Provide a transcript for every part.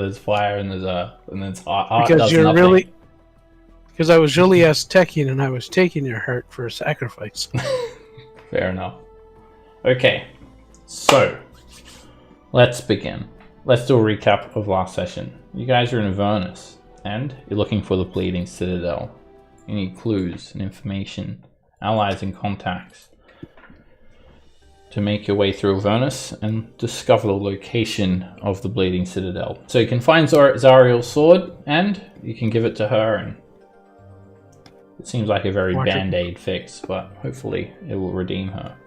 There's fire and there's earth, and there's heart Because does you're nothing. really... Because I was really Aztecian and I was taking your heart for a sacrifice. Fair enough. Okay, so let's begin. Let's do a recap of last session. You guys are in Avernus, and you're looking for the Bleeding Citadel. You need clues and information, allies and contacts to make your way through Avernus and discover the location of the Bleeding Citadel. So you can find Zariel's sword, and you can give it to her, and it seems like a very band-aid fix, but hopefully it will redeem her.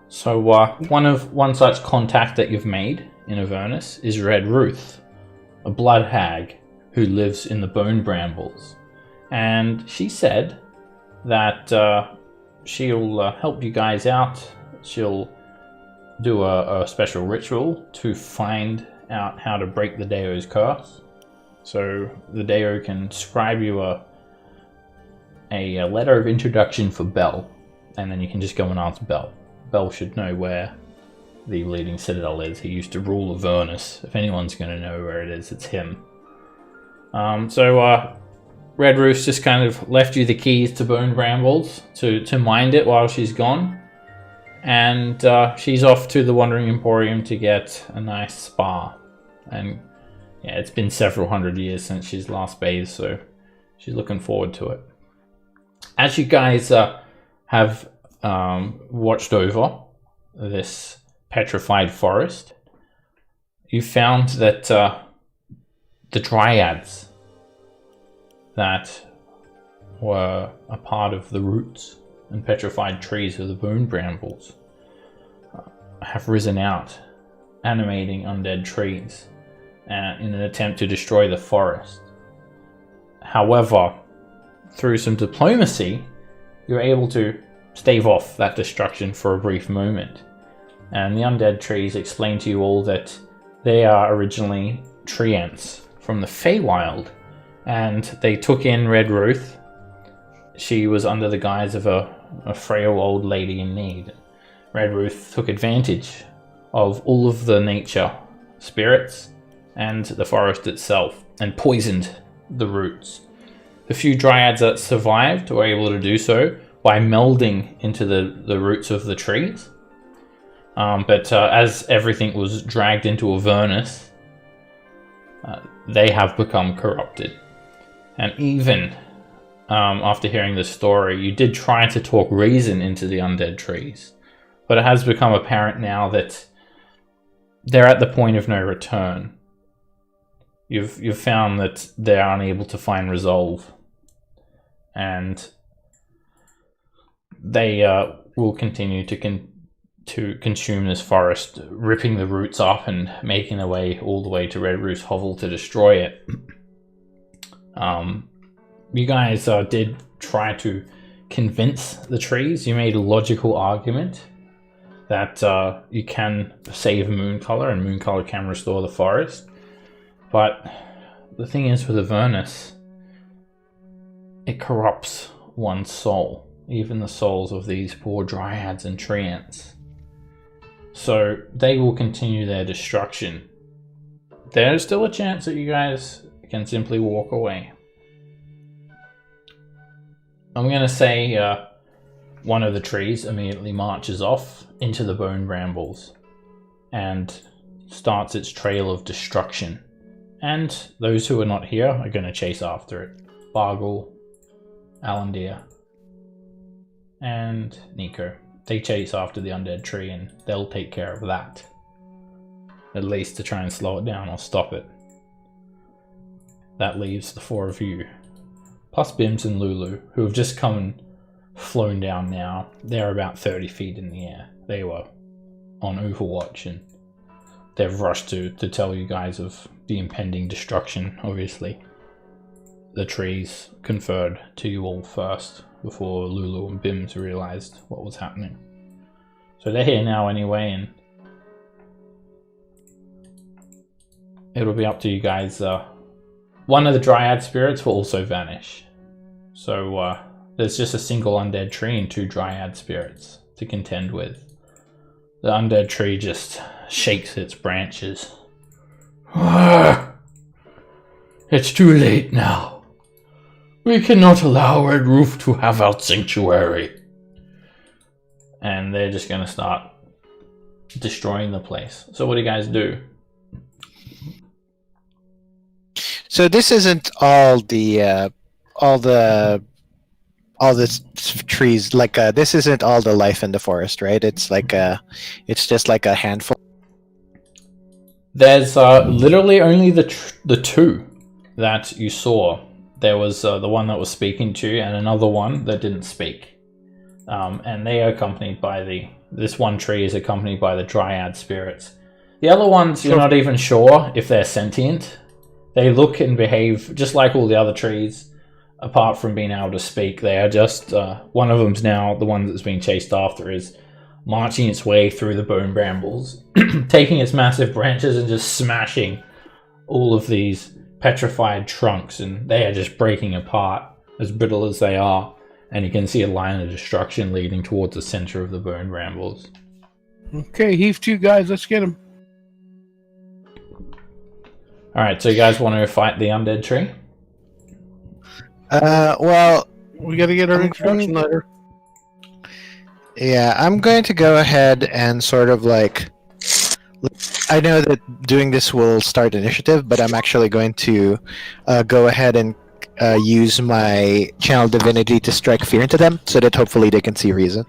So one such contact that you've made in Avernus is Red Ruth, a blood hag who lives in the Bone Brambles. And she said that she'll help you guys out. She'll do a special ritual to find out how to break the Deo's curse. So the Deo can scribe you a letter of introduction for Bell, and then you can just go and ask Bell. Bell should know where the Bleeding Citadel is. He used to rule Avernus. If anyone's going to know where it is, it's him. So Red Ruth just kind of left you the keys to Bone Brambles to mind it while she's gone. And she's off to the Wandering Emporium to get a nice spa. And yeah, it's been several hundred years since she's last bathed, so she's looking forward to it. As you guys have watched over this petrified forest, you found that the dryads that were a part of the roots and petrified trees of the Bone Brambles have risen out, animating undead trees in an attempt to destroy the forest. However, through some diplomacy, you're able to stave off that destruction for a brief moment. And the undead trees explain to you all that they are originally tree ants from the Feywild, and they took in Red Ruth. She was under the guise of a frail old lady in need. Red Ruth took advantage of all of the nature spirits and the forest itself and poisoned the roots. The few dryads that survived were able to do so by melding into the roots of the trees. But as everything was dragged into Avernus, they have become corrupted. And even after hearing the story, you did try to talk reason into the undead trees. But it has become apparent now that they're at the point of no return. You've found that they're unable to find resolve. And they will continue to consume this forest, ripping the roots up and making their way all the way to Red Ruth's hovel to destroy it. You guys did try to convince the trees. You made a logical argument that you can save Mooncolor and Mooncolor can restore the forest. But the thing is with Avernus, it corrupts one's soul, even the souls of these poor dryads and tree ants. So they will continue their destruction. There's still a chance that you guys can simply walk away. I'm going to say one of the trees immediately marches off into the Bone Brambles and starts its trail of destruction. And those who are not here are going to chase after it. Bargle, Alandir, and Nico. They chase after the undead tree and they'll take care of that. At least to try and slow it down or stop it. That leaves the four of you. Plus Bims and Lulu, who have just come and flown down now. They're about 30 feet in the air. They were on Overwatch and they've rushed to tell you guys of the impending destruction, obviously. The trees conferred to you all first before Lulu and Bims realized what was happening. So they're here now anyway, and it'll be up to you guys. One of the Dryad spirits will also vanish. So there's just a single undead tree and two Dryad spirits to contend with. The undead tree just shakes its branches It's too late now. We cannot allow Red Roof to have our sanctuary. And they're just going to start destroying the place. So what do you guys do? So this isn't all the trees. Like this isn't all the life in the forest, right? It's like it's just like a handful. There's literally only the two that you saw. There was the one that was speaking to you and another one that didn't speak. And they are accompanied by this one tree is accompanied by the dryad spirits. The other ones, you're not even sure if they're sentient. They look and behave just like all the other trees, apart from being able to speak. They are just, one of them's now, the one that's being chased after is marching its way through the bone brambles, taking its massive branches and just smashing all of these petrified trunks, and they are just breaking apart, as brittle as they are. And you can see a line of destruction leading towards the center of the bone brambles. Okay, heave to, guys. Let's get him. Alright, so you guys want to fight the undead tree? Well, We got to get our introduction letter. yeah, I'm going to go ahead and sort of like. I know that doing this will start initiative, but I'm actually going to go ahead and use my channel divinity to strike fear into them, so that hopefully they can see reason.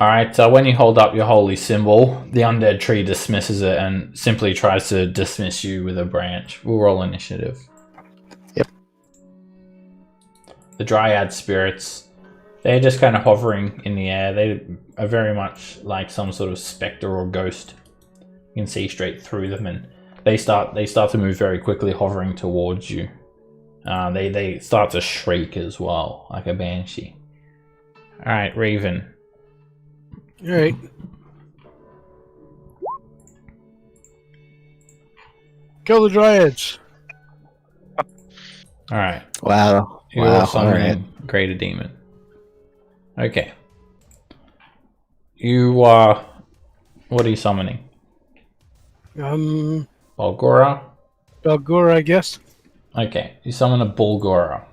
Alright, so when you hold up your holy symbol, the undead tree dismisses it and simply tries to dismiss you with a branch. We'll roll initiative. Yep. The dryad spirits, they're just kind of hovering in the air. They are very much like some sort of specter or ghost. You can see straight through them, and they start to move very quickly, hovering towards you. They start to shriek as well, like a banshee. Alright, Raven. Alright. Kill the dryads. Alright. Wow. You're Wow. summoning Greater Demon. Okay. You are... What are you summoning? Balgora? Baldur, I guess. Okay, you summon a Bulgora.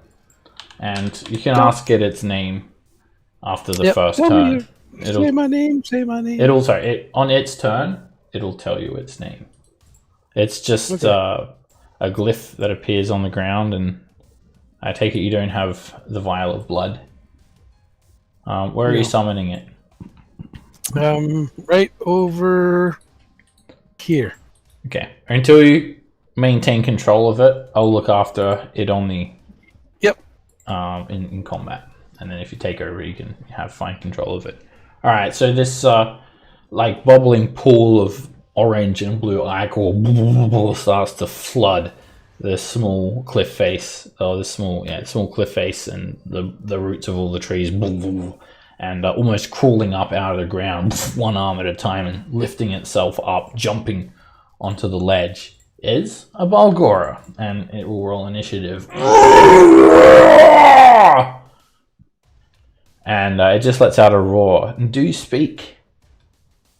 And you can ask it its name after the first turn. Say my name, say my name. On its turn, it'll tell you its name. It's just a glyph that appears on the ground, and I take it you don't have the vial of blood. Where are you summoning it? Right over here. Okay. Until you maintain control of it, I'll look after it on the... Yep. In combat. And then if you take over, you can have fine control of it. Alright, so this like bubbling pool of orange and blue ichor starts to flood the small cliff face, or the small cliff face, and the roots of all the trees, and almost crawling up out of the ground, one arm at a time, and lifting itself up, jumping onto the ledge, is a Balgora, and it will roll initiative. And it just lets out a roar. Do you speak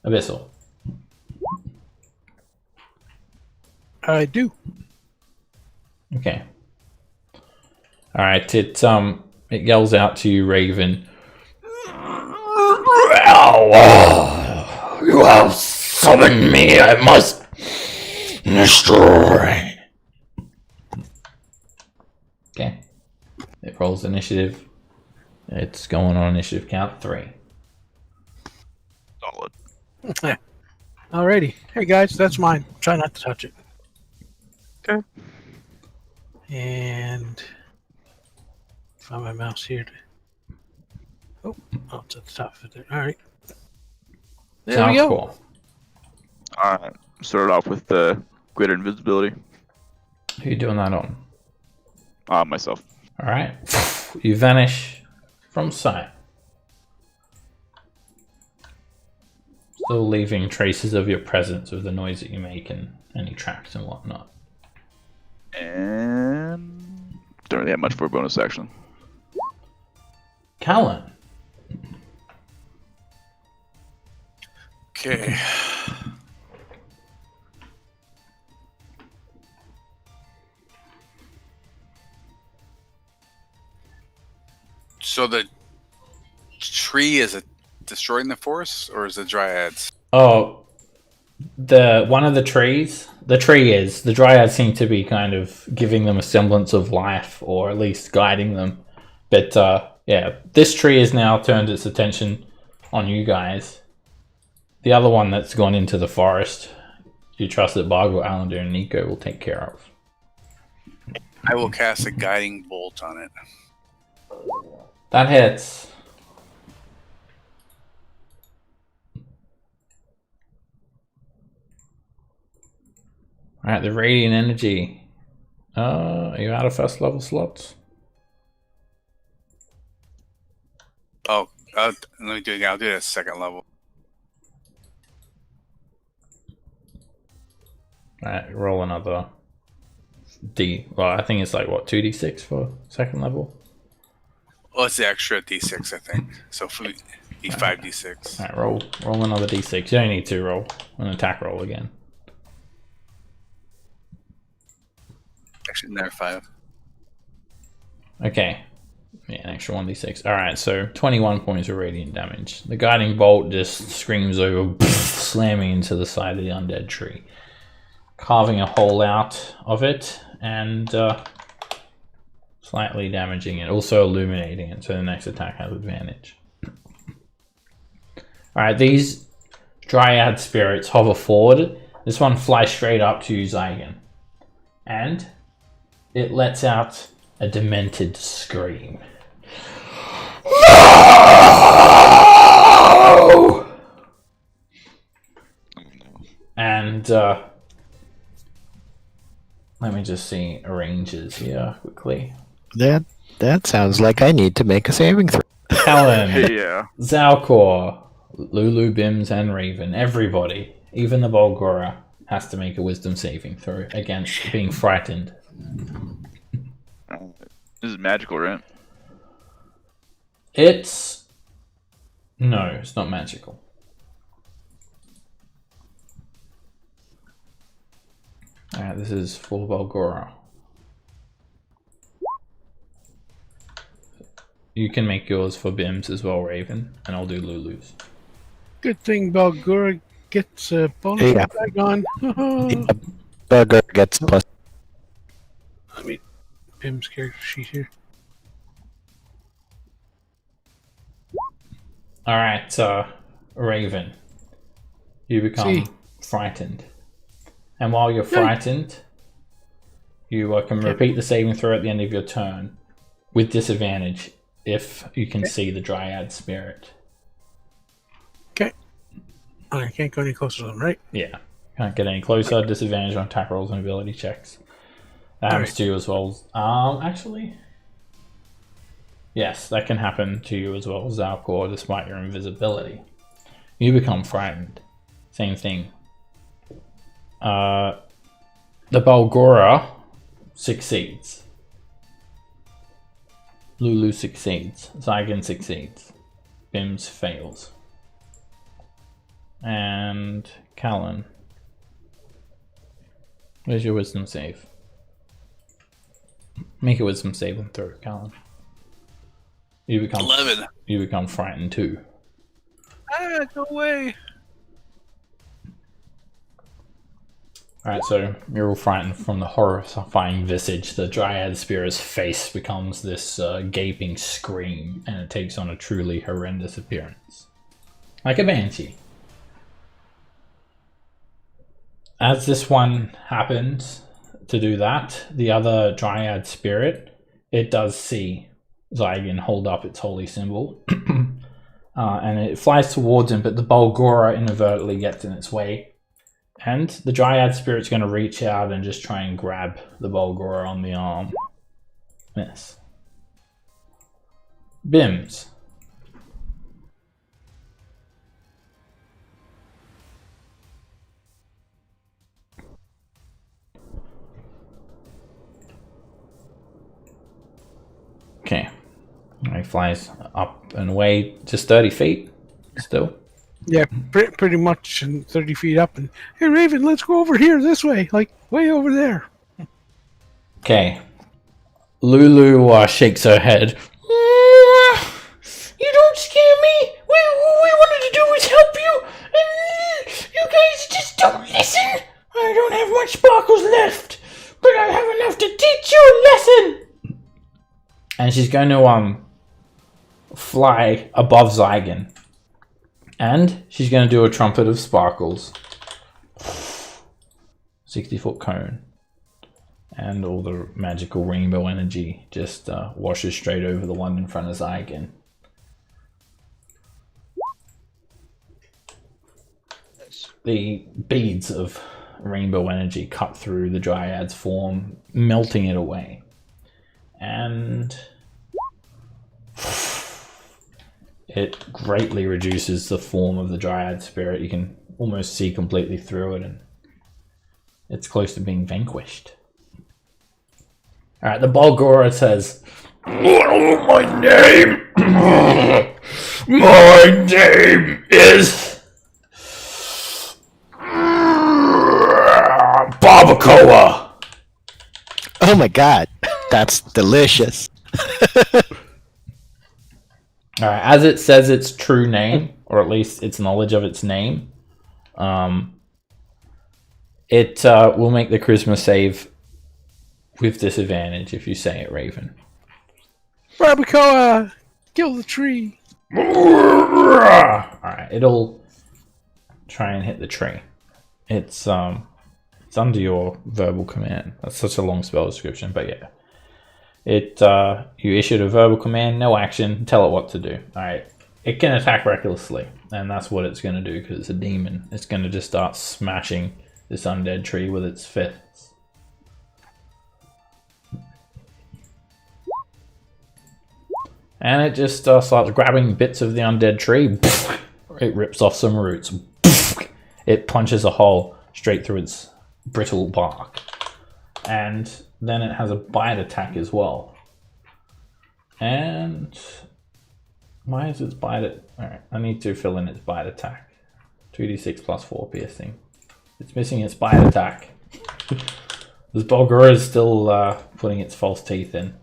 Abyssal? I do. Okay. Alright, it yells out to you, Raven. You have summoned me, I must destroy. Okay. It rolls initiative. It's going on initiative count 3. Solid. Alrighty. Hey guys, that's mine. Try not to touch it. Okay. And find my mouse here. Oh, it's at the top of it there. Alright. There Sounds we go. cool. Alright. Started off with the greater invisibility. Who are you doing that on? Myself. Alright. You vanish from sight. Still leaving traces of your presence with the noise that you make and any tracks and whatnot. And don't really have much for a bonus action. Callan. Okay. So the tree is destroying the forest, or is it dryads? Oh, one of the trees. The tree is. The dryads seem to be kind of giving them a semblance of life, or at least guiding them. But yeah, this tree has now turned its attention on you guys. The other one that's gone into the forest, you trust that Baldur, Allender, and Nico will take care of. I will cast a guiding bolt on it. That hits. Alright, the radiant energy. Are you out of first level slots? Oh, let me do it again. I'll do it at second level. Alright, roll another D. Well, I think it's like, what, 2d6 for second level? Well, it's the extra d6, I think. So if we be 5d6. Alright, roll another d6. You don't need to roll an attack roll again. Actually, never 5. Okay. Yeah, an extra 1d6. Alright, so 21 points of radiant damage. The guiding bolt just screams over, slamming into the side of the undead tree, carving a hole out of it and slightly damaging it, also illuminating it, so the next attack has advantage. Alright, these dryad spirits hover forward. This one flies straight up to you, Zygon, and it lets out a demented scream. And let me just see arranges here quickly. That sounds like I need to make a saving throw. Helen, Yeah. Zalcor, Lulu, Bims, and Raven, everybody, even the Balgora, has to make a wisdom saving throw against being frightened. This is magical, right? No, it's not magical. Alright, this is for Balgora. You can make yours for Bims as well, Raven, and I'll do Lulu's. Good thing Baldur gets a bonus Yeah. back on. Bugger gets plus. Let me Pim's character sheet here. Alright, Raven, you become frightened. And while you're frightened, you can repeat the saving throw at the end of your turn with disadvantage if you can see the dryad spirit. Okay. I can't go any closer to them, right? Yeah. Can't get any closer. Disadvantage on attack rolls and ability checks. That happens to you as well. Actually, yes, that can happen to you as well, Zalcor, despite your invisibility. You become frightened. Same thing. The Balgora succeeds. Lulu succeeds. Zygon succeeds. Bims fails. And Callan. Where's your wisdom save? Make a wisdom save and throw, Callan. You become 11. You become frightened too. Ah, go away. Alright, so you're all frightened from the horrifying visage. The dryad spirit's face becomes this gaping scream, and it takes on a truly horrendous appearance. Like a banshee. As this one happens to do that, the other dryad spirit, it does see Zygon hold up its holy symbol. And it flies towards him, but the Balgora inadvertently gets in its way. And the dryad spirit's going to reach out and just try and grab the Balgora on the arm. Miss. Bims. Okay. He flies up and away just 30 feet still. Yeah, pretty much, and 30 feet up. And hey, Raven, let's go over here this way, like way over there. Okay. Lulu shakes her head. You don't scare me! What we wanted to do was help you, and you guys just don't listen! I don't have much sparkles left, but I have enough to teach you a lesson! And she's going to, fly above Zygon. And she's going to do a trumpet of sparkles. 60-foot cone. And all the magical rainbow energy just washes straight over the one in front of Zygon. The beads of rainbow energy cut through the Dryad's form, melting it away. And it greatly reduces the form of the Dryad spirit. You can almost see completely through it, and it's close to being vanquished. Alright, the Baldur says, "Oh, my name! My name is Barbacoa!" Oh my god, that's delicious. Alright, as it says its true name, or at least its knowledge of its name, it will make the charisma save with disadvantage if you say it, Raven. Barbacoa! Kill the tree! Alright, it'll try and hit the tree. It's under your verbal command. That's such a long spell description, but yeah. You issued a verbal command, no action, tell it what to do. Alright. It can attack recklessly, and that's what it's gonna do because it's a demon. It's gonna just start smashing this undead tree with its fists. And it just starts grabbing bits of the undead tree. It rips off some roots. It punches a hole straight through its brittle bark. And then it has a bite attack as well. And why is its bite? Alright, I need to fill in its bite attack. 2d6 plus 4 piercing. It's missing its bite attack. This Baldur is still putting its false teeth in.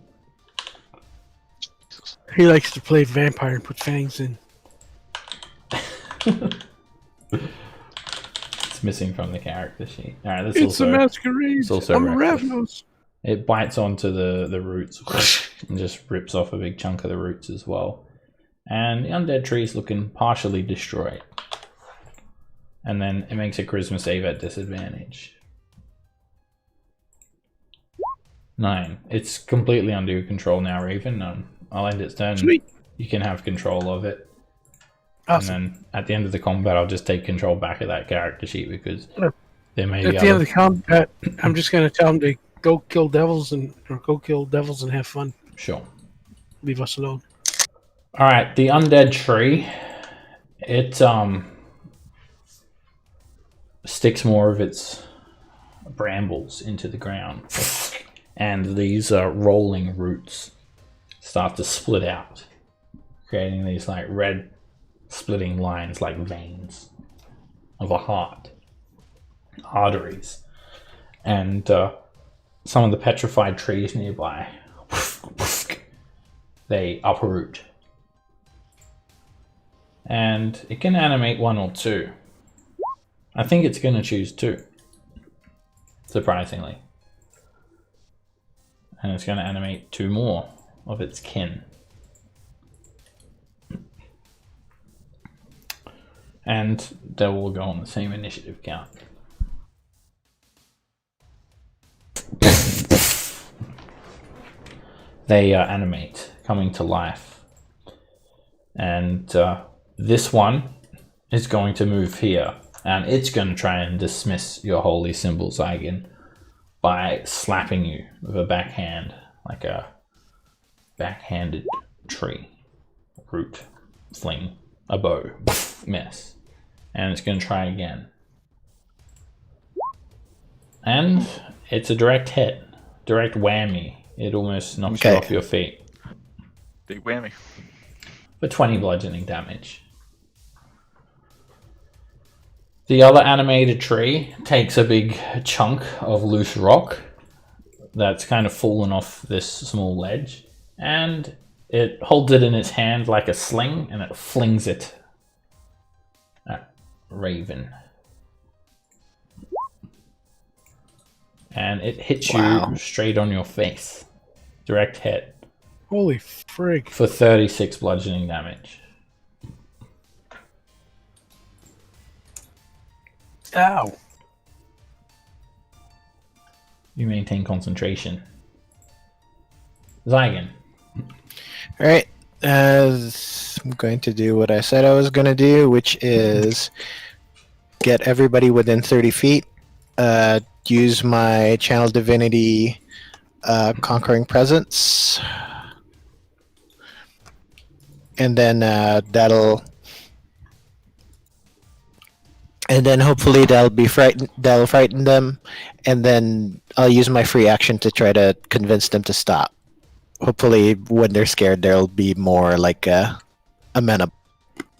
He likes to play vampire and put fangs in. It's missing from the character sheet. Alright, this It's also, a masquerade. it's also I'm a reckless. Ravnos. It bites onto the roots and just rips off a big chunk of the roots as well. And the undead tree is looking partially destroyed. And then it makes a charisma save at disadvantage. 9. It's completely under your control now, Raven. I'll end its turn. Sweet. You can have control of it. Awesome. And then at the end of the combat, I'll just take control back of that character sheet because there may At be the end other... of the combat, I'm just going to tell him to go kill devils and have fun. Sure. Leave us alone. All right, the undead tree. It sticks more of its brambles into the ground, and these rolling roots start to split out, creating these like red splitting lines like veins of a heart, arteries, and some of the petrified trees nearby, they uproot. And it can animate 1 or 2. I think it's going to choose 2, surprisingly. And it's going to animate 2 more of its kin. And they will go on the same initiative count. They animate, coming to life. And this one is going to move here. And it's going to try and dismiss your holy symbol, Zygon, by slapping you with a backhand, like a backhanded tree, root, fling, a bow, miss. And it's going to try again. And it's a direct hit, direct whammy. It almost knocks you off your feet. Big whammy. For 20 bludgeoning damage. The other animated tree takes a big chunk of loose rock that's kind of fallen off this small ledge, and it holds it in its hand like a sling, and it flings it at Raven. And it hits Wow. you straight on your face. Direct hit. Holy frig. For 36 bludgeoning damage. Ow. You maintain concentration. Zygon. All right. I'm going to do what I said I was going to do, which is get everybody within 30 feet. Use my Channel Divinity Conquering Presence. And then that'll... And then hopefully that'll frighten them, and then I'll use my free action to try to convince them to stop. Hopefully, when they're scared, they'll be more like amenable.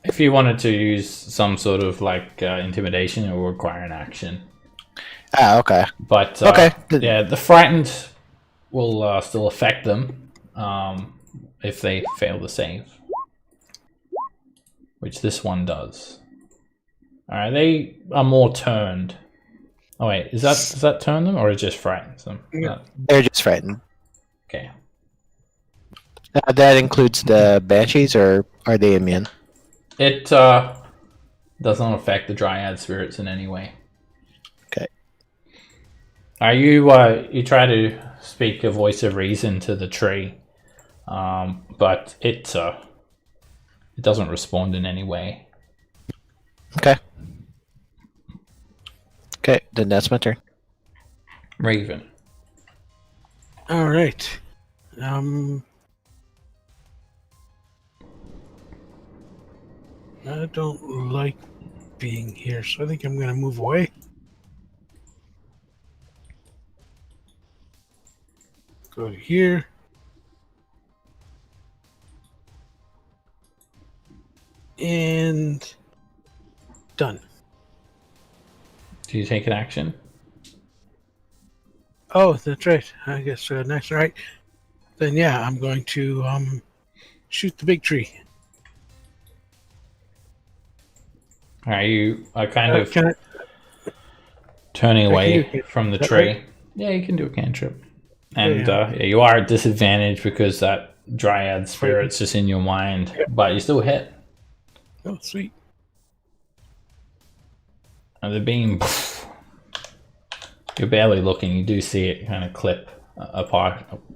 If you wanted to use some sort of like intimidation, it will require an action. Ah, okay. But Okay. yeah, the frightened will still affect them if they fail the save, which this one does. All right, they are more turned. Oh wait, does that turn them, or it just frightens them? They're just frightened. Okay. That includes the banshees, or are they immune? It does not affect the dryad spirits in any way. Okay. You try to speak a voice of reason to the tree, but it doesn't respond in any way. Okay. Okay, then that's my turn. Raven. All right. I don't like being here, so I think I'm going to move away. Go to here. And done. Do you take an action? Oh, that's right. I guess next, right? Then yeah, I'm going to shoot the big tree. Alright, you are kind of Can turning I away can do it. from the Is that tree. right? Yeah, you can do a cantrip. And Yeah. you are at disadvantage because that dryad spirit's just in your mind, but you still hit. Oh, sweet. And the beam, you're barely looking, you do see it kind of clip a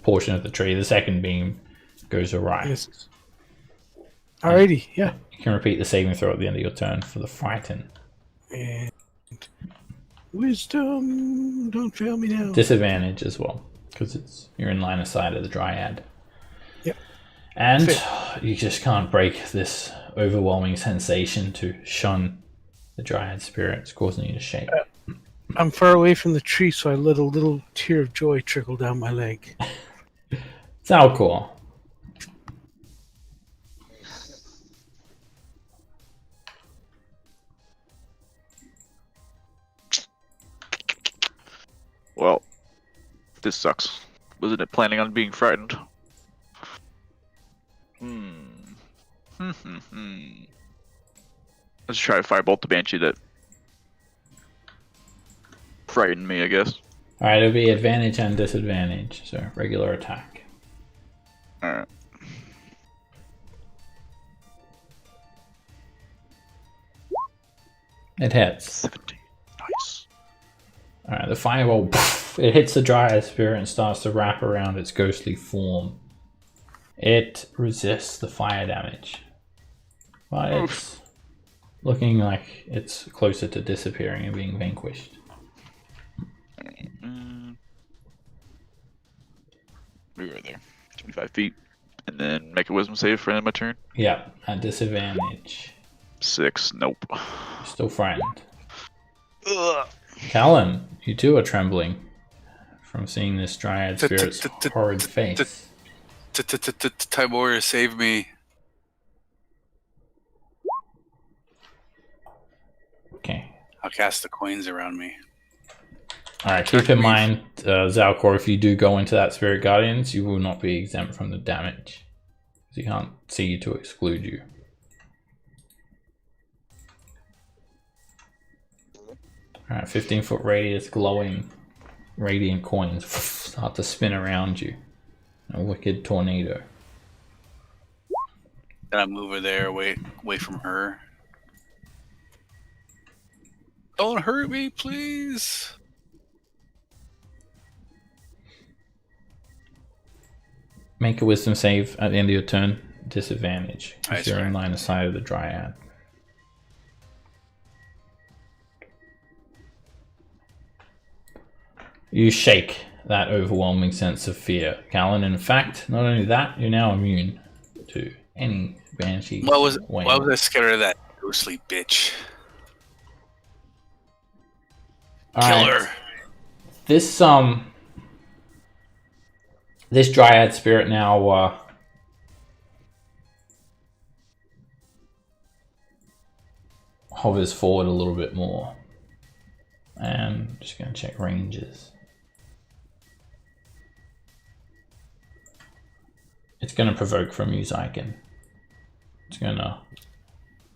portion of the tree. The second beam goes awry. Yes. Alrighty, yeah. You can repeat the saving throw at the end of your turn for the frighten. And wisdom, don't fail me now. Disadvantage as well, because you're in line of sight of the dryad. Yep. And Fair. you just can't break this overwhelming sensation to shun the dryad spirits, causing you to shake. I'm far away from the tree, so I let a little tear of joy trickle down my leg. It's alcohol. Well, this sucks. Wasn't it planning on being frightened? Let's try to firebolt the banshee that frightened me, I guess. Alright, it'll be advantage and disadvantage, so regular attack. Alright. It hits. 17. Nice. Alright, the fireball, it hits the dryad spirit and starts to wrap around its ghostly form. It resists the fire damage. But it's looking like it's closer to disappearing and being vanquished. We were there. 25 feet. And then make a wisdom save for the end of my turn. Yeah, at disadvantage. 6. Nope. Still frightened. Ugh. Callan, you too are trembling from seeing this dryad spirit's horrid face. Time Warrior, save me. Okay. I'll cast the coins around me. Alright, keep in mind, Zalcor, if you do go into that Spirit Guardians, you will not be exempt from the damage. because he can't see you to exclude you. Alright, 15-foot radius, glowing radiant coins start to spin around you. A wicked tornado. Can I move her there, away from her? Don't hurt me, please. Make a wisdom save at the end of your turn. Disadvantage, because Nice, you're in right. line of sight of the dryad. You shake that overwhelming sense of fear, Callan. In fact, not only that, you're now immune to any banshee. Why was I scared of that ghostly bitch? Kill her. This dryad spirit now hovers forward a little bit more, and just going to check ranges. It's going to provoke from you, Zyken. It's going to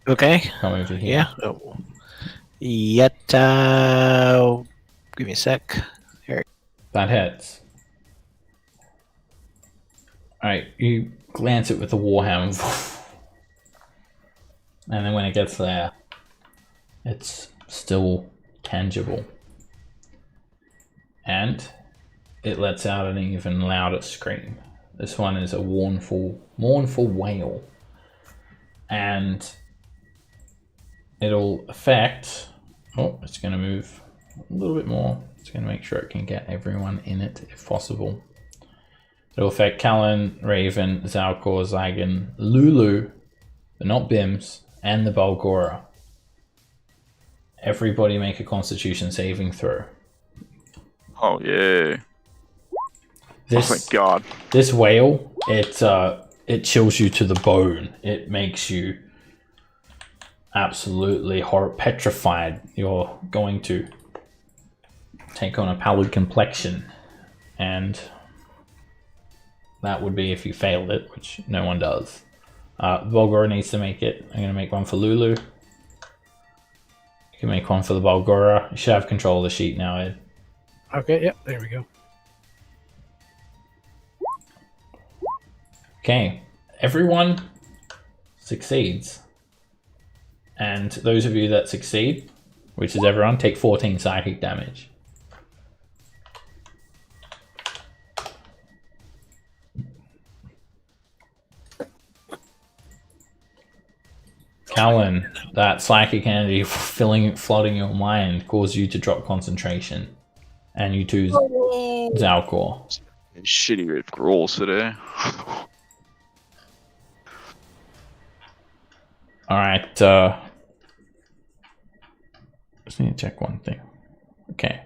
Okay. come over here. Yeah. Oh. Yet, give me a sec. That hits. Alright, you glance it with the warhammer. And then when it gets there, it's still tangible. And it lets out an even louder scream. This one is a mournful wail. And it'll affect... Oh, it's going to move a little bit more. It's going to make sure it can get everyone in it if possible. It'll affect Callan, Raven, Zalcor, Zygon, Lulu, but not Bims, and the Balgora. Everybody make a Constitution saving throw. Oh yeah. This, oh my god. This wail, it chills you to the bone. It makes you absolutely petrified. You're going to take on a pallid complexion, and that would be if you failed it, which no one does. Balgora needs to make it. I'm going to make one for Lulu. You can make one for the Balgora. You should have control of the sheet now, Ed. Okay, yep, there we go. Okay, everyone succeeds. And those of you that succeed, which is everyone, take 14 psychic damage. Callan, that psychic energy flooding your mind caused you to drop concentration. And you too, Zalcor. Shitty rolls today. Alright, just need to check one thing. Okay.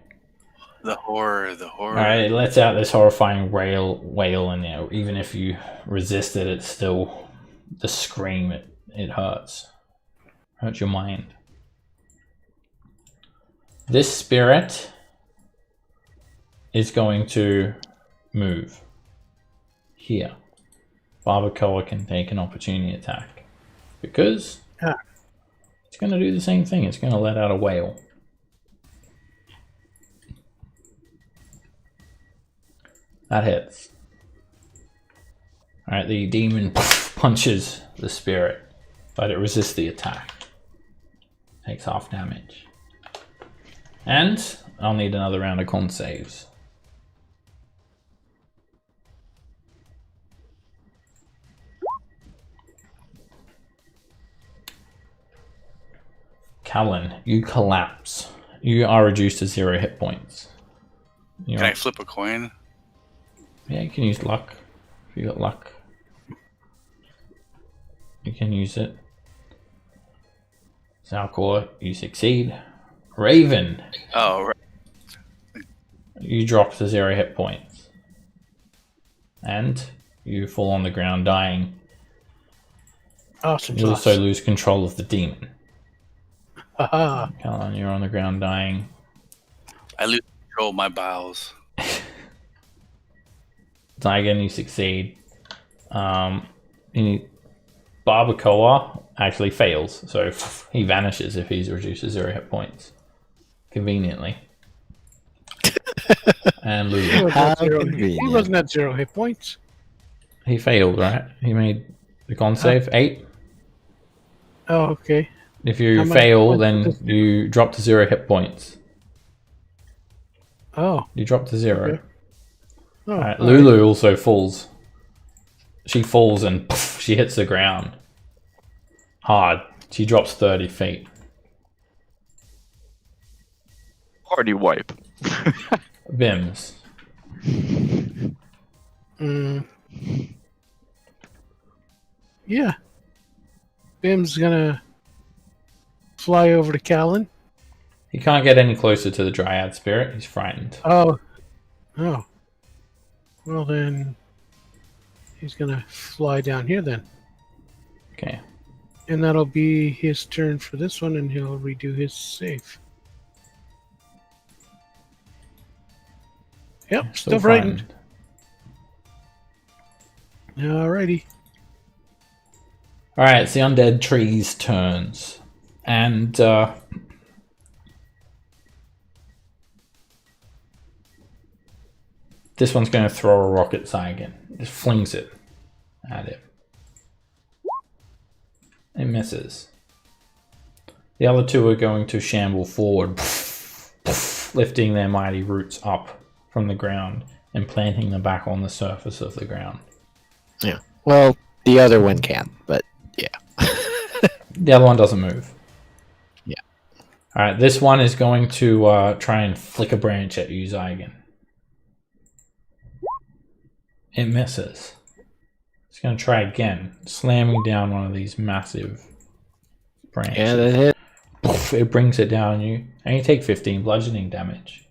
The horror. Alright, it lets out this horrifying wail, and even if you resist it, it's still the scream. It hurts. Hurts your mind. This spirit is going to move here. Barbacoa can take an opportunity attack because it's going to do the same thing. It's going to let out a wail. That hits. Alright, the demon punches the spirit, but it resists the attack. Takes half damage. And I'll need another round of con saves. Callan, you collapse. You are reduced to 0 hit points. Can I flip a coin? Yeah, you can use luck. If you got luck, you can use it. Zalcor, you succeed. Raven. Oh, right. You drop to 0 hit points. And you fall on the ground dying. Awesome. You also lose control of the demon. Haha. Callan, you're on the ground dying. I lose control of my bowels. Zygon, you succeed. Yeah, Barbacoa actually fails, so he vanishes if he's reduced to 0 hit points. Conveniently. And He Lulu. wasn't at 0 hit points. He failed, right? He made the con save 8. Oh, okay. If you How many fail, points then does- you drop to 0 hit points. Oh. You drop to 0. Okay. Oh, Alright, all Lulu also falls. She falls and she hits the ground. Hard. She drops 30 feet. Party wipe. Bims. Yeah. Bim's gonna fly over to Callan. He can't get any closer to the Dryad Spirit. He's frightened. Oh. Oh. Well then, he's gonna fly down here then. Okay. And that'll be his turn for this one, and he'll redo his save. Yep, still frightened. Alrighty. Alright, it's the undead tree's turns. And this one's going to throw a rock at Zygon. Just flings it at him. It misses. The other two are going to shamble forward, lifting their mighty roots up from the ground and planting them back on the surface of the ground. Yeah. Well, the other one can, but yeah. The other one doesn't move. Yeah. Alright, this one is going to try and flick a branch at you, Zygon. It misses. It's going to try again, slamming down one of these massive branches. Yeah, that hit. It brings it down you, and you take 15 bludgeoning damage.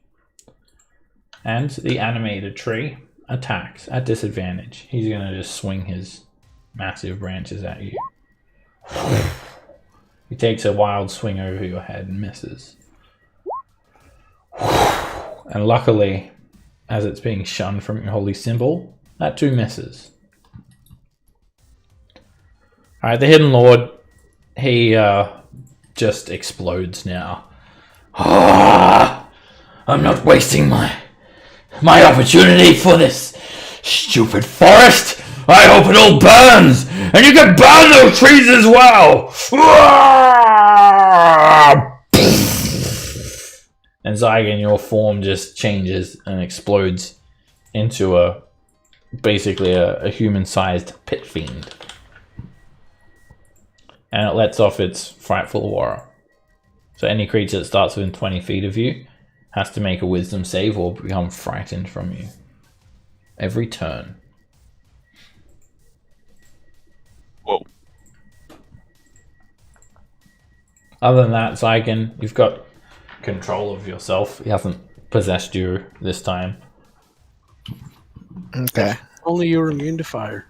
And the animated tree attacks at disadvantage. He's going to just swing his massive branches at you. He takes a wild swing over your head and misses. And luckily, as it's being shunned from your holy symbol, that too misses. Alright, the Hidden Lord, he just explodes now. I'm not wasting my opportunity for this stupid forest. I hope it all burns, and you can burn those trees as well. And Zygon, your form just changes and explodes into basically a human-sized pit fiend. And it lets off its frightful aura. So any creature that starts within 20 feet of you has to make a wisdom save or become frightened from you. Every turn. Whoa. Other than that, Zygon, you've got control of yourself. He hasn't possessed you this time. Okay. Only you're immune to fire.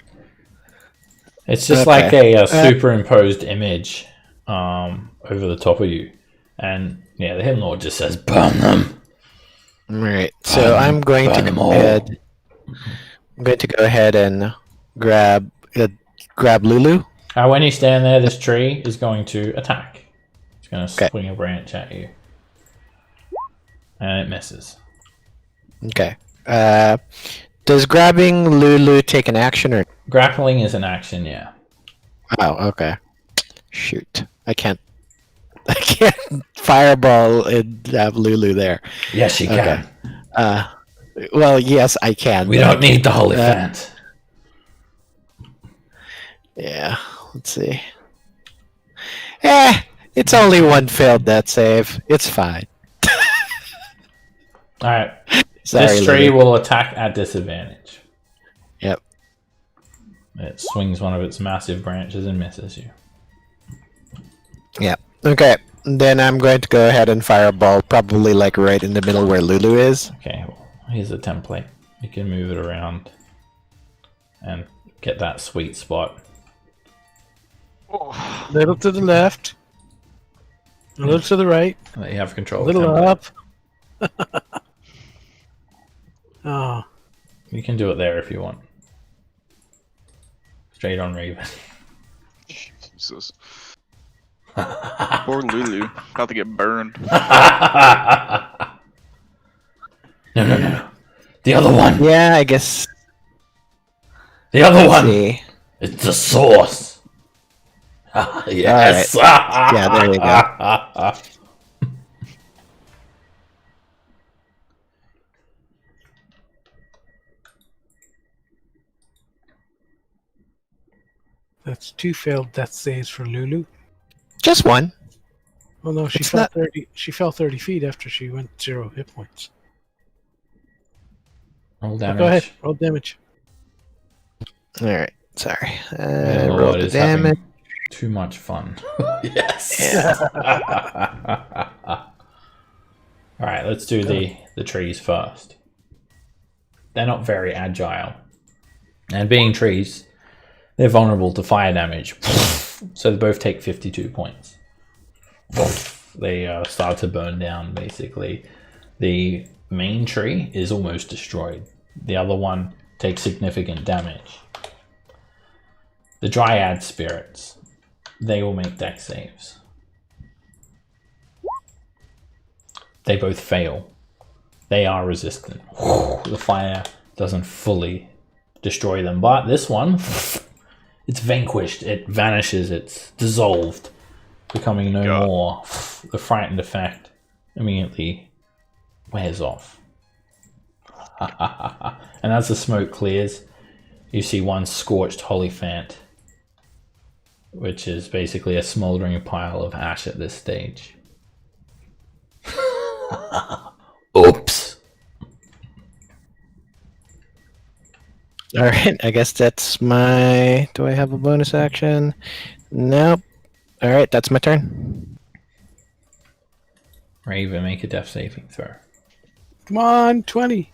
It's just like a superimposed image over the top of you. And yeah, the Hidden Lord just says, burn them! Right. So I'm going to go ahead. I'm going to go ahead and grab Lulu. When you stand there, this tree is going to attack. It's going to swing a branch at you. And it misses. Okay. Does grabbing Lulu take an action or? Grappling is an action, yeah. Oh, okay. Shoot, I can't fireball and have Lulu there. Yes, you can. Well, yes, I can. We but don't need the Holy Fant. Yeah, let's see. It's only one failed death save. It's fine. Alright. Sorry, This tree Lulu. will attack at disadvantage. Yep. It swings one of its massive branches and misses you. Yep. Okay. Then I'm going to go ahead and fireball, probably like right in the middle where Lulu is. Okay, well, here's a template. You can move it around and get that sweet spot. A little to the left. A little to the right. And that you have A control of little template. up. Oh. You can do it there if you want. Straight on Raven. Jesus. Poor Lulu. About to get burned. No. The other one. Yeah, I guess. The other one. See. It's the source. Yes. Yeah, there you go. That's 2 failed death saves for Lulu. Just one. Oh no, she It's fell not- 30. She fell 30 feet after she went 0 hit points. Roll But damage. go ahead, roll damage. All right. Sorry. Oh, Roll Lord, the is having damage. too much fun. Yes. All right, let's do the trees first. They're not very agile, and being trees, they're vulnerable to fire damage. So they both take 52 points. They start to burn down. Basically, the main tree is almost destroyed. The other one takes significant damage. The dryad spirits, they will make dex saves. They both fail. They are resistant. The fire doesn't fully destroy them, but this one, it's vanquished. It vanishes. It's dissolved, becoming no more. The frightened effect immediately wears off. And as the smoke clears, you see one scorched Holyphant, which is basically a smoldering pile of ash at this stage. Oops. All right. I guess that's my. Do I have a bonus action? Nope. All right. That's my turn. Raven, make a death saving throw. Come on, 20.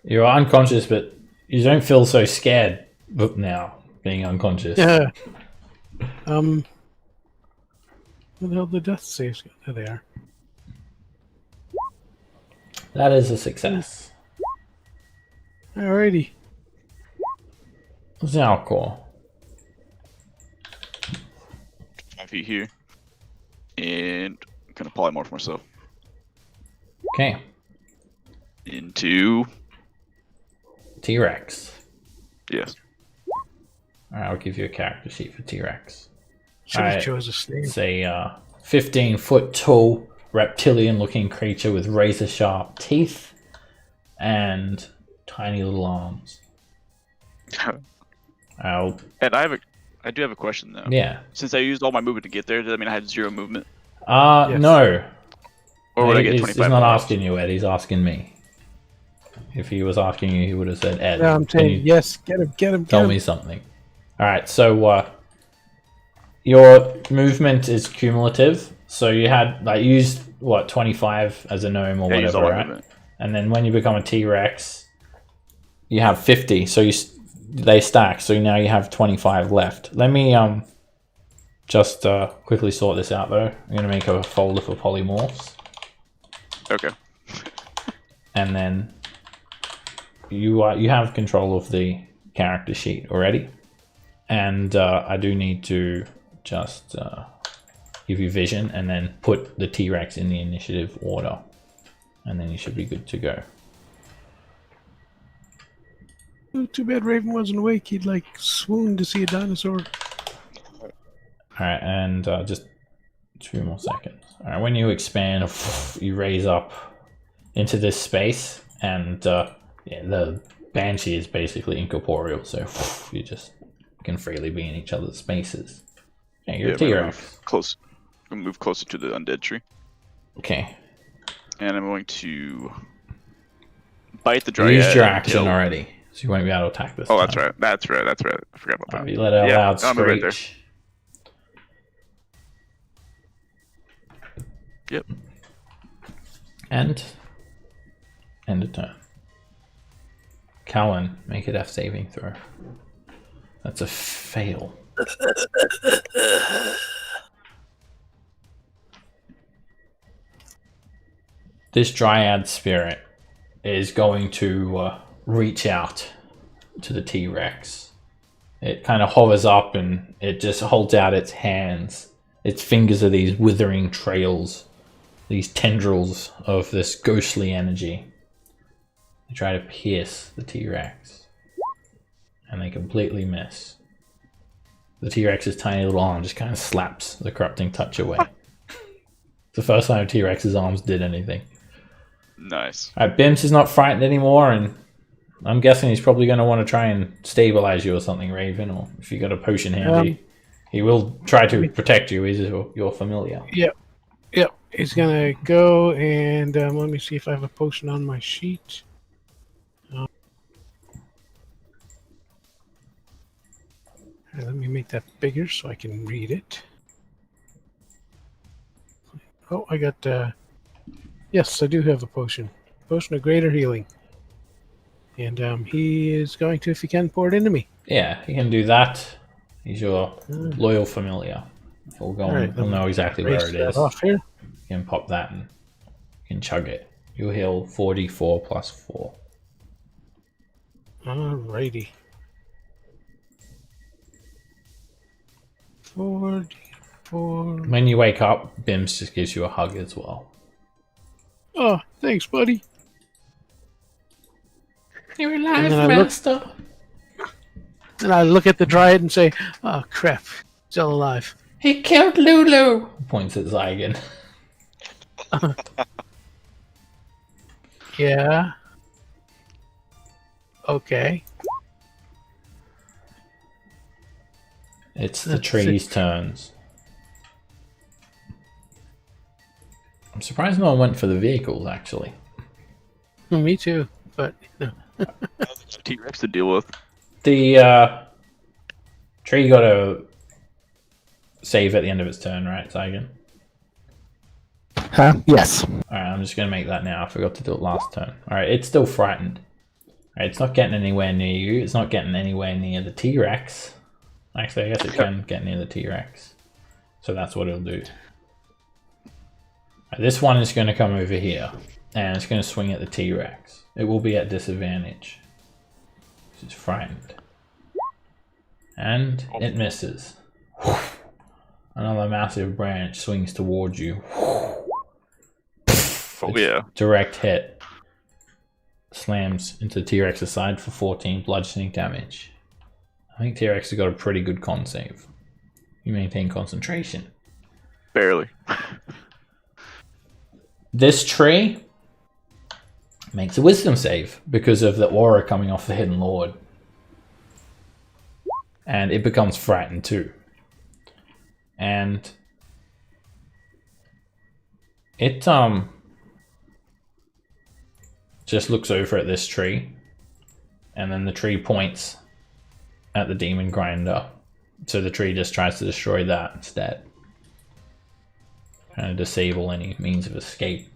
You're unconscious, but you don't feel so scared now, being unconscious. Yeah. Where the hell the death saves go? There they are. That is a success. Alrighty. Zalcor. 5 feet here. And I'm gonna polymorph myself Okay. into T-Rex. yes. Alright, I'll give you a character sheet for T-Rex. Should have Alright. chose a snake. It's a 15-foot tall reptilian-looking creature with razor-sharp teeth and tiny little arms. Oh, And I do have a question though. yeah. Since I used all my movement to get there, does that mean I had 0 movement? Yes. No. Or would I get He's 25 not more? asking you, Ed. He's asking me. If he was asking you, he would have said, Ed, Yeah, I'm can saying you yes. Get him. Get him. Get tell him. me something? Alright, so your movement is cumulative. So you had, like, used, what, 25 as a gnome or Yeah, I used all whatever, my right? movement. And then when you become a T-Rex, you have 50. So they stack. So now you have 25 left. Let me just quickly sort this out, though. I'm going to make a folder for polymorphs. Okay. And then you have control of the character sheet already. And I do need to just give you vision and then put the T-Rex in the initiative order. And then you should be good to go. Oh, too bad Raven wasn't awake. He'd like swoon to see a dinosaur. Alright, and just 2 more seconds. Alright, when you expand, you raise up into this space, and the Banshee is basically incorporeal, so you just can freely be in each other's spaces. Okay, you're a I'm gonna T-Rex. move closer to the undead tree. Okay, And I'm going to bite the dryad. you used your action until- already, so you won't be able to attack this Oh, time. that's right. That's right. That's right. I forgot about that. Alright, you let out a Yeah, loud I'll move right there. screech. Yep. And end of turn. Callan, make a death saving throw. That's a fail. This dryad spirit is going to reach out to the T-Rex. It kind of hovers up and it just holds out its hands. Its fingers are these withering trails, these tendrils of this ghostly energy. They try to pierce the T-Rex, and they completely miss. The T-Rex's tiny little arm just kind of slaps the corrupting touch away. It's the first time T-Rex's arms did anything. Nice. Alright, Bims is not frightened anymore, and I'm guessing he's probably going to want to try and stabilize you or something, Raven, or if you got a potion handy. He will try to protect you, he's your familiar. Yep. He's gonna go and let me see if I have a potion on my sheet. Let me make that bigger so I can read it. Oh, I got... yes, I do have a potion. Potion of Greater Healing. And he is going to, if he can, pour it into me. Yeah, he can do that. He's your loyal familiar. He'll go All right, he'll know exactly where Erase it that is. off here. You can pop that and you can chug it. You'll heal 44 plus 4. Alrighty. 44. When you wake up, Bims just gives you a hug as well. Oh, thanks, buddy. You're alive, And then master. And I look at the dryad and say, oh, crap. Still alive. He killed Lulu. Points at Zygon. Yeah. Okay. It's the That's tree's turns. I'm surprised no one went for the vehicles, actually. Me too, but no. T-Rex to deal with. The tree got a save at the end of its turn, right, Zygon? Huh? Yes. Alright, I'm just going to make that now. I forgot to do it last turn. Alright, it's still frightened. Alright, it's not getting anywhere near you. It's not getting anywhere near the T-Rex. Actually, I guess it can get near the T-Rex. So that's what it'll do. Right, this one is going to come over here. And it's going to swing at the T-Rex. It will be at disadvantage. It's frightened. And it misses. Another massive branch swings towards you. Oh yeah. Direct hit. Slams into the T-Rex's side for 14 bludgeoning damage. I think T-Rex has got a pretty good con save. You maintain concentration. Barely. This tree makes a wisdom save because of the aura coming off the Hidden Lord. And it becomes frightened too. And it just looks over at this tree, and then the tree points at the demon grinder. So the tree just tries to destroy that instead. Trying to disable any means of escape.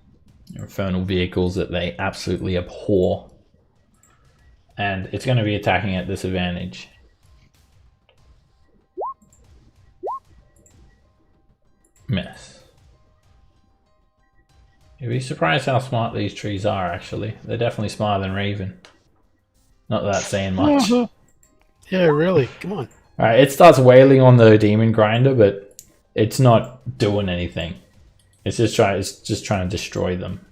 Infernal vehicles that they absolutely abhor. And it's going to be attacking at disadvantage. Miss. You'd be surprised how smart these trees are, actually. They're definitely smarter than Raven. Not that that's saying much. Yeah, really. Come on. Alright, it starts wailing on the demon grinder, but it's not doing anything. It's just trying to destroy them.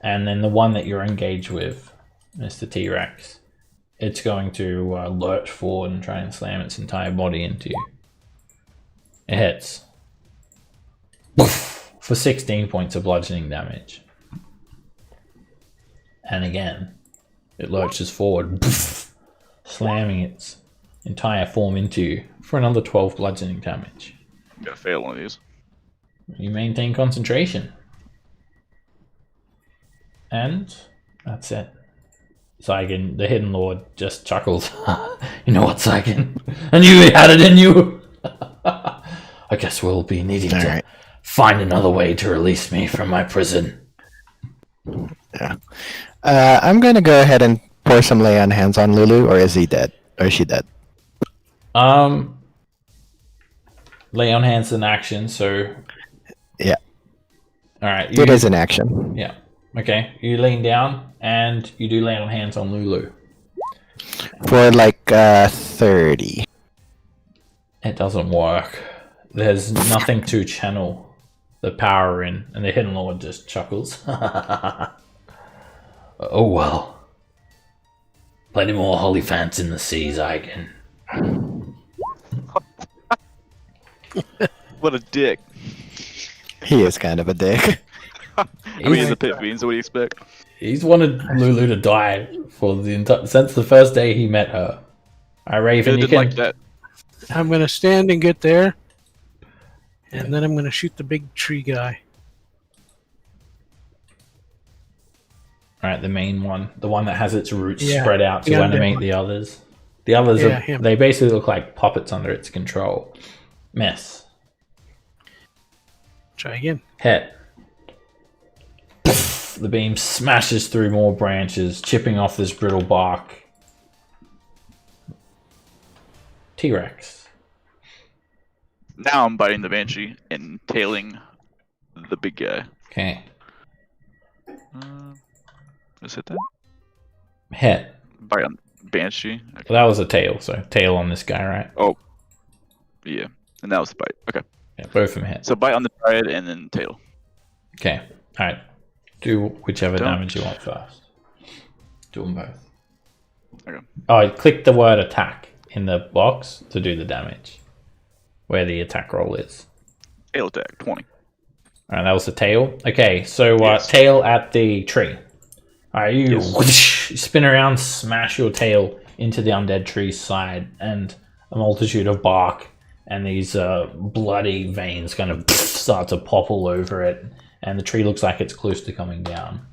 And then the one that you're engaged with, Mr. T-Rex, it's going to lurch forward and try and slam its entire body into you. It hits. For 16 points of bludgeoning damage. And again, it lurches forward, slamming its entire form into you for another 12 bludgeoning damage. Gotta fail one of these. You maintain concentration. And that's it. Zygon, the Hidden Lord, just chuckles. You know what, Zygon? I knew you had it in you! I guess we'll be needing to find another way to release me from my prison. Yeah. I'm going to go ahead and pour some lay on hands on Lulu, or is he dead? Or is she dead? Lay on hands in action, so... Yeah. Alright. It is an action. Yeah. Okay. You lean down, and you do lay on hands on Lulu. For, like, 30. It doesn't work. There's nothing to channel the power in, and the Hidden Lord just chuckles. Oh well. Plenty more Holyphants in the seas, I can. What a dick. He is kind of a dick. I mean, in the pit fiends, what do you expect? He's wanted Lulu to die for since the first day he met her. Alright, Raven, you Didn't can. like that. I'm gonna stand and get there, and then I'm gonna shoot the big tree guy. Alright, the main one. The one that has its roots Yeah, spread out to the undead animate one. the others. The others, Yeah, are, him. they basically look like puppets under its control. Miss. Try again. Hit. The beam smashes through more branches, chipping off this brittle bark. T-Rex. Now I'm biting the banshee and tailing the big guy. Okay. Just hit that. Hit. Bite on banshee. Okay. Well, that was a tail, so tail on this guy, right? Yeah, and that was the bite. Okay, Yeah, both of them hit. so bite on the dryad and then tail. Okay. Alright. Do whichever Don't. damage you want first. Do them both. Okay. Oh, click the word attack in the box to do the damage. Where the attack roll is. Tail attack 20. Alright, that was the tail. Okay, so Yes. tail at the tree. Alright, you Yes. whoosh, spin around, smash your tail into the undead tree's side, and a multitude of bark and these bloody veins kind of start to pop all over it, and the tree looks like it's close to coming down.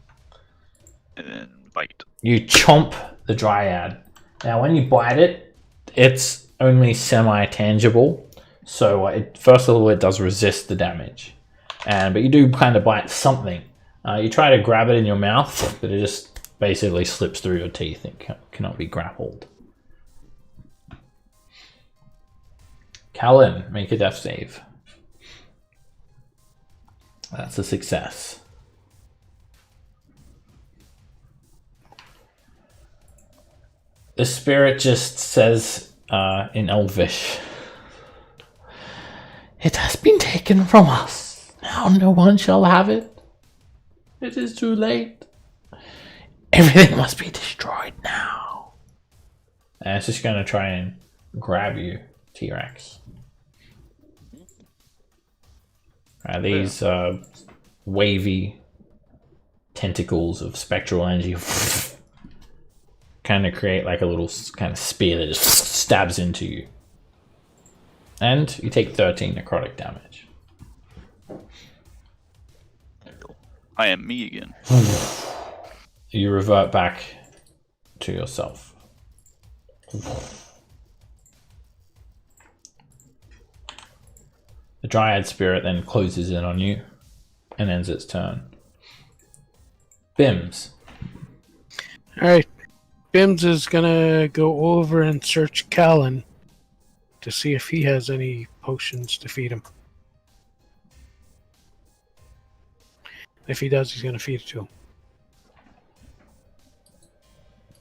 And then bite. You chomp the dryad. Now, when you bite it, it's only semi-tangible, so first of all, it does resist the damage. But you do kind of bite something. You try to grab it in your mouth, but it just basically slips through your teeth. It cannot be grappled. Callan, make a death save. That's a success. The spirit just says in Elvish, "It has been taken from us. Now no one shall have it. It is too late. Everything must be destroyed now." And it's just going to try and grab you, T-Rex. These wavy tentacles of spectral energy kind of create like a little kind of spear that just stabs into you. And you take 13 necrotic damage. I am me again. You revert back to yourself. The Dryad spirit then closes in on you and ends its turn. Bims. Alright. Bims is gonna go over and search Callan to see if he has any potions to feed him. If he does, he's gonna feed it to him.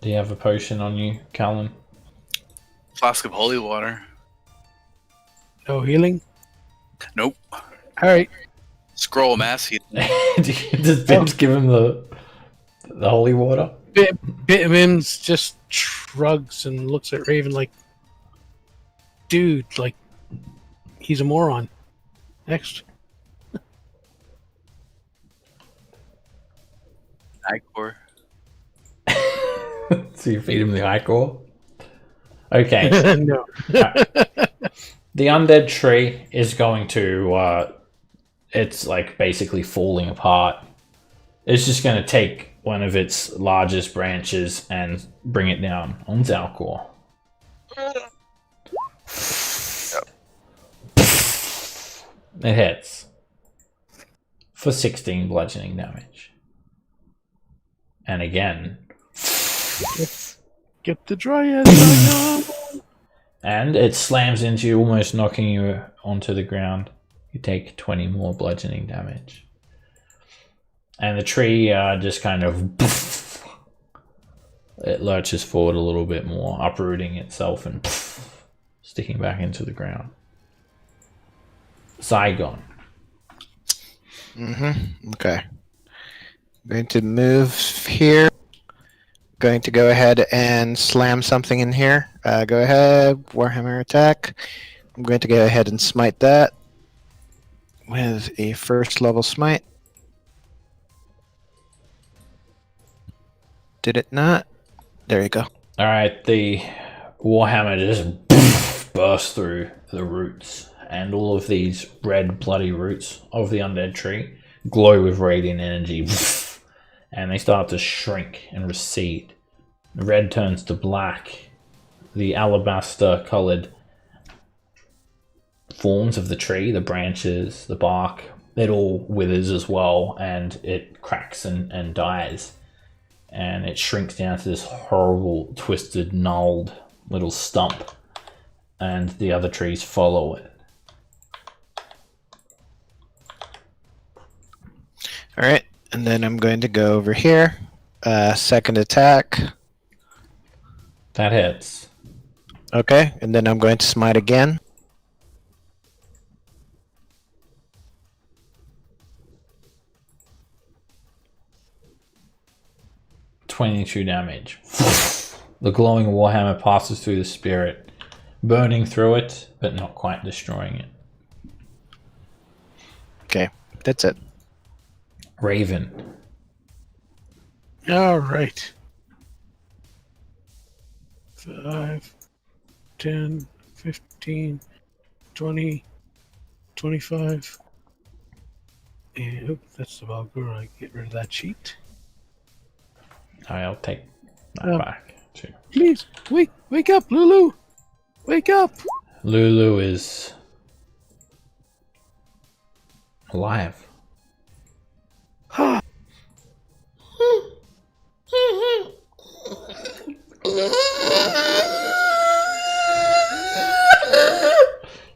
Do you have a potion on you, Callan? Flask of holy water. No healing? Nope. Alright. Scroll of mass healing. Does Bims give him the holy water? Bims just shrugs and looks at Raven like, dude, like, he's a moron. Next. Icor. So you feed him the Icor? Okay. No. The undead tree is going to, it's like basically falling apart. It's just going to take one of its largest branches and bring it down on Zalcor. It hits for 16 bludgeoning damage. And again. Get the dryad back on. And it slams into you, almost knocking you onto the ground. You take 20 more bludgeoning damage. And the tree just kind of it lurches forward a little bit more, uprooting itself and sticking back into the ground. Zygon. Okay. Going to move here. Going to go ahead and slam something in here. Go ahead, Warhammer attack. I'm going to go ahead and smite that with a first level smite. Did it not? There you go. Alright, the Warhammer just bursts through the roots, and all of these red bloody roots of the undead tree glow with radiant energy, and they start to shrink and recede. The red turns to black. The alabaster coloured forms of the tree, the branches, the bark, it all withers as well, and it cracks and dies. And it shrinks down to this horrible, twisted, gnarled little stump. And the other trees follow it. Alright, and then I'm going to go over here. Second attack. That hits. Okay, and then I'm going to smite again. .22 damage. The glowing warhammer passes through the spirit, burning through it, but not quite destroying it. Okay, that's it. Raven. All right. 5, 10, 15, 20, 25. And oop, that's the Baldur. I get rid of that sheet. I'll take that back too. Please, wake up, Lulu! Wake up! Lulu is alive.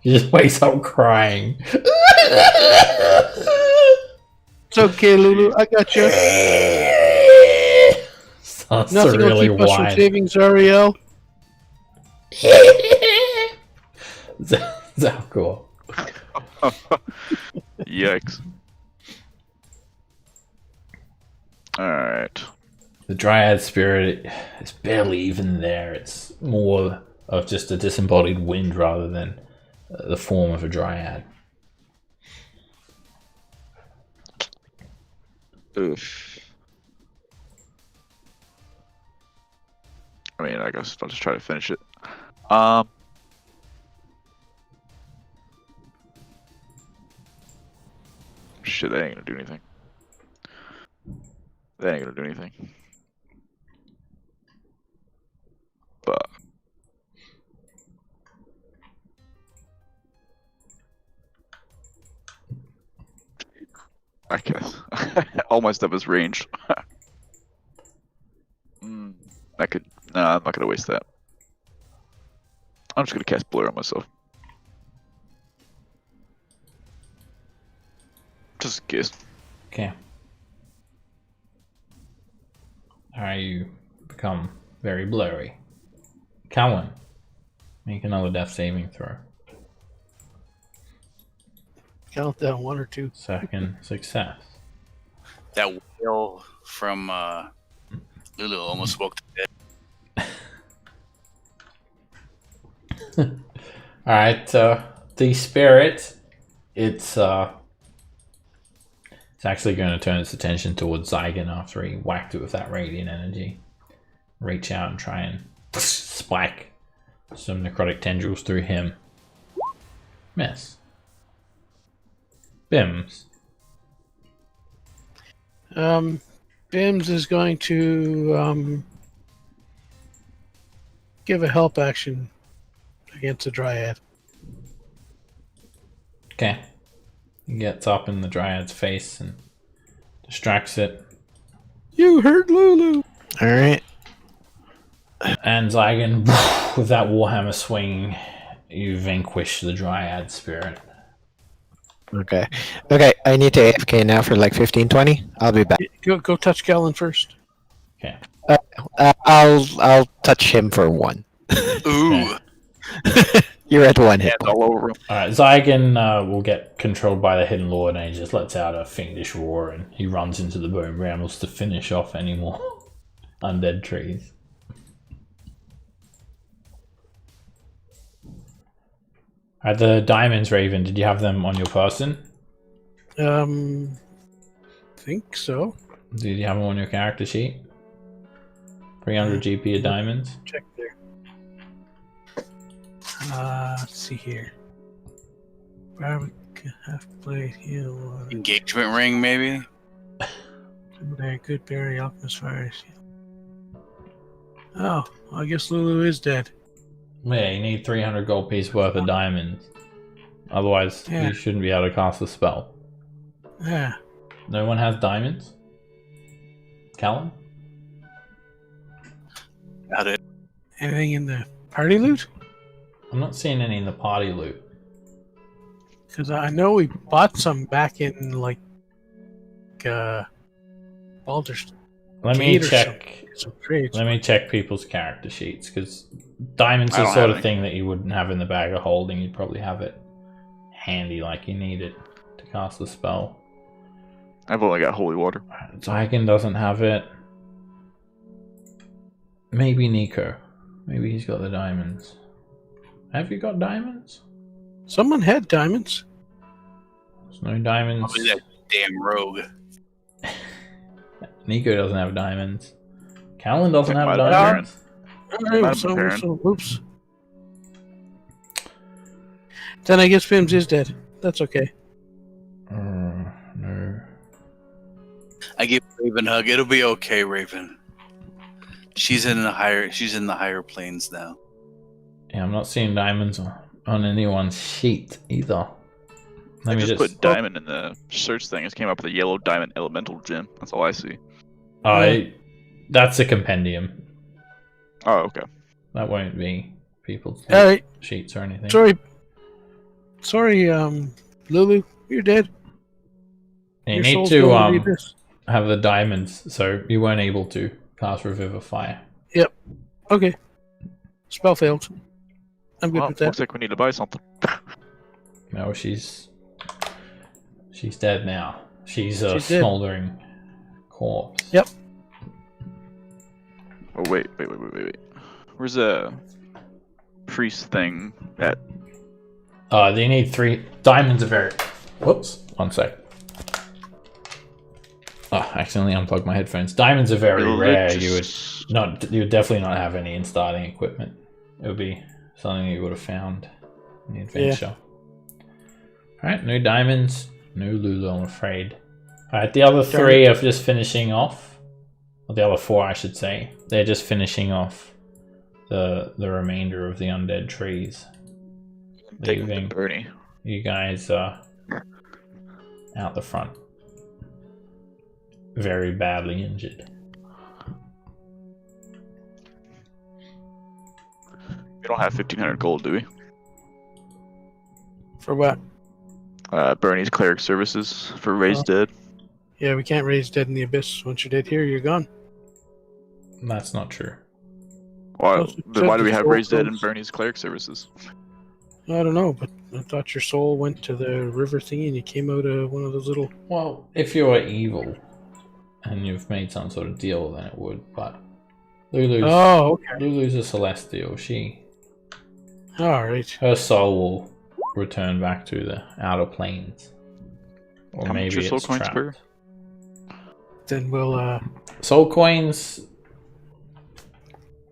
He just wakes up crying. It's okay, Lulu. I got you. Starts Nothing to really will keep us from whine. saving Zariel. Zalcor. Yikes. Alright. The Dryad spirit is barely even there. It's more of just a disembodied wind rather than the form of a Dryad. Oof. I mean, I guess I'll just try to finish it. Shit, that ain't gonna do anything. That ain't gonna do anything. But I guess all my stuff is ranged. I could. Nah, I'm not gonna waste that. I'm just gonna cast Blur on myself. Just in case. Okay. Alright, you become very blurry. Cowan, make another death saving throw. Count down 1 or 2. Second success. That wail from Lulu almost woke the dead. Alright, the spirit, it's actually going to turn its attention towards Zygon after he whacked it with that radiant energy. Reach out and try and spike some necrotic tendrils through him. Miss. Bims. Bims is going to give a help action against the Dryad. Okay. He gets up in the Dryad's face and distracts it. You hurt Lulu! Alright. And Zygon, with that Warhammer swing, you vanquish the Dryad spirit. Okay. Okay, I need to AFK now for like 15, 20. I'll be back. Go touch Galen first. Okay. I'll touch him for 1. Ooh. You're at 1 hit Hands point. all over him. Alright, Zygon will get controlled by the Hidden Lord and he just lets out a fiendish roar and he runs into the bone brambles to finish off any more undead trees. The diamonds, Raven, did you have them on your person? Think so. Did you have them on your character sheet? 300 GP of diamonds? Check there. Let's see here. Half plate, heal. Engagement ring, maybe? Good berry, alchemist fires. Oh, I guess Lulu is dead. Yeah, you need 300 gold piece worth of diamonds. Otherwise, Yeah. you shouldn't be able to cast the spell. Yeah. No one has diamonds? Callum? Got it. Anything in the party loot? I'm not seeing any in the party loot. Because I know we bought some back in, like, Baldur's Let me Gate or check. some trades. Let me check people's character sheets because diamonds I are the don't sort have of any. thing that you wouldn't have in the bag of holding. You'd probably have it handy, like you need it to cast the spell. I've only got holy water. Zygon doesn't have it. Maybe Nico. Maybe he's got the diamonds. Have you got diamonds? Someone had diamonds. There's no diamonds. Probably that damn rogue. Nico doesn't have diamonds. Callan doesn't It have might have diamonds. Alright, Might have been so oops. Then I guess Pims is dead. That's okay. No. I give Raven a hug. It'll be okay, Raven. She's in the higher planes now. Yeah, I'm not seeing diamonds on anyone's sheet either. I Let me just put diamond in the search thing. It came up with a yellow diamond elemental gem. That's all I see. That's a compendium. Oh, okay. That won't be people's Alright, sheets or anything. sorry, Lulu, you're dead. You Your need soul's to going the abyss. have the diamonds, so you weren't able to cast Revivify. Okay. Spell failed. I'm good Well, with that. looks like we need to buy something. No, she's dead now. She's a She's dead. smoldering corpse. Yep. Oh wait. Where's the priest thing at? They need 3 diamonds. Are very. Whoops. 1 sec. Oh, I accidentally unplugged my headphones. Diamonds are very rare. You would definitely not have any in starting equipment. It would be something you would have found in the adventure. Alright, no diamonds, no Lulu, I'm afraid. Alright, the other 3 are just finishing off. Or the other 4, I should say. They're just finishing off the remainder of the undead trees. Taking Leaving to Bernie. you guys out the front. Very badly injured. We don't have 1,500 gold, do we? For what? Bernie's cleric services for raised dead. Yeah, we can't raise dead in the abyss. Once you're dead here, you're gone. That's not true. Why? Then why do we have raised dead in Souls. Bernie's cleric services? I don't know, but I thought your soul went to the river thingy and you came out of one of those little... Well, if you're evil and you've made some sort of deal, then it would, but Lulu's okay. Lulu's a celestial. Alright. Her soul will return back to the outer planes. Or How much maybe are soul it's coins trapped. per? Then we'll, Soul coins,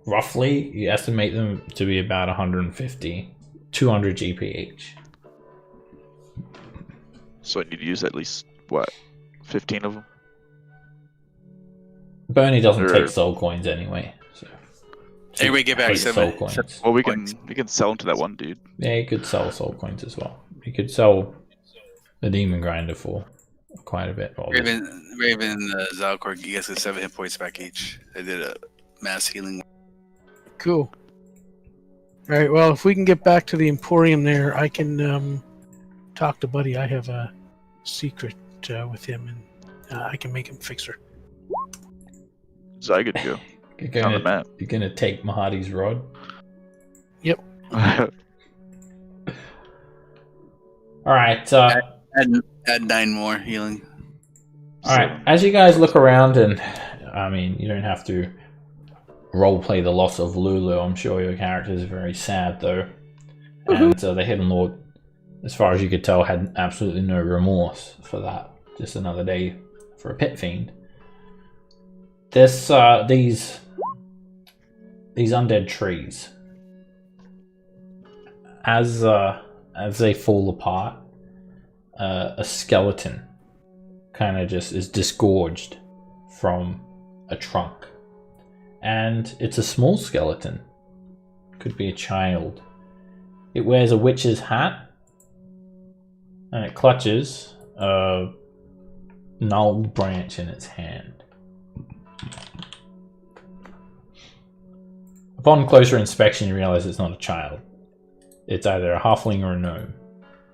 roughly, you estimate them to be about 150, 200 GP each. So I need to use at least, what, 15 of them? Bernie doesn't Sure. take soul coins anyway. So Anyway, get back Take 7 soul coins. Well, we points. can sell them to that one dude. Yeah, you could sell soul coins as well. You could sell the demon grinder for quite a bit. Raven, Zalcor, you guys get 7 hit points back each. I did a mass healing. cool. Alright, well, if we can get back to the Emporium there, I can talk to Buddy. I have a secret with him, and I can make him fix her. So I could go. You're on the map. gonna take Mahadi's rod. Yep. All right. Add 9 more healing. All right. As you guys look around, and I mean, you don't have to roleplay the loss of Lulu. I'm sure your character is very sad, though. And the Hidden Lord, as far as you could tell, had absolutely no remorse for that. Just another day for a pit fiend. This these undead trees, as they fall apart, a skeleton kind of just is disgorged from a trunk, and it's a small skeleton. Could be a child. It wears a witch's hat, and it clutches a gnarled branch in its hand. Upon closer inspection, you realize it's not a child. It's either a halfling or a gnome,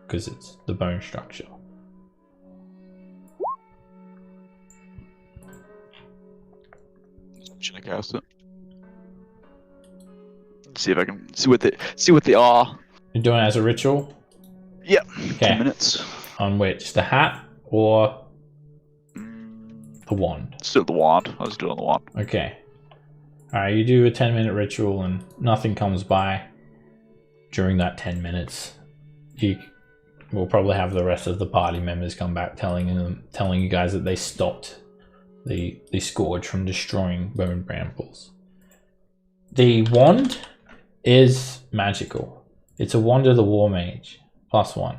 because it's the bone structure. Should I cast it? See if I can see what they are. You're doing it as a ritual? Yep. Okay. 10 minutes. On which? The hat or the wand? Still the wand. I was doing the wand. Okay. Alright, you do a 10-minute ritual and nothing comes by during that 10 minutes. You will probably have the rest of the party members come back telling you guys that they stopped the scourge from destroying bone brambles. The wand is magical. It's a wand of the war mage. +1.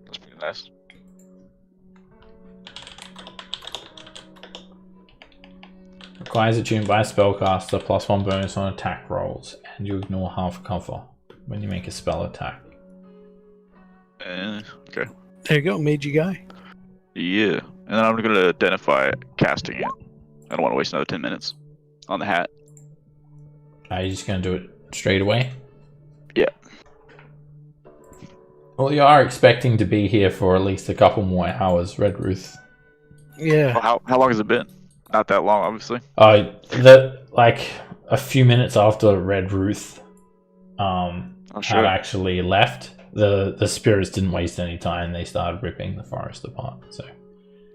That's pretty nice. Requires attuned by a spellcaster, +1 bonus on attack rolls, and you ignore half cover when you make a spell attack. Okay. There you go, magey guy. Yeah. And then I'm going to identify casting it. I don't want to waste another 10 minutes on the hat. Are you just going to do it straight away? Yeah. Well, you are expecting to be here for at least a couple more hours, Red Ruth. Yeah. Well, how long has it been? Not that long, obviously. Like a few minutes after Red Ruth had actually left, the spirits didn't waste any time. They started ripping the forest apart. So,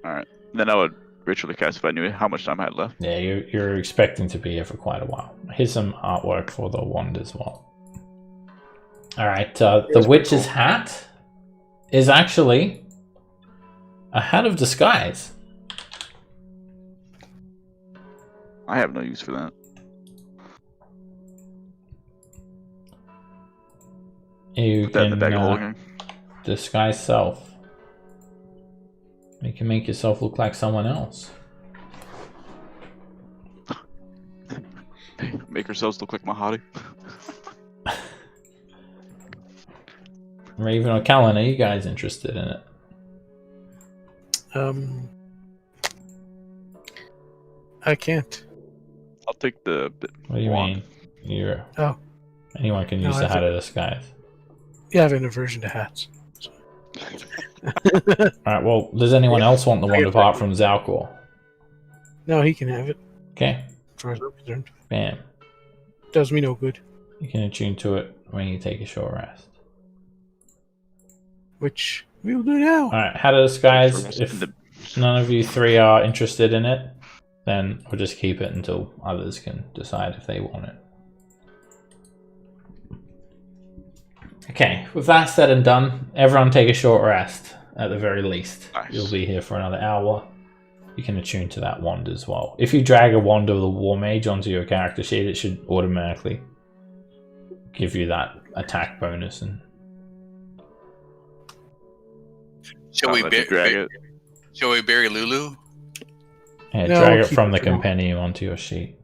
all right. Then I would ritually cast if I knew how much time I had left. yeah, you're expecting to be here for quite a while. Here's some artwork for the wand as well. All right, the witch's hat is actually a hat of disguise. I have no use for that. You Put that in the bag of can holding. disguise self. You can make yourself look like someone else. Make ourselves look like Mahadi. Raven or Callan, are you guys interested in it? I can't. I'll take the What do you wand. mean? Oh. Anyone can No, use I the hat think- of disguise. Yeah, I have an aversion to hats. So. Alright, well, does anyone else want the wand apart from Zalcor? No, he can have it, Okay, as far as I'm concerned. bam. Does me no good. You can attune to it when you take a short rest. Which we will do now. Alright, hat of disguise. Rest If in none of you three are interested in it, then we'll just keep it until others can decide if they want it. Okay, with that said and done, everyone take a short rest at the very least. Nice. You'll be here for another hour. You can attune to that wand as well. If you drag a wand of the War Mage onto your character sheet, it should automatically give you that attack bonus. And Shall we drag it? Shall we bury Lulu? yeah, No, drag it keep from it the for now. compendium onto your sheet.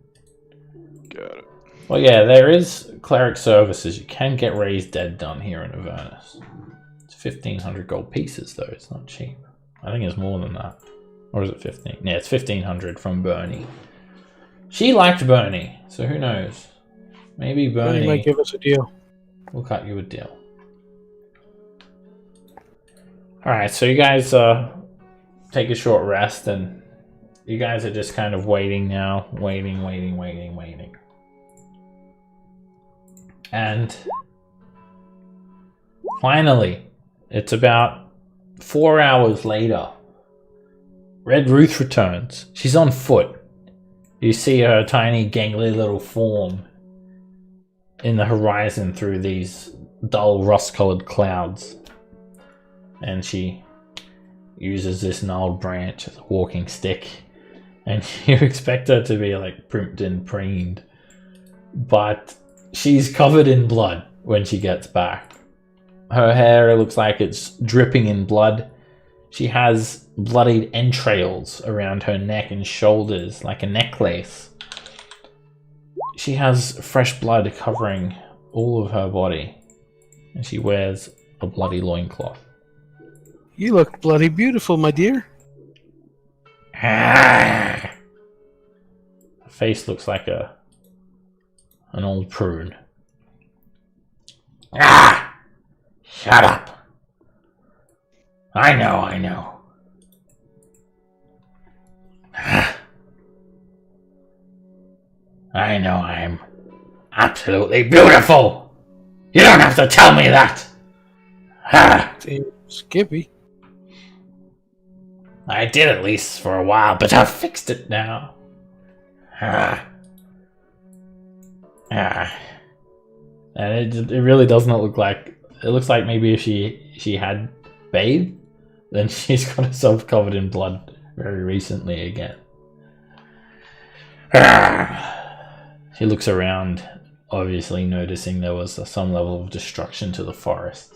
Got it. Well, yeah, there is cleric services. You can get raised dead done here in Avernus. It's 1,500 gold pieces, though. It's not cheap. I think it's more than that. Or is it 15? Yeah, it's 1,500 from Bernie. She liked Bernie, so who knows? Maybe He Bernie might give us a deal. will cut you a deal. Alright, so you guys take a short rest, and you guys are just kind of waiting now. Waiting. And finally, it's about 4 hours later. Red Ruth returns. She's on foot. You see her tiny, gangly little form in the horizon through these dull, rust-colored clouds. And she uses this gnarled branch as a walking stick. And you expect her to be like primped and preened. But she's covered in blood when she gets back. Her hair looks like it's dripping in blood. She has bloodied entrails around her neck and shoulders like a necklace. She has fresh blood covering all of her body. And she wears a bloody loincloth. You look bloody beautiful, my dear. Her face looks like an old prune. Ah! Shut up. I know. I know I'm absolutely beautiful. You don't have to tell me that. Damn, Skippy. I did at least for a while, but I've fixed it now. And it really does not look like... It looks like maybe if she had bathed, then she's got herself covered in blood very recently again. She looks around, obviously noticing there was some level of destruction to the forest.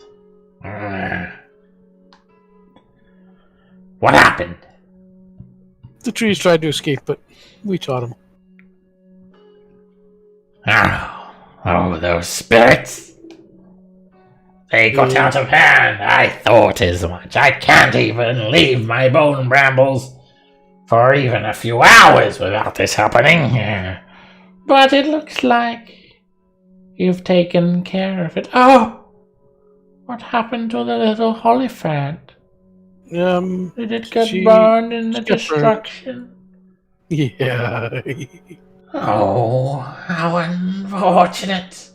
What happened? The trees tried to escape, but we taught them. Oh, those spirits! They got out of hand. I thought as much. I can't even leave my bone brambles for even a few hours without this happening. But it looks like you've taken care of it. Oh! What happened to the little Hollyphant? Did it get burned in the destruction? Yeah. Oh, how unfortunate.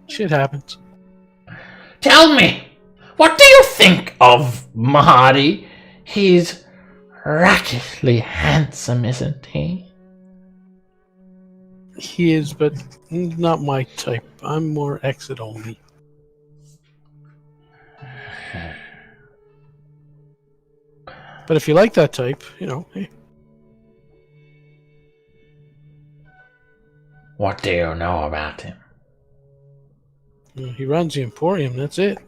Shit happens. Tell me, what do you think of Mahadi? He's rakishly handsome, isn't he? He is, but not my type. I'm more exit only. But if you like that type, hey. What do you know about him? He runs the Emporium, that's it.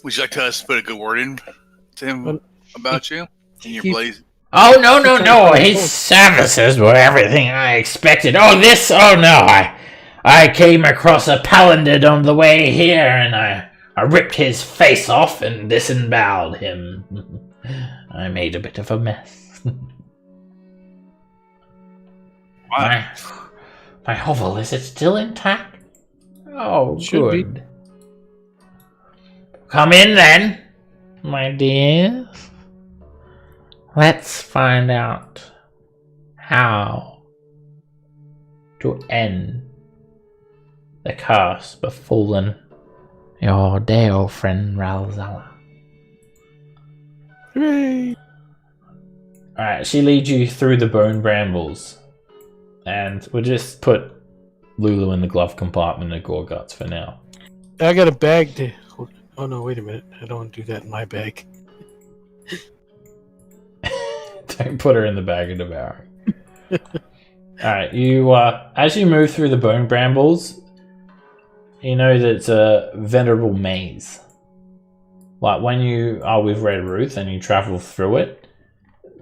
Would you like us to put a good word in to him about you and your blaze? Oh, no. His services were everything I expected. Oh, no. I came across a paladin on the way here, and I ripped his face off and disemboweled him. I made a bit of a mess. Why? My hovel, is it still intact? Oh, Should good. be. Come in then, my dears. Let's find out how to end the curse befallen your dear friend Ralzala. Hooray! Alright, she leads you through the bone brambles. And we'll just put Lulu in the glove compartment of Gorguts for now. I got a bag to... Oh no, wait a minute. I don't want to do that in my bag. Don't put her in the bag of the barrel. Alright, you as you move through the bone brambles, you know that it's a venerable maze. Like when you are with Red Ruth and you travel through it,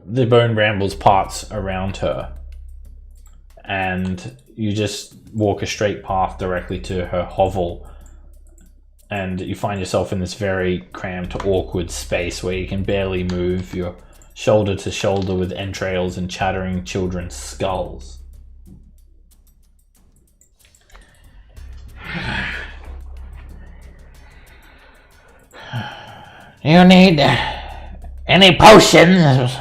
the bone brambles parts around her. And you just walk a straight path directly to her hovel. And you find yourself in this very cramped, awkward space where you can barely move. You're shoulder to shoulder with entrails and chattering children's skulls. You need any potions?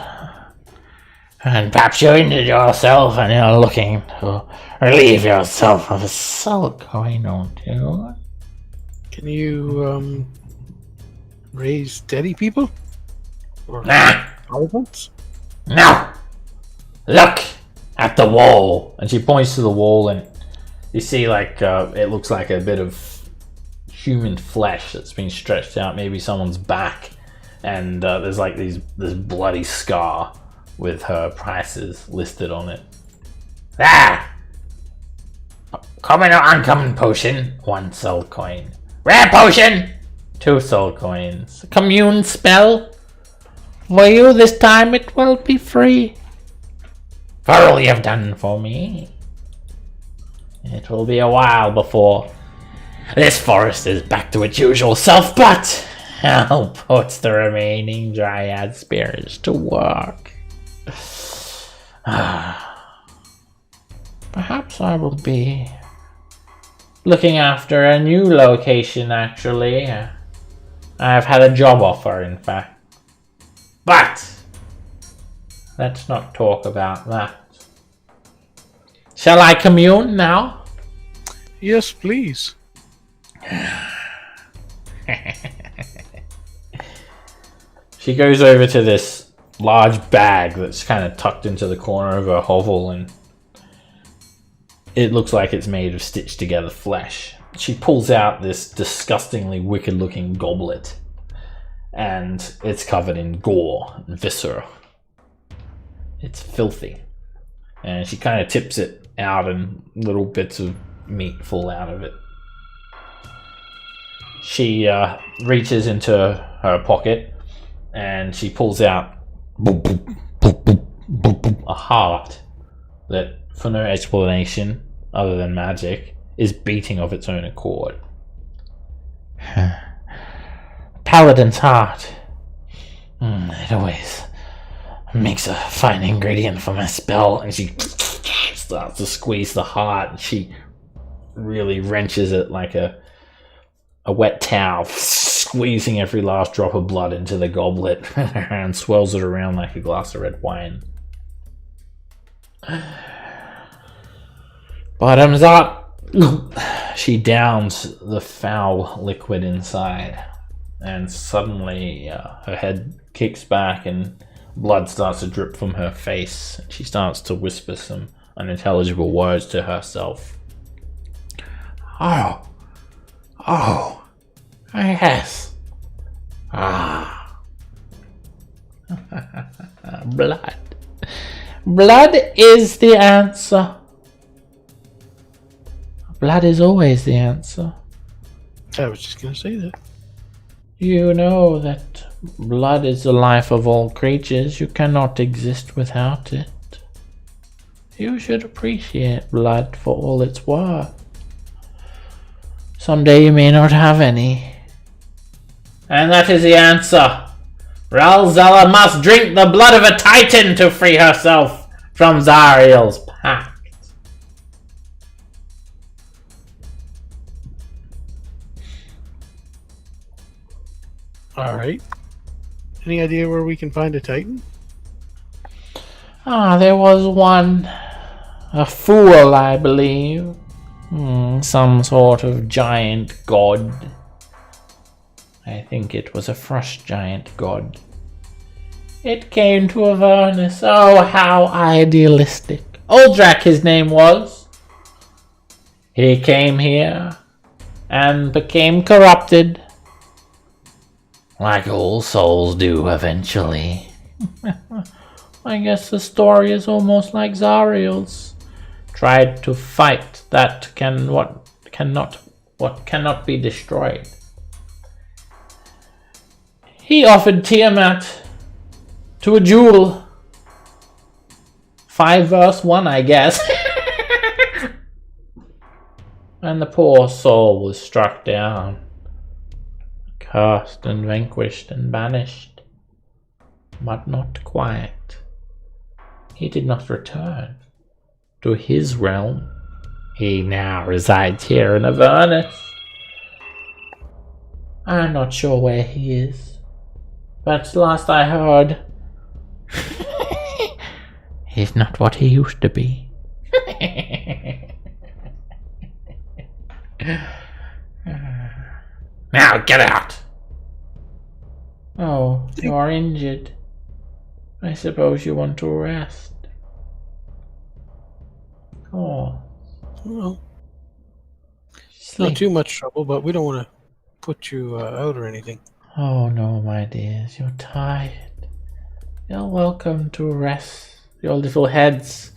And perhaps you injured yourself and you're looking to relieve yourself of a soul coin or two. Can you raise steady people? Or elephants? No! Look at the wall! And she points to the wall, and you see like it looks like a bit of human flesh that's been stretched out, maybe someone's back, and there's like this bloody scar with her prices listed on it. Ah! Common or uncommon potion, 1 soul coin. Rare potion, 2 soul coins. Commune spell. For you this time it will be free. For all you have done for me. It will be a while before this forest is back to its usual self, but I'll put the remaining dryad spirits to work. Perhaps I will be looking after a new location, actually. I've had a job offer, in fact. But let's not talk about that. Shall I commune now? Yes, please. She goes over to this large bag that's kind of tucked into the corner of her hovel, and it looks like it's made of stitched together flesh. She pulls out this disgustingly wicked looking goblet, and it's covered in gore and viscera. It's filthy. And she kind of tips it out, and little bits of meat fall out of it. She reaches into her pocket, and she pulls out a heart that, for no explanation other than magic, is beating of its own accord. Paladin's heart. It always makes a fine ingredient for my spell. And she starts to squeeze the heart, and she really wrenches it like a wet towel, squeezing every last drop of blood into the goblet, and swirls it around like a glass of red wine. Bottoms up! She downs the foul liquid inside, and suddenly her head kicks back and blood starts to drip from her face. She starts to whisper some unintelligible words to herself. Oh, yes. Blood. Blood is the answer. Blood is always the answer. I was just going to say that. You know that blood is the life of all creatures. You cannot exist without it. You should appreciate blood for all it's worth. Someday you may not have any. And that is the answer. Ralzella must drink the blood of a titan to free herself from Zariel's pact. Alright. Any idea where we can find a titan? There was one. A fool, I believe. Some sort of giant god. I think it was a frost giant god. It came to Avernus. Oh, how idealistic. Uldrak, his name was. He came here and became corrupted. Like all souls do eventually. I guess the story is almost like Zariel's. Tried to fight that what cannot be destroyed. He offered Tiamat to a duel. 5 verse 1, I guess. And the poor soul was struck down, cursed and vanquished and banished, but not quite. He did not return to his realm. He now resides here in Avernus. I'm not sure where he is. But last I heard, he's not what he used to be. Now get out! Oh, you are injured. I suppose you want to rest. Oh, Well, sleep. not too much trouble, but we don't want to put you out or anything. Oh no, my dears, you're tired. You're welcome to rest. Your little heads,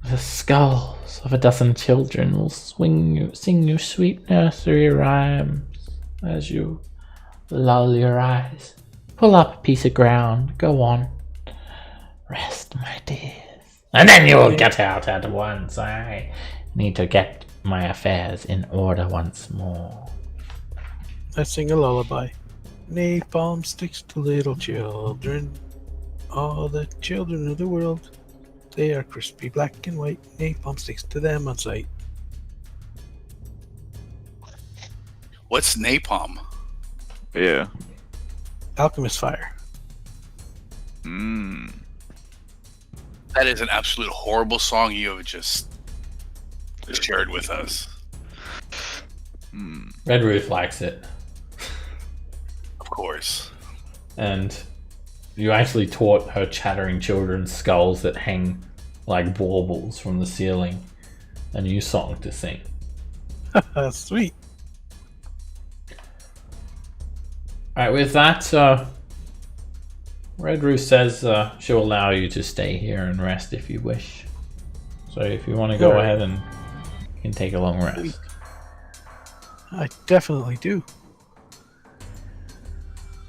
the skulls of a dozen children will sing you sweet nursery rhymes as you lull your eyes. Pull up a piece of ground. Go on. Rest, my dears. And then you'll get out at once. I need to get my affairs in order once more. I sing a lullaby. Napalm sticks to little children. All the children of the world. They are crispy black and white. Napalm sticks to them on sight. What's napalm? Yeah. Alchemist fire. Mmm. That is an absolute horrible song you have just shared with us. Red Ruth likes it. Of course. And you actually taught her chattering children's skulls that hang like baubles from the ceiling a new song to sing. Sweet. Alright, with that, Red Ruth says she'll allow you to stay here and rest if you wish. So if you want to go ahead and you can take a long rest. I definitely do.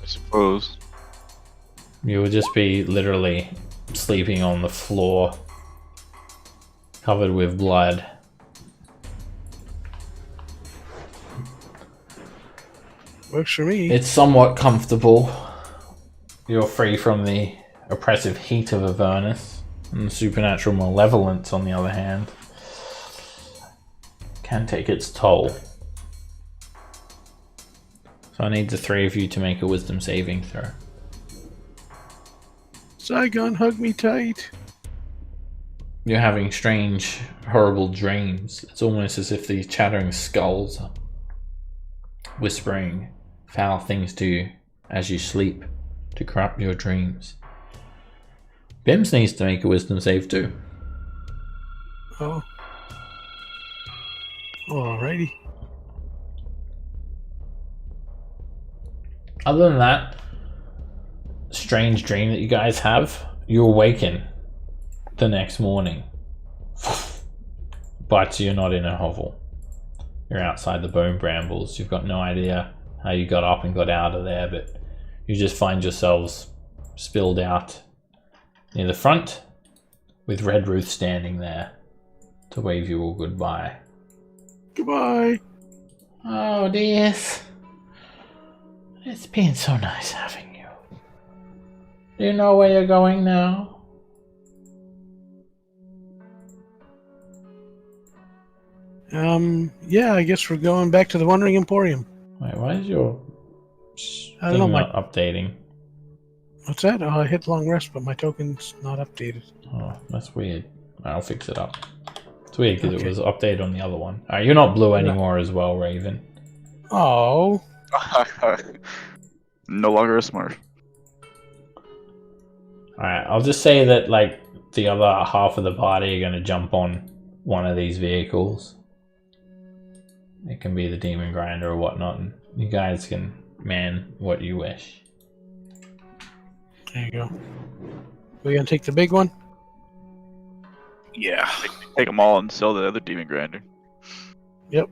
I suppose. You will just be literally sleeping on the floor, covered with blood. Works for me. It's somewhat comfortable. You're free from the oppressive heat of Avernus, and the supernatural malevolence, on the other hand, can take its toll. So I need the three of you to make a wisdom saving throw. Saigon, hug me tight. You're having strange, horrible dreams. It's almost as if these chattering skulls are whispering foul things to you as you sleep to corrupt your dreams. Bims needs to make a wisdom save too. Oh. Alrighty. Other than that strange dream that you guys have, you awaken the next morning. But you're not in a hovel. You're outside the bone brambles. You've got no idea how you got up and got out of there, but you just find yourselves spilled out near the front with Red Ruth standing there to wave you all goodbye. Goodbye. Oh, dears. It's been so nice having you. Do you know where you're going now? Yeah, I guess we're going back to the Wandering Emporium. Wait, why is your I don't know, thing not updating? What's that? Oh, I hit long rest, but my token's not updated. Oh, that's weird. I'll fix it up. It's weird because Okay. it was updated on the other one. You're not blue anymore as well, Raven. Oh. No longer a smurf. Alright, I'll just say that like the other half of the party are going to jump on one of these vehicles. It can be the demon grinder or whatnot, and you guys can man what you wish. There you go. We gonna take the big one? Yeah. Take them all and sell the other demon grinder. Yep.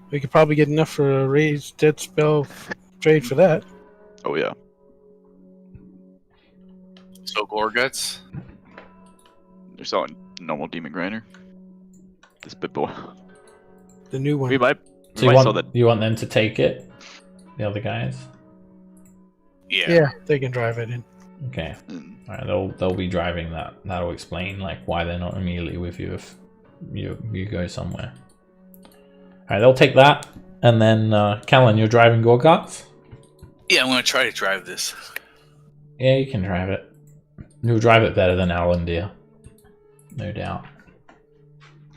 We could probably get enough for a raised dead spell trade for that. Oh yeah. So gore guts. They're selling normal demon grinder. This bit boy. The new one. We might So you sell that. want them to take it? The other guys? Yeah. Yeah, they can drive it in. Okay. Alright, they'll be driving that. That'll explain like why they're not immediately with you if you go somewhere. Alright, they'll take that, and then Callan, you're driving go-karts? Yeah, I'm gonna try to drive this. Yeah, you can drive it. You'll drive it better than Alan, dear. No doubt.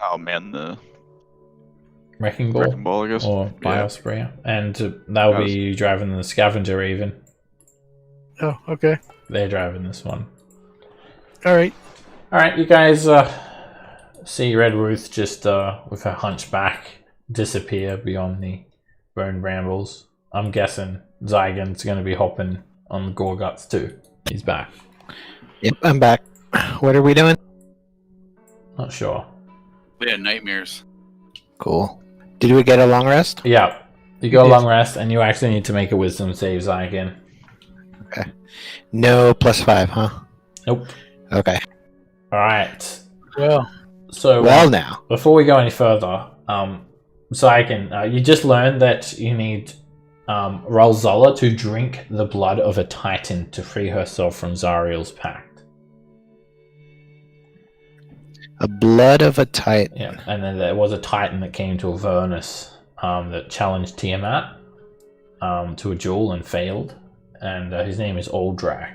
Oh man, the Wrecking Ball? wrecking ball, I guess. Or Yeah. Biosprayer. And that'll be you driving the Scavenger even. Oh, okay. They're driving this one. Alright. Alright, you guys see Red Ruth just with her hunchback disappear beyond the bone brambles. I'm guessing Zygon's going to be hopping on the Gorguts too. He's back. Yep, I'm back. What are we doing? Not sure. We had nightmares. Cool. Did we get a long rest? Yeah. You got a long rest and you actually need to make a wisdom save, Zygon. Okay. No +5, huh? Nope. Okay. Alright. Well, So Well, now. before we go any further, Zygon, you just learned that you need Ralzola to drink the blood of a titan to free herself from Zariel's pact. A blood of a titan. Yeah, and then there was a titan that came to Avernus that challenged Tiamat to a duel and failed, and his name is Aldrak.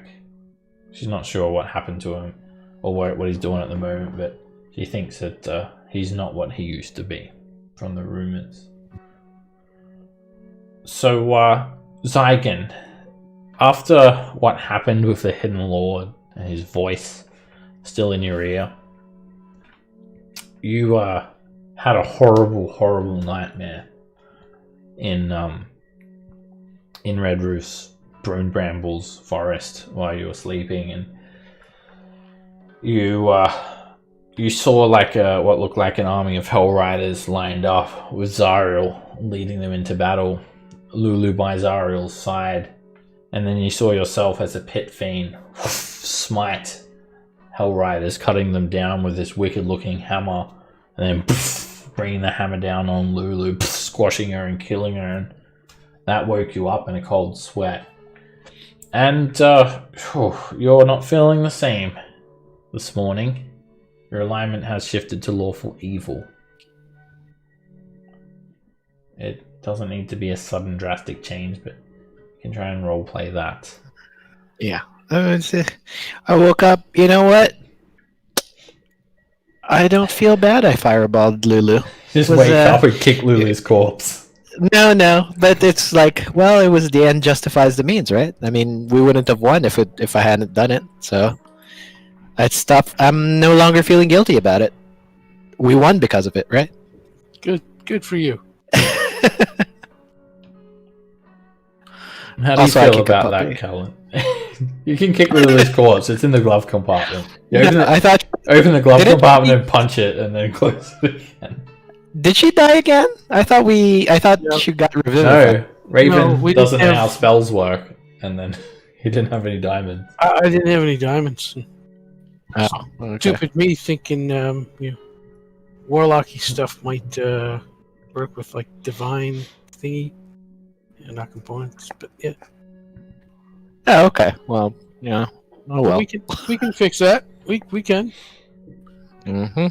She's not sure what happened to him or what he's doing at the moment, but she thinks that he's not what he used to be from the rumors. So, Zygon, after what happened with the Hidden Lord and his voice still in your ear, you had a horrible nightmare in Red Ruth's Brune Brambles forest while you were sleeping, and you saw like what looked like an army of Hell Riders lined up with Zariel leading them into battle, Lulu by Zariel's side, and then you saw yourself as a pit fiend smite Hell Riders, cutting them down with this wicked looking hammer, and then bringing the hammer down on Lulu, squashing her and killing her, and that woke you up in a cold sweat. And you're not feeling the same this morning. Your alignment has shifted to lawful evil. It doesn't need to be a sudden drastic change, but you can try and roleplay that. Yeah. I woke up, you know what? I don't feel bad I fireballed Lulu. Just wake up and kick Lulu's corpse. No, but it's like, well, it was the end justifies the means, right? I mean, we wouldn't have won if I hadn't done it, so I'd stop. I'm no longer feeling guilty about it. We won because of it, right? good for you. How do Also, I you feel kick a about puppy. that, Cullen? You can kick Lulu's corpse. It's in the glove compartment. You I thought, open the glove Did it- compartment and punch it, and then close it again. did she die again? I thought Yeah. she got revived. No, Raven No, we doesn't didn't know how have- spells work, and then he didn't have any diamonds. I didn't have any diamonds. Oh, okay. Stupid me thinking, warlocky stuff might work with like divine thingy and not components. But yeah, Oh, okay. Well, yeah. Oh well. we can fix that. We can. Mm-hmm.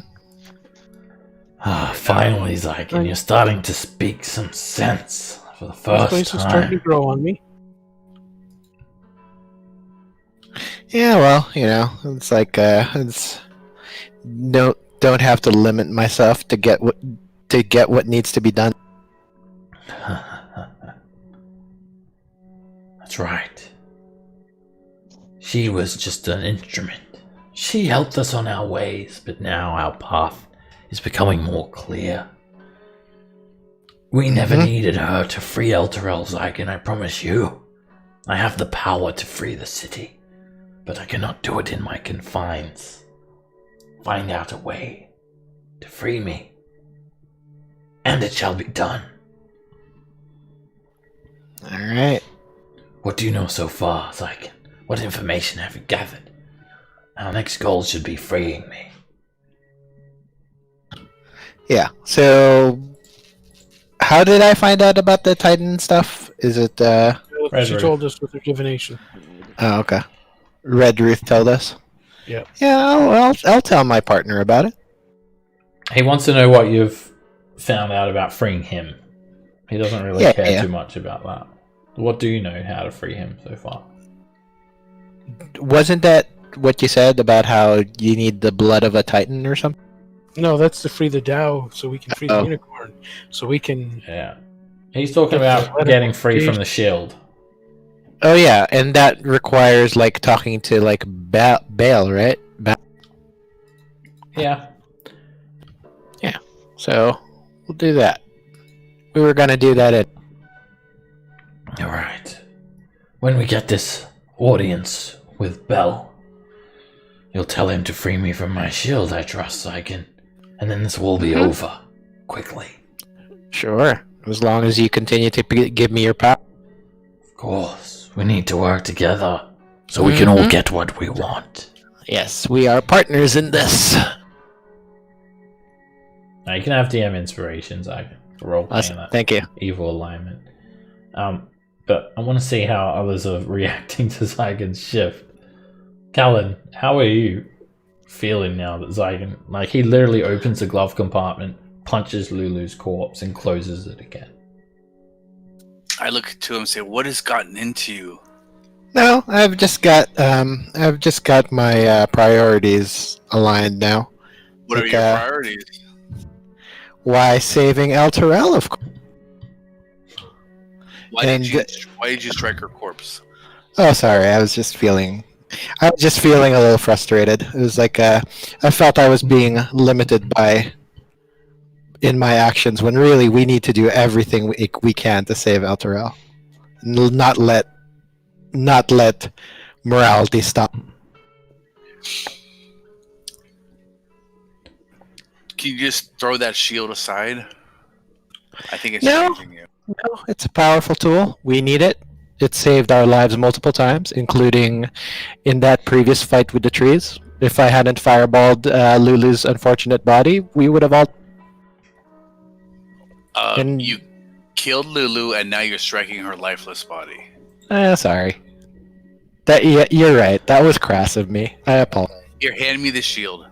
Ah, finally, Zygon, you're starting to speak some sense for the This first place is starting to time. grow on me. Yeah, well, it's like don't have to limit myself to get what needs to be done. That's right. She was just an instrument. She helped us on our ways, but now our path is becoming more clear. We never needed her to free Elturel, Zygon, I promise you. I have the power to free the city, but I cannot do it in my confines. Find out a way to free me, and it shall be done. All right. What do you know so far, Zygon? What information have you gathered? Our next goal should be freeing me. Yeah. So, how did I find out about the Titan stuff? Is it? Red She Ruth. told us with her divination. Oh, okay. Red Ruth told us. Yeah. Yeah. I'll tell my partner about it. He wants to know what you've found out about freeing him. He doesn't really Yeah, care yeah. too much about that. What do you know how to free him so far? Wasn't that what you said about how you need the blood of a titan or something? No, that's to free the Dow, so we can free the Oh. unicorn. So we can. Yeah. He's talking That's about the getting free letter. from the shield. Oh yeah, and that requires like talking to like Bale, right? Yeah. So we'll do that. We were gonna do that at. Alright. When we get this audience with Bell, you'll tell him to free me from my shield, I trust, Zygon. And then this will be over. Quickly. Sure, as long as you continue to give me your power. Of course. We need to work together so we can all get what we want. Yes, we are partners in this. Now you can have DM inspirations, Zygon, for role-playing that Thank you. evil alignment. But I want to see how others are reacting to Zygon's shift. Callan, how are you feeling now that Zygon, like, he literally opens the glove compartment, punches Lulu's corpse, and closes it again? I look to him and say, "What has gotten into you?" No, I've just got my priorities aligned now. What are Like, your priorities? Why saving El Terrell, of course. Why did you strike her corpse? Oh, sorry. I was just feeling a little frustrated. It was like I felt I was being limited in my actions when really we need to do everything we can to save El Terrell. Not let morality stop. Can you just throw that shield aside? I think it's No. changing you. No, it's a powerful tool. We need it. It saved our lives multiple times, including in that previous fight with the trees. If I hadn't fireballed Lulu's unfortunate body, we would have all. And- You killed Lulu, and now you're striking her lifeless body. Sorry. You're right. That was crass of me. I apologize. Here, hand me the shield.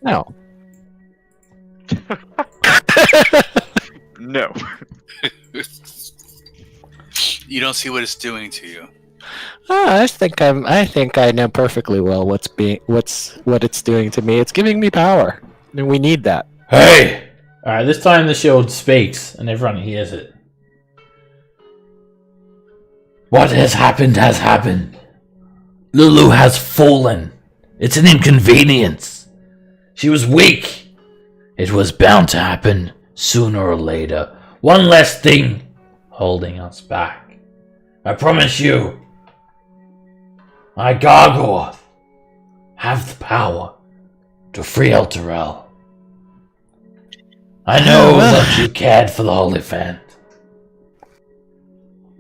No. No. You don't see what it's doing to you. I think I know perfectly well what it's doing to me. It's giving me power, and we need that. Hey! Alright, this time the shield speaks, and everyone hears it. What has happened has happened. Lulu has fallen. It's an inconvenience. She was weak. It was bound to happen sooner or later. One less thing holding us back. I promise you, I, Gargoth, have the power to free El Terrell. I know that you cared for the Oliphant,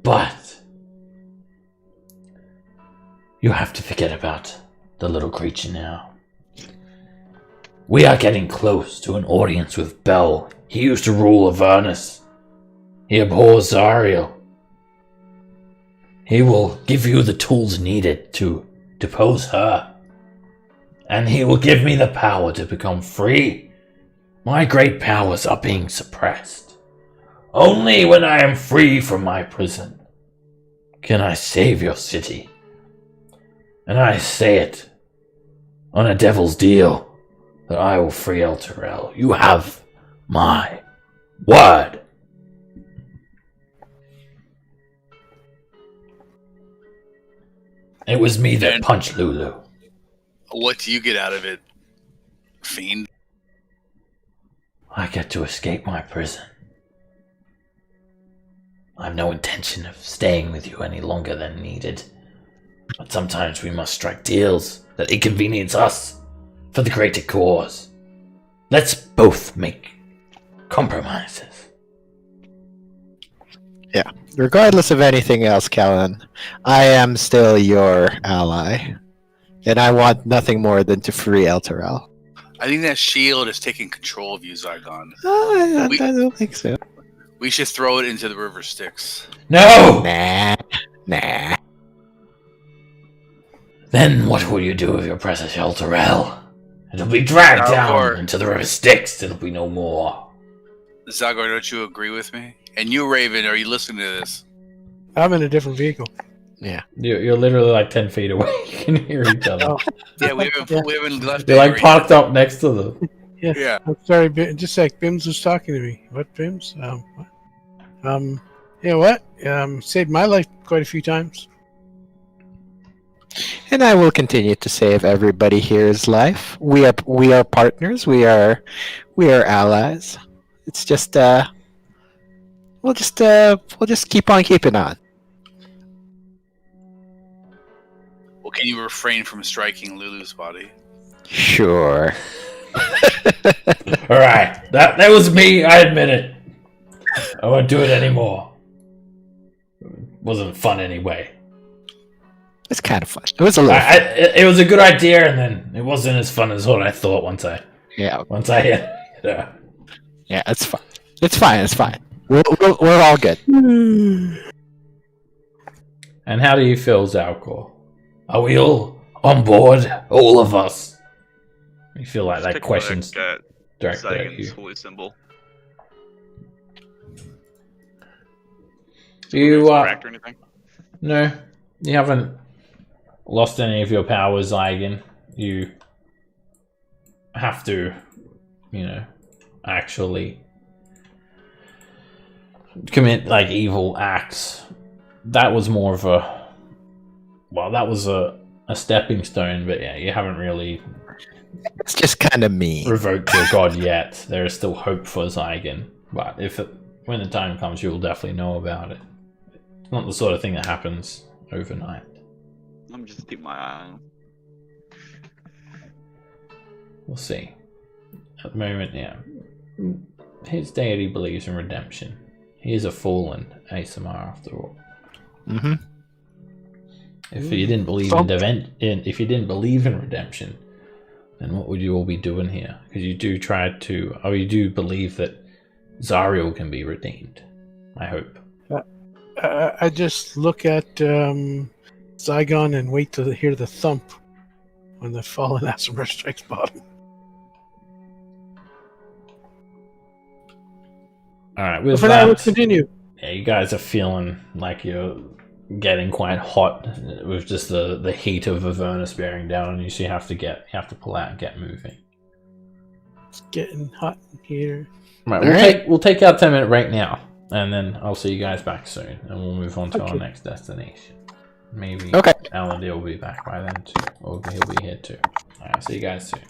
but you have to forget about the little creature now. We are getting close to an audience with Bell. He used to rule Avernus. He abhors Zariel. He will give you the tools needed to depose her. And he will give me the power to become free. My great powers are being suppressed. Only when I am free from my prison can I save your city. And I say it on a devil's deal that I will free El Terrell. You have my word. It was me that punched Lulu. What do you get out of it, fiend? I get to escape my prison. I have no intention of staying with you any longer than needed. But sometimes we must strike deals that inconvenience us for the greater cause. Let's both make compromises. Yeah. Regardless of anything else, Callan, I am still your ally. And I want nothing more than to free El Terrell. I think that shield is taking control of you, Zygon. I don't think so. We should throw it into the river Styx. No! Nah. Then what will you do with your precious El Terrell? It'll be dragged Zagor. down into the river Styx. It'll be no more. Zagor, don't you agree with me? And you, Raven, are you listening to this? I'm in a different vehicle. Yeah. You're literally like 10 feet away. You can hear each other. Oh, Yeah, we haven't left. You're the like area. parked up next to them. Yeah. I'm sorry, just like Bims was talking to me. What, Bims? You know what? Saved my life quite a few times. And I will continue to save everybody here's life. We are partners. We are allies. It's just we'll just keep on keeping on. Well, can you refrain from striking Lulu's body? Sure. All right, that was me. I admit it. I won't do it anymore. Wasn't fun anyway. It's kind of fun. It was a little. It was a good idea, and then it wasn't as fun as what I thought once I Yeah. Yeah. Yeah, it's fine. It's fine. It's fine. We're all good. And how do you feel, Zalcor? Are we all on board? All of us? You feel like that question's directed at you. holy symbol. You Cracked or anything? no, you haven't lost any of your powers, Eigen. You have to, actually commit like evil acts. That was more of that was a stepping stone, but yeah, you haven't really It's just kind of mean. revoked your god yet. There is still hope for Zygon, but when the time comes, you'll definitely know about it. It's not the sort of thing that happens overnight. Let me just keep my eye on him. We'll see. At the moment, yeah. His deity believes in redemption. He is a fallen ASMR after all. Mm-hmm. If you didn't believe in redemption, then what would you all be doing here? Because you do believe that Zariel can be redeemed. I hope. I just look at Zygon and wait to hear the thump when the fallen Aasimar strikes bottom. All right. But With for now, let's continue. yeah, you guys are feeling like you're getting quite hot with just the heat of Avernus bearing down on you, so you have to pull out and get moving. It's getting hot in here. Right, we'll take our 10-minute break now, and then I'll see you guys back soon, and we'll move on to our next destination. Maybe Alandir will be back by then too, or he'll be here too. Alright, see you guys soon.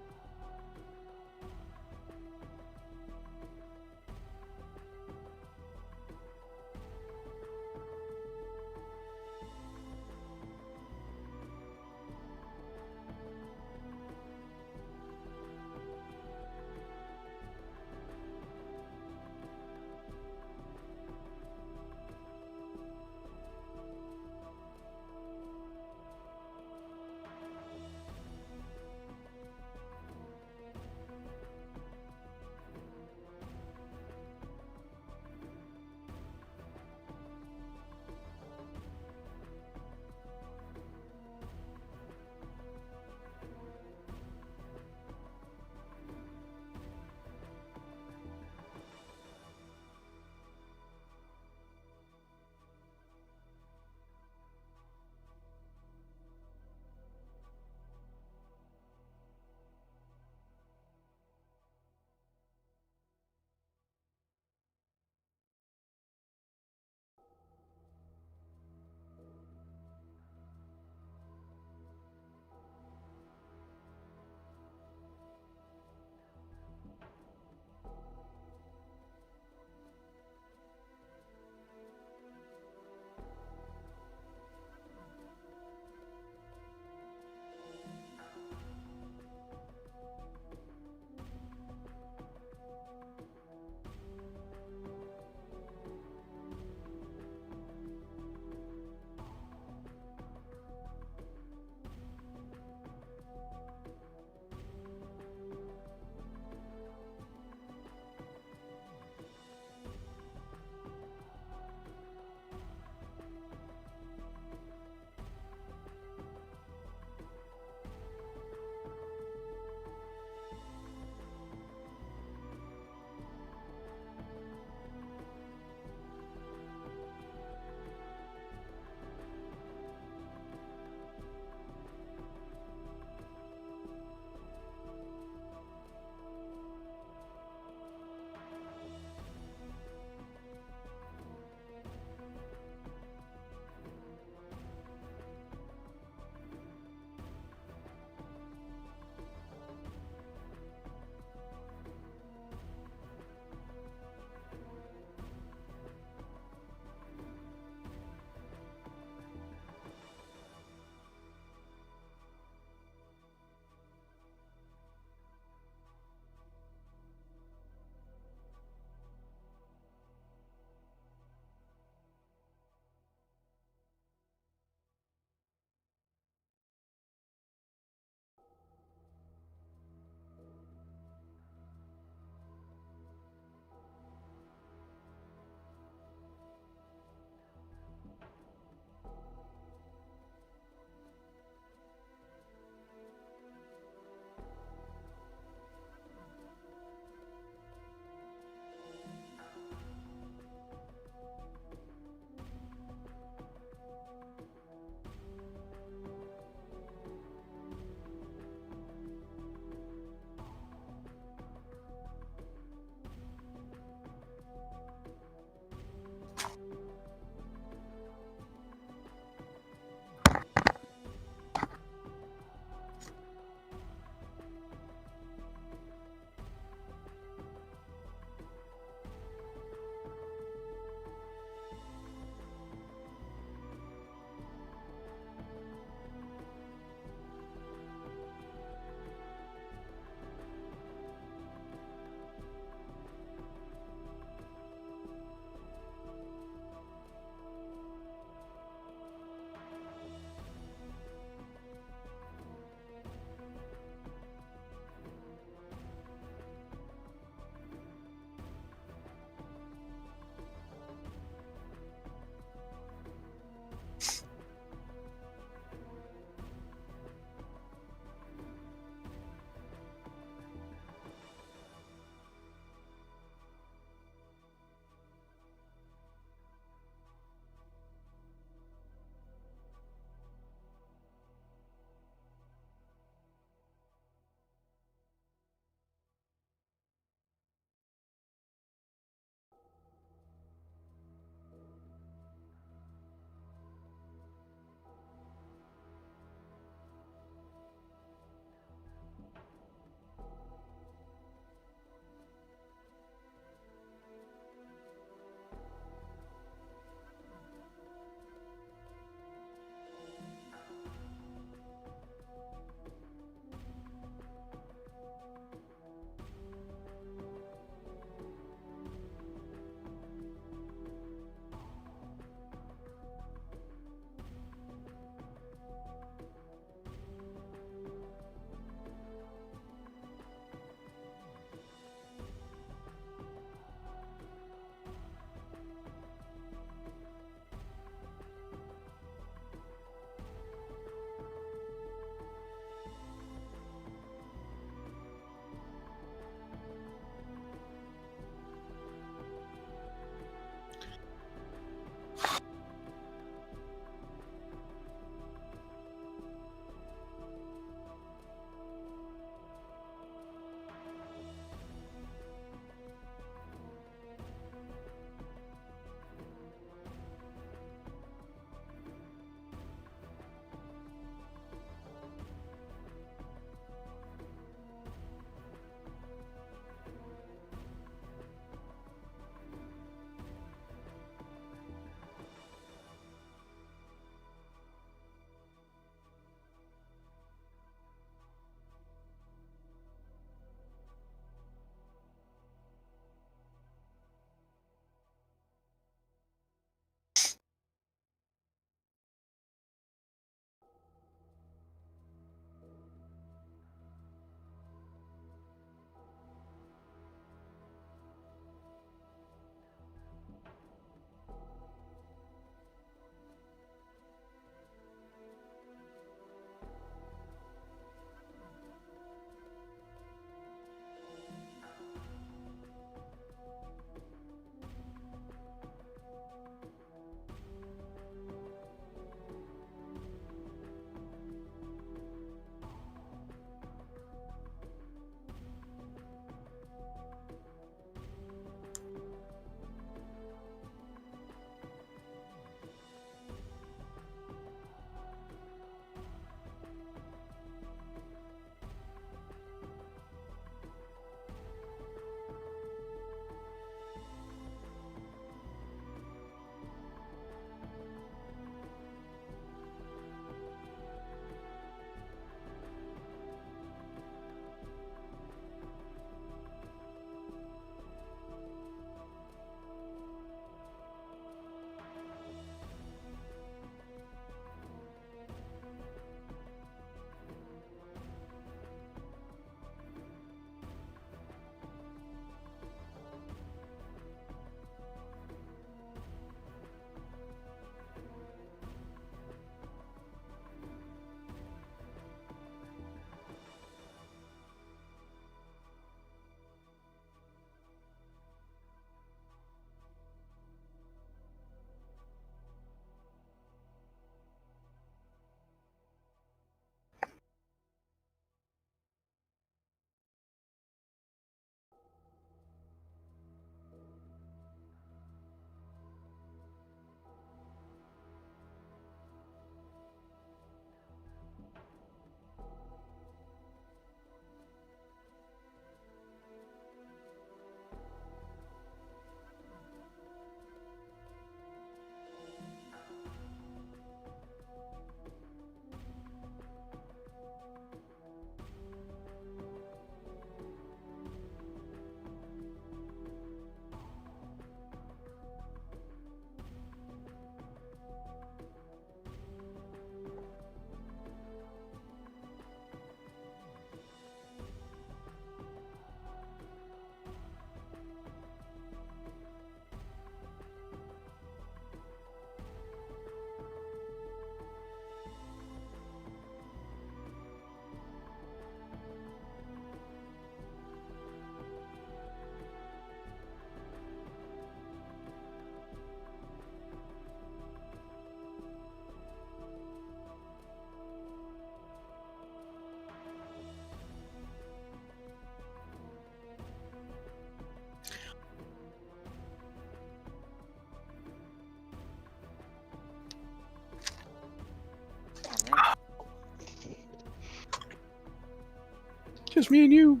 Just me and you.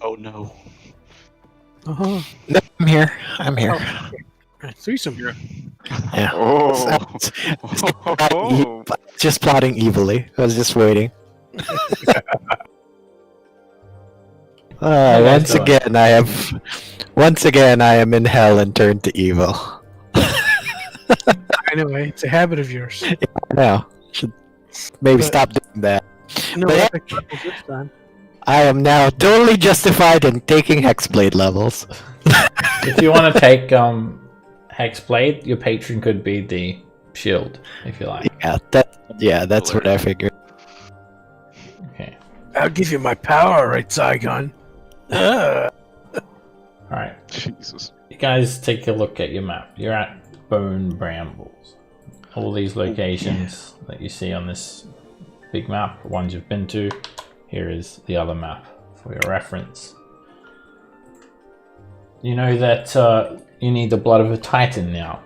Oh no. Uh-huh. No, I'm here. I'm here. Oh, right, threesome. Yeah. Oh. Just plotting evilly. I was just waiting. How you guys doing? Once again I am in hell and turned to evil. Anyway, it's a habit of yours. Now, should maybe But- stop doing that. No But- epic levels this time. I am now totally justified in taking Hexblade levels. If you want to take Hexblade, your patron could be the shield, if you like. That's what I figured. Okay. I'll give you my power, right, Zygon? Alright. Jesus. You guys take a look at your map. You're at Bone Brambles. All these locations that you see on this big map, ones you've been to. Here is the other map for your reference. You know that you need the blood of a titan now.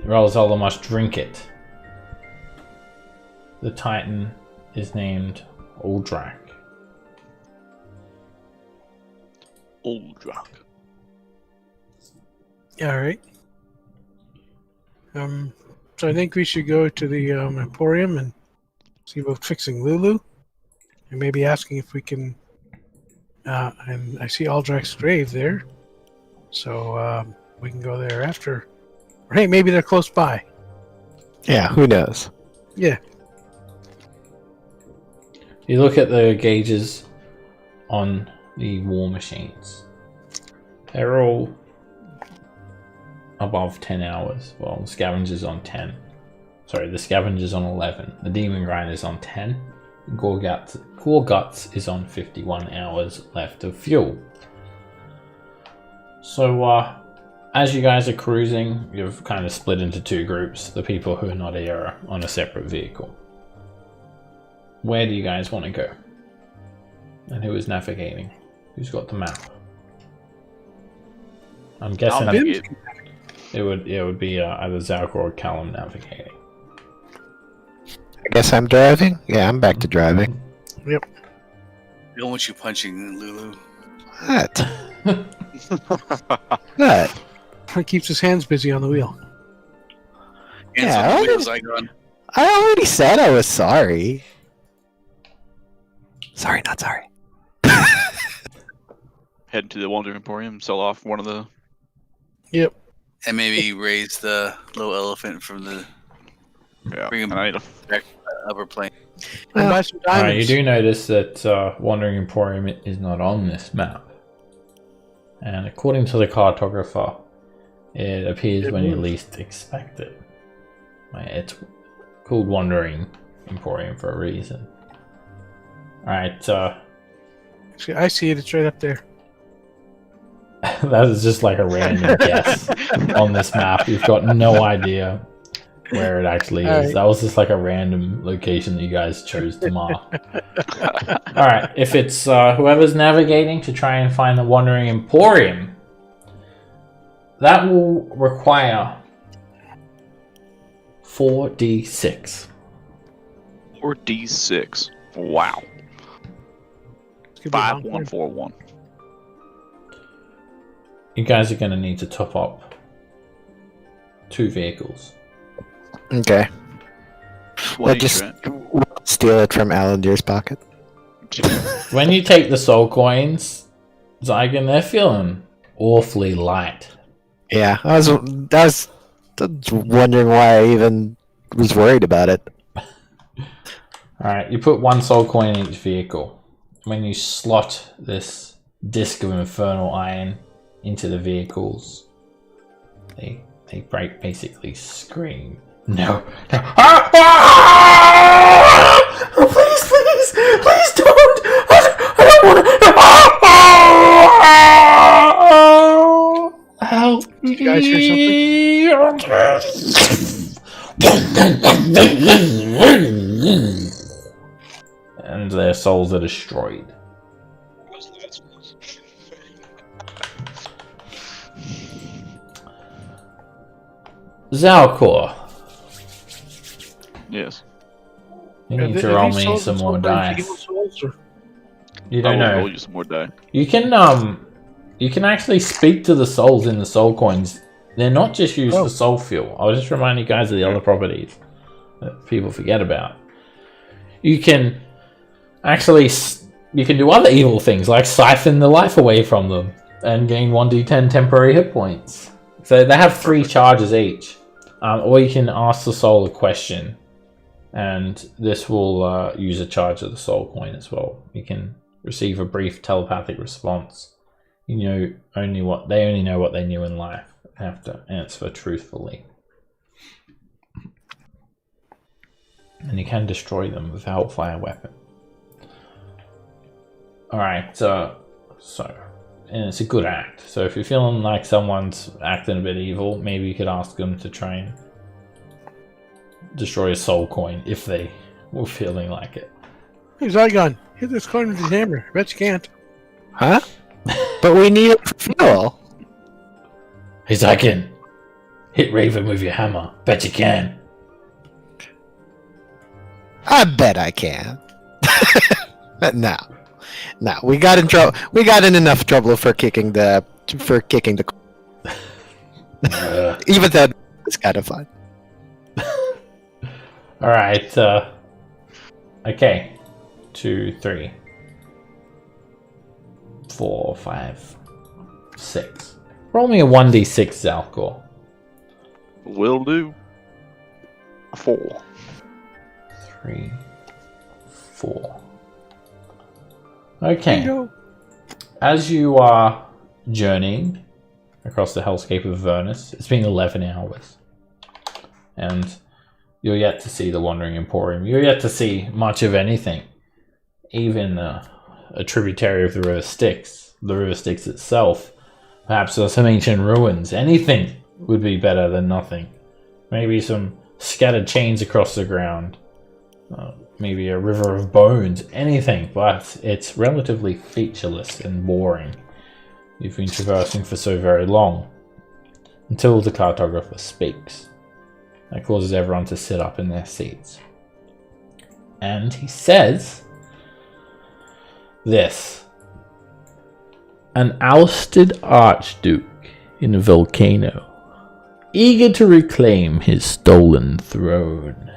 Ralzala must drink it. The titan is named Uldrak. Uldrak. All right. So I think we should go to the Emporium and see about fixing Lulu, and maybe asking if we can. And I see Aldrak's grave there, so we can go there after. Or hey, maybe they're close by. Yeah, who knows? Yeah. You look at the gauges on the war machines. They're all above 10 hours. Well, the scavenger's on 10. Sorry, the scavenger's on 11. The demon grinder's on 10. Gorguts is on 51 hours left of fuel. So, as you guys are cruising, you've kind of split into two groups. The people who are not here are on a separate vehicle. Where do you guys want to go? And who is navigating? Who's got the map? I'm guessing navigate. it would be either Zalk or Callum navigating. I guess I'm driving? Yeah, I'm back to driving. I don't want you punching Lulu. What? What? He keeps his hands busy on the wheel. Hands Yeah, on I the wheels, Zygon. I already said I was sorry. Sorry, not sorry. Head to the Wandering Emporium, sell off one of the. Yep. And maybe raise the little elephant from the Yeah. Bring him and I need a upper plane. And buy some Alright, diamonds. you do notice that Wandering Emporium is not on this map. And according to the cartographer, it appears when you least expect it. It's called Wandering Emporium for a reason. Alright, See, I see it. It's right up there. that is just like a random guess on this map. You've got no idea where it actually is. Alright. That was just like a random location that you guys chose to mark. Alright, if it's whoever's navigating to try and find the Wandering Emporium, that will require 4d6. or D6. Wow. It's gonna be a long time. 5141. You guys are going to need to top up 2 vehicles. Okay. One I'll each, just right? steal it from Alandir's pocket. When you take the soul coins, Zygon, they're feeling awfully light. Yeah, I was wondering why I even was worried about it. Alright, you put 1 soul coin in each vehicle. When you slot this disc of infernal iron into the vehicles, they basically scream. No. Ah! Ah! Please don't! I don't want to. Help me! you guys hear And their souls are destroyed. Zalcor, Yes. you need to roll me some more dice. Evil souls, or You don't I will know. roll you some more die. You can actually speak to the souls in the soul coins. They're not just used for soul fuel. I'll just remind you guys of the other properties that people forget about. You can actually do other evil things like siphon the life away from them and gain 1d10 temporary hit points. So they have 3 charges each. Or you can ask the soul a question, and this will use a charge of the soul coin as well. You can receive a brief telepathic response. You know they only know what they knew in life. They have to answer truthfully. And you can destroy them with a hellfire weapon. Alright, so and it's a good act. So if you're feeling like someone's acting a bit evil, maybe you could ask them to try and destroy a soul coin if they were feeling like it. Hey, Zygon, hit this coin with his hammer. I bet you can't. Huh? But we need it for fuel. Hey Zygon, hit Raven with your hammer. Bet you can. I bet I can. But no, we got in trouble. We got in enough trouble for kicking the. Even that was kind of fun. All right. Okay. 2, 3, 4, 5, 6. Roll me a 1d6, Zalcor. Will do. 4. 3, 4. Okay. Bingo. As you are journeying across the hellscape of Avernus, it's been 11 hours. And you're yet to see the Wandering Emporium. You're yet to see much of anything. Even a tributary of the River Styx. The River Styx itself. Perhaps some ancient ruins. Anything would be better than nothing. Maybe some scattered chains across the ground. Maybe a river of bones. Anything, but it's relatively featureless and boring. You've been traversing for so very long. Until the cartographer speaks. That causes everyone to sit up in their seats. And he says this. An ousted archduke in a volcano, eager to reclaim his stolen throne.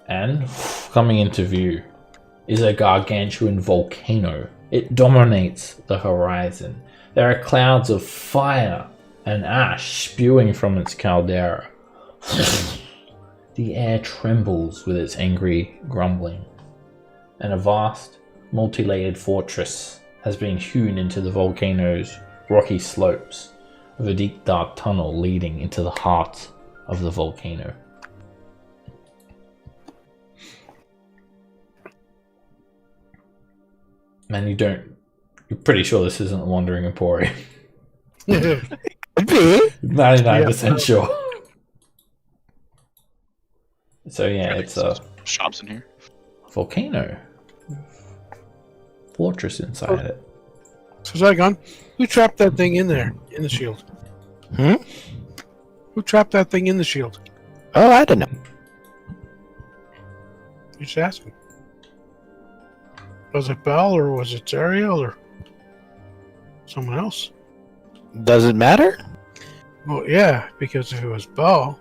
And coming into view is a gargantuan volcano. It dominates the horizon. There are clouds of fire and ash spewing from its caldera. The air trembles with its angry grumbling. And a vast, multi-layered fortress has been hewn into the volcano's rocky slopes, with a deep dark tunnel leading into the heart of the volcano. Man, you're pretty sure this isn't the Wandering Emporium. Could be. 99% sure. So yeah, it's a shops in here. volcano. Fortress inside it. So Zygon, who trapped that thing in there, in the shield? Hmm? Who trapped that thing in the shield? Oh, I don't know. You're just asking. Was it Bell or was it Zariel or someone else? Does it matter? Well, yeah, because if it was Bell,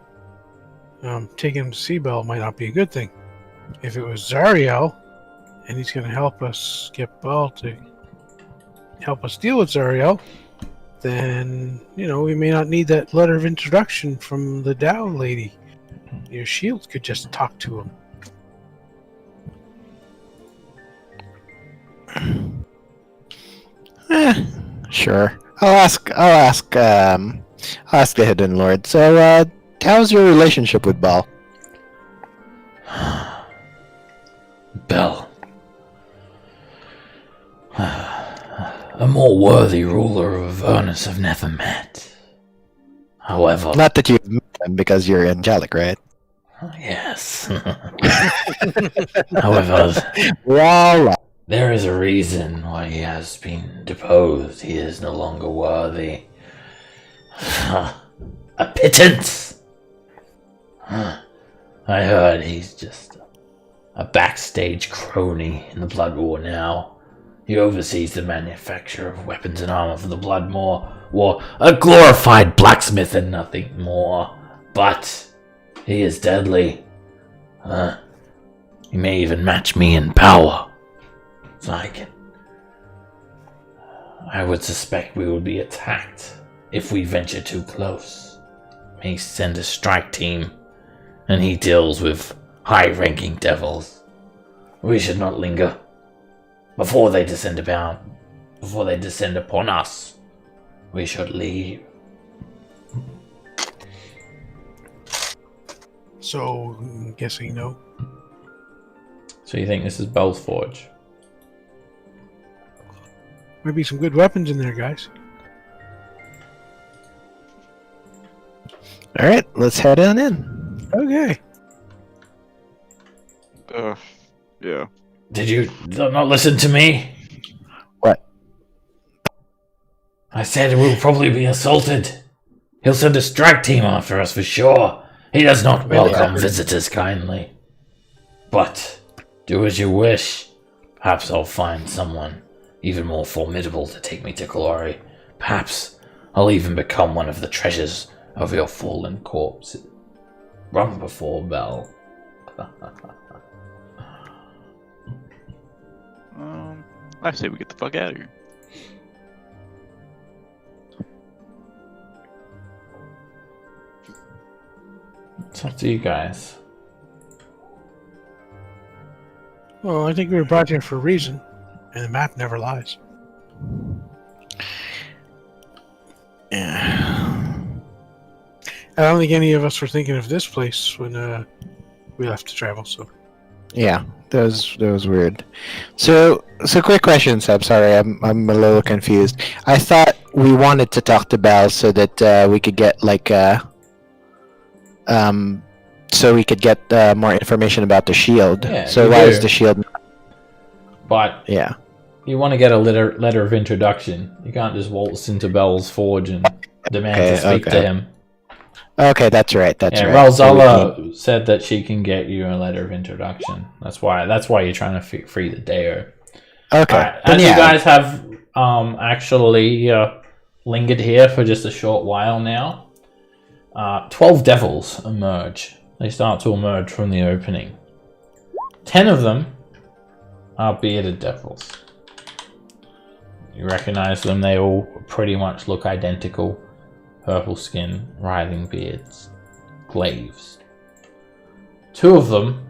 taking him to see Bell might not be a good thing. If it was Zariel, and he's going to help us get Bell to help us deal with Zariel, then, we may not need that letter of introduction from the Dow lady. Your shield could just talk to him. Sure. I'll ask the Hidden Lord. So, how's your relationship with Bal? Bell. A more worthy ruler of Avernus I've never met. However... Not that you've met him because you're angelic, right? Yes. However... Well, there is a reason why he has been deposed. He is no longer worthy. A pittance! I heard he's just a backstage crony in the Blood War now. He oversees the manufacture of weapons and armor for the Blood War, a glorified blacksmith and nothing more. But he is deadly. He may even match me in power. I would suspect we would be attacked if we venture too close. May send a strike team, and he deals with high-ranking devils. We should not linger. Before they descend upon us, we should leave. So, I'm guessing no. So you think this is Bell's Forge? Might be some good weapons in there, guys. All right, let's head on in. Okay. Yeah. Did you not listen to me? What? I said we'll probably be assaulted. He'll send a strike team after us for sure. He does not welcome visitors kindly. But do as you wish. Perhaps I'll find someone even more formidable to take me to glory. Perhaps I'll even become one of the treasures of your fallen corpse. Run before Bell. I say we get the fuck out of here. It's up to you guys. Well, I think we were brought here for a reason, and the map never lies. Yeah. I don't think any of us were thinking of this place when we left to travel, so... Yeah, that was weird. So quick question, Seb. Sorry, I'm a little confused. I thought we wanted to talk to Bell so that we could get more information about the shield. Yeah, so you why do. is the shield? But Yeah. you want to get a letter of introduction. You can't just waltz into Bell's Forge and demand to speak to him. Okay, that's right. That's Yeah, right. So we Ralzala said that she can get you a letter of introduction. That's why you're trying to free the Deo. okay. Alright, Then as yeah. you guys have actually lingered here for just a short while now, 12 devils emerge. They start to emerge from the opening. 10 of them are bearded devils. You recognize them, they all pretty much look identical. Purple skin, writhing beards, glaives. 2 of them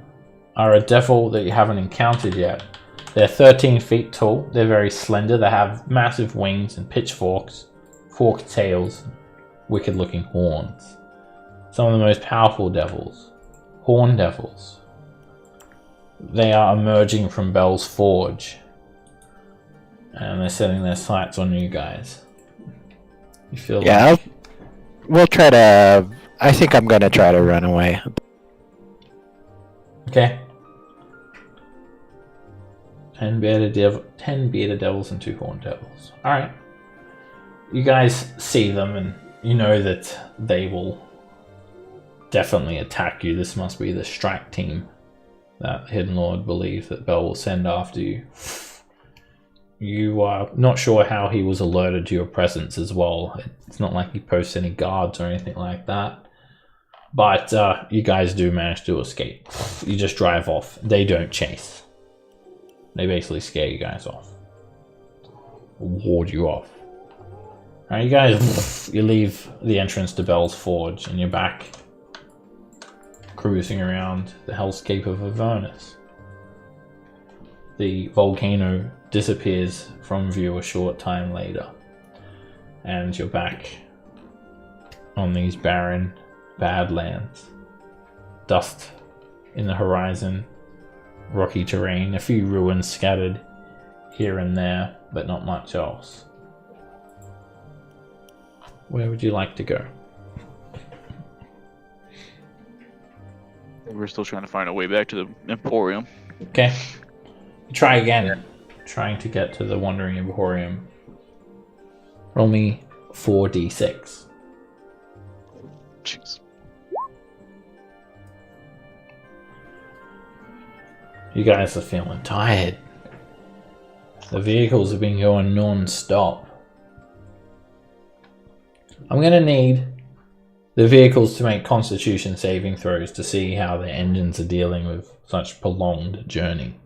are a devil that you haven't encountered yet. They're 13 feet tall, they're very slender, they have massive wings and pitchforks, forked tails, wicked looking horns. Some of the most powerful devils, horn devils. They are emerging from Bell's Forge. And they're setting their sights on you guys. You feel like... We'll try to... I think I'm gonna try to run away. Okay. 10 bearded devils and 2 horned devils. Alright. You guys see them and you know that they will definitely attack you. This must be the strike team that Hidden Lord believes that Bell will send after you. You are not sure how he was alerted to your presence as well. It's not like he posts any guards or anything like that. But you guys do manage to escape. You just drive off. They don't chase. They basically scare you guys off. Ward you off. Alright, you guys, you leave the entrance to Bell's Forge and you're back cruising around the hellscape of Avernus. The volcano disappears from view a short time later, and you're back on these barren badlands. Dust in the horizon, rocky terrain, a few ruins scattered here and there, but not much else. Where would you like to go? We're still trying to find a way back to the Emporium. Okay. Try again. Trying to get to the Wandering Emporium. Roll me 4d6. Jeez. You guys are feeling tired. The vehicles have been going non-stop. I'm going to need the vehicles to make constitution saving throws to see how their engines are dealing with such prolonged journey.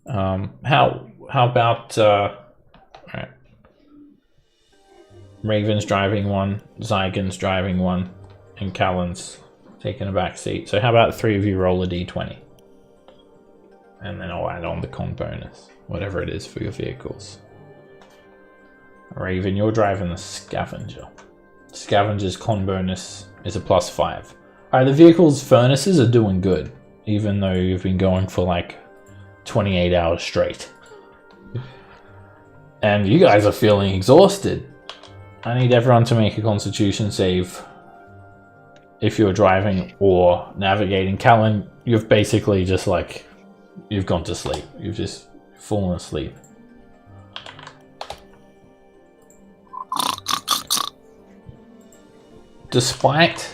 How about right. Raven's driving one, Zygon's driving one, and Callan's taking a back seat. So how about the three of you roll a d20? And then I'll add on the con bonus, whatever it is for your vehicles. Raven, you're driving the Scavenger. Scavenger's con bonus is a +5. Alright, the vehicle's furnaces are doing good, even though you've been going for like 28 hours straight. And you guys are feeling exhausted. I need everyone to make a constitution save if you're driving or navigating. Callan, you've basically just like, you've gone to sleep. You've just fallen asleep. Despite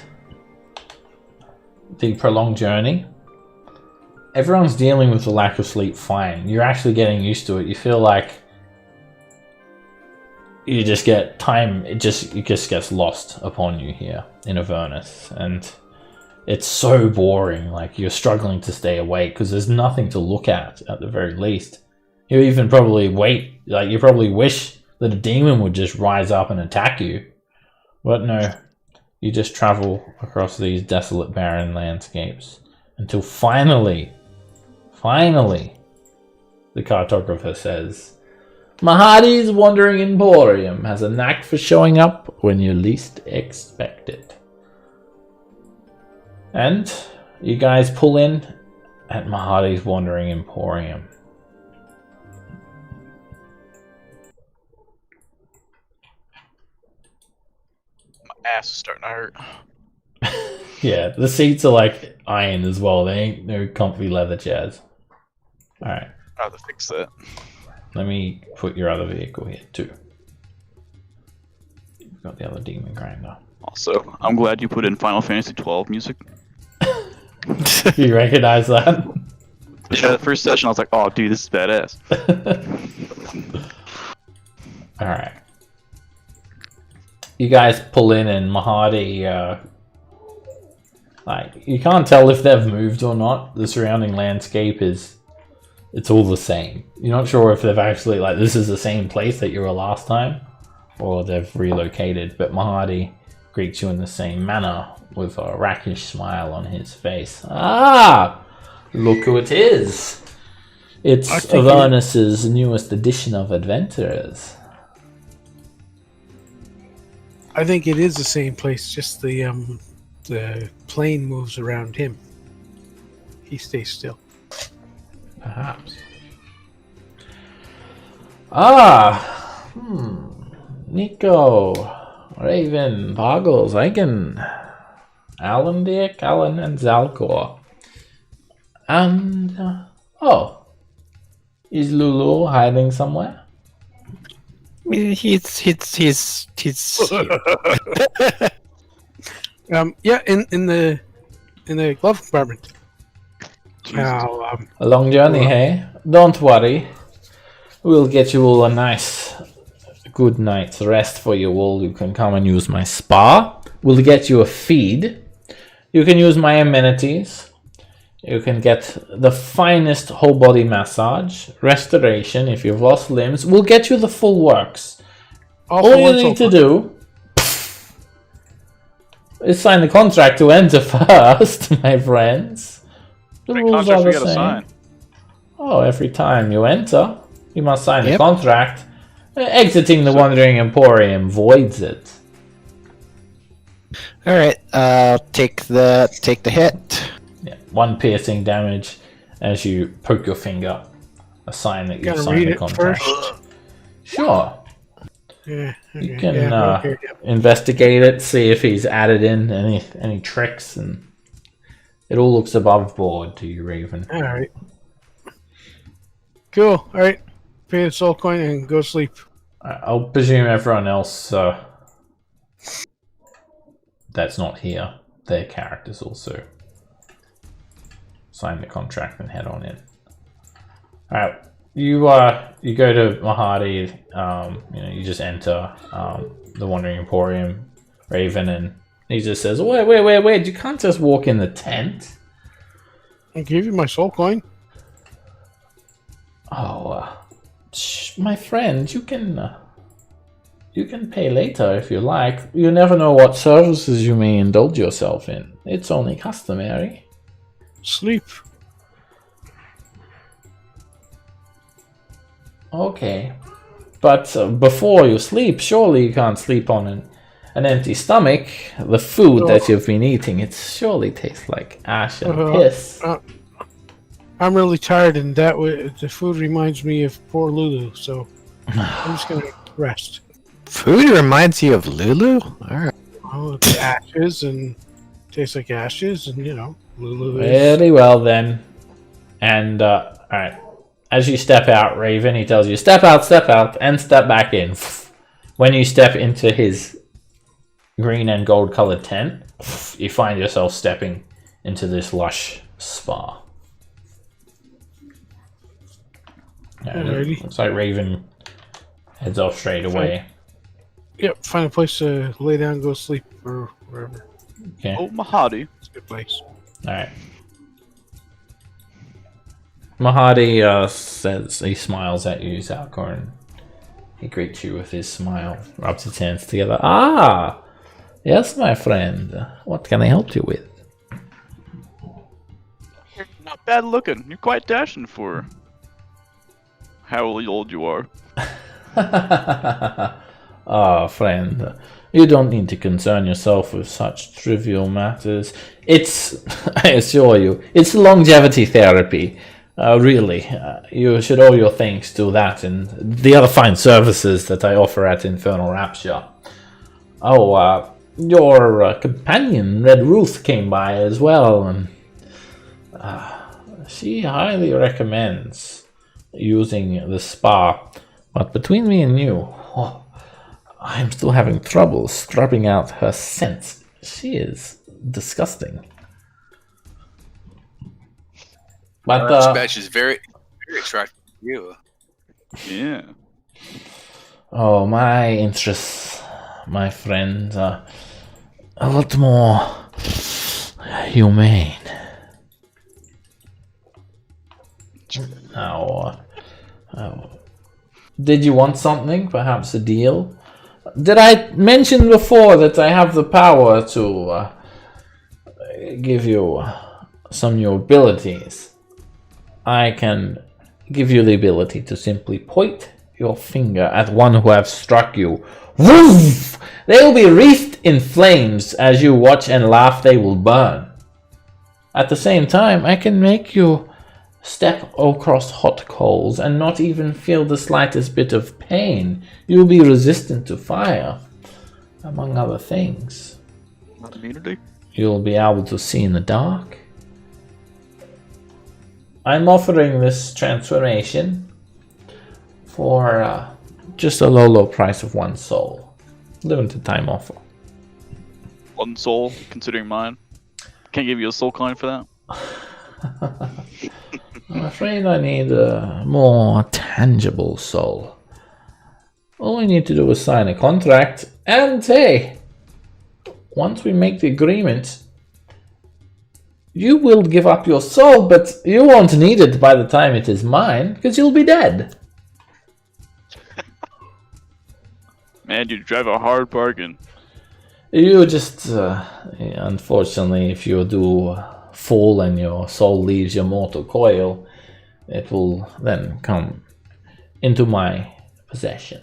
the prolonged journey, everyone's dealing with the lack of sleep fine. You're actually getting used to it. You feel like you just get time, it just gets lost upon you here in Avernus, and it's so boring. Like, you're struggling to stay awake because there's nothing to look at the very least. You even probably wait, like you probably wish that a demon would just rise up and attack you, but no, you just travel across these desolate, barren landscapes until finally, the cartographer says, Mahadi's Wandering Emporium has a knack for showing up when you least expect it. And you guys pull in at Mahadi's Wandering Emporium. My ass is starting to hurt. Yeah, the seats are like iron as well. They ain't no comfy leather chairs. Alright. I have to fix that. Let me put your other vehicle here too. You've got the other demon grinder. Also, I'm glad you put in Final Fantasy 12 music. You recognize that? Yeah, the first session I was like, oh dude, this is badass. Alright. You guys pull in and Mahadi, like, you can't tell if they've moved or not. The surrounding landscape it's all the same. You're not sure if they've actually, like, this is the same place that you were last time, or they've relocated, but Mahadi greets you in the same manner with a rakish smile on his face. Ah! Look who it is! It's Avernus's newest edition of adventurers. I think it is the same place, just the plane moves around him. He stays still. Perhaps. Ah! Nico, Raven, Boggles, Aiken, Alan Dick, Alan and Zalcor. And, oh. Is Lulu hiding somewhere? He's Yeah, in the glove compartment. Now, A long journey, hey? Don't worry. We'll get you all a nice, good night's rest for you all. You can come and use my spa. We'll get you a feed. You can use my amenities. You can get the finest whole body massage, restoration if you've lost limbs. We'll get you the full works. All you need to do is sign the contract to enter first, my friends. The rules are the same. Sign? Oh, every time you enter, you must sign the contract. Exiting the Wandering Emporium voids it. all right. Take the hit. Yeah, 1 piercing damage as you poke your finger. A sign that you've gotta signed read the it contract. first. Sure. Yeah, You can investigate it, see if he's added in any tricks, and it all looks above board to you, Raven. All right. Cool. All right. Pay the soul coin and go sleep. I'll presume everyone else that's not here, their characters also sign the contract and head on in. All right, you go to Mahadi. You just enter the Wandering Emporium, Raven, and he just says, "Wait! You can't just walk in the tent." I gave you my soul coin. Oh, my friend, you can pay later if you like. You never know what services you may indulge yourself in. It's only customary. Sleep. Okay, but before you sleep, surely you can't sleep on an empty stomach. The food that you've been eating, it surely tastes like ash and piss. I'm really tired, and that the food reminds me of poor Lulu, so I'm just gonna rest. Food reminds you of Lulu? Alright. Oh, it's ashes and tastes like ashes, and Lulu is... Very well then. And alright. As you step out, Raven, he tells you, step out, and step back in. When you step into his green and gold colored tent, you find yourself stepping into this lush spa. Alrighty. Looks like Raven heads off straight away. Yep, find a place to lay down and go to sleep or wherever. Okay. Oh, Mahadi. It's a good place. Alright. Mahadi says, he smiles at you, Zalcorn. He greets you with his smile, rubs his hands together. Ah! Yes, my friend. What can I help you with? Not bad looking. You're quite dashing for how old you are. Ah, friend. You don't need to concern yourself with such trivial matters. It's, I assure you, it's longevity therapy. Really, you should owe your thanks to that and the other fine services that I offer at Infernal Rapture. Oh, your companion, Red Ruth, came by as well, and she highly recommends using the spa. But between me and you, I'm still having trouble scrubbing out her scent. She is disgusting. But This batch is very, very attractive to you. Yeah. oh, my interests, my friend, are a lot more humane. Now, did you want something? Perhaps a deal? Did I mention before that I have the power to give you some new abilities? I can give you the ability to simply point your finger at one who have struck you. Woof! They will be wreathed in flames. As you watch and laugh, they will burn. At the same time, I can make you step across hot coals and not even feel the slightest bit of pain. You will be resistant to fire, among other things. Not immunity? You'll be able to see in the dark. I'm offering this transformation for just a low price of 1 soul. Limited time offer. 1 soul, considering mine. Can't give you a soul coin for that. I'm afraid I need a more tangible soul. All we need to do is sign a contract, and hey, once we make the agreement, you will give up your soul, but you won't need it by the time it is mine, because you'll be dead. Man, you drive a hard bargain. You just, unfortunately, if you do fall and your soul leaves your mortal coil, it will then come into my possession.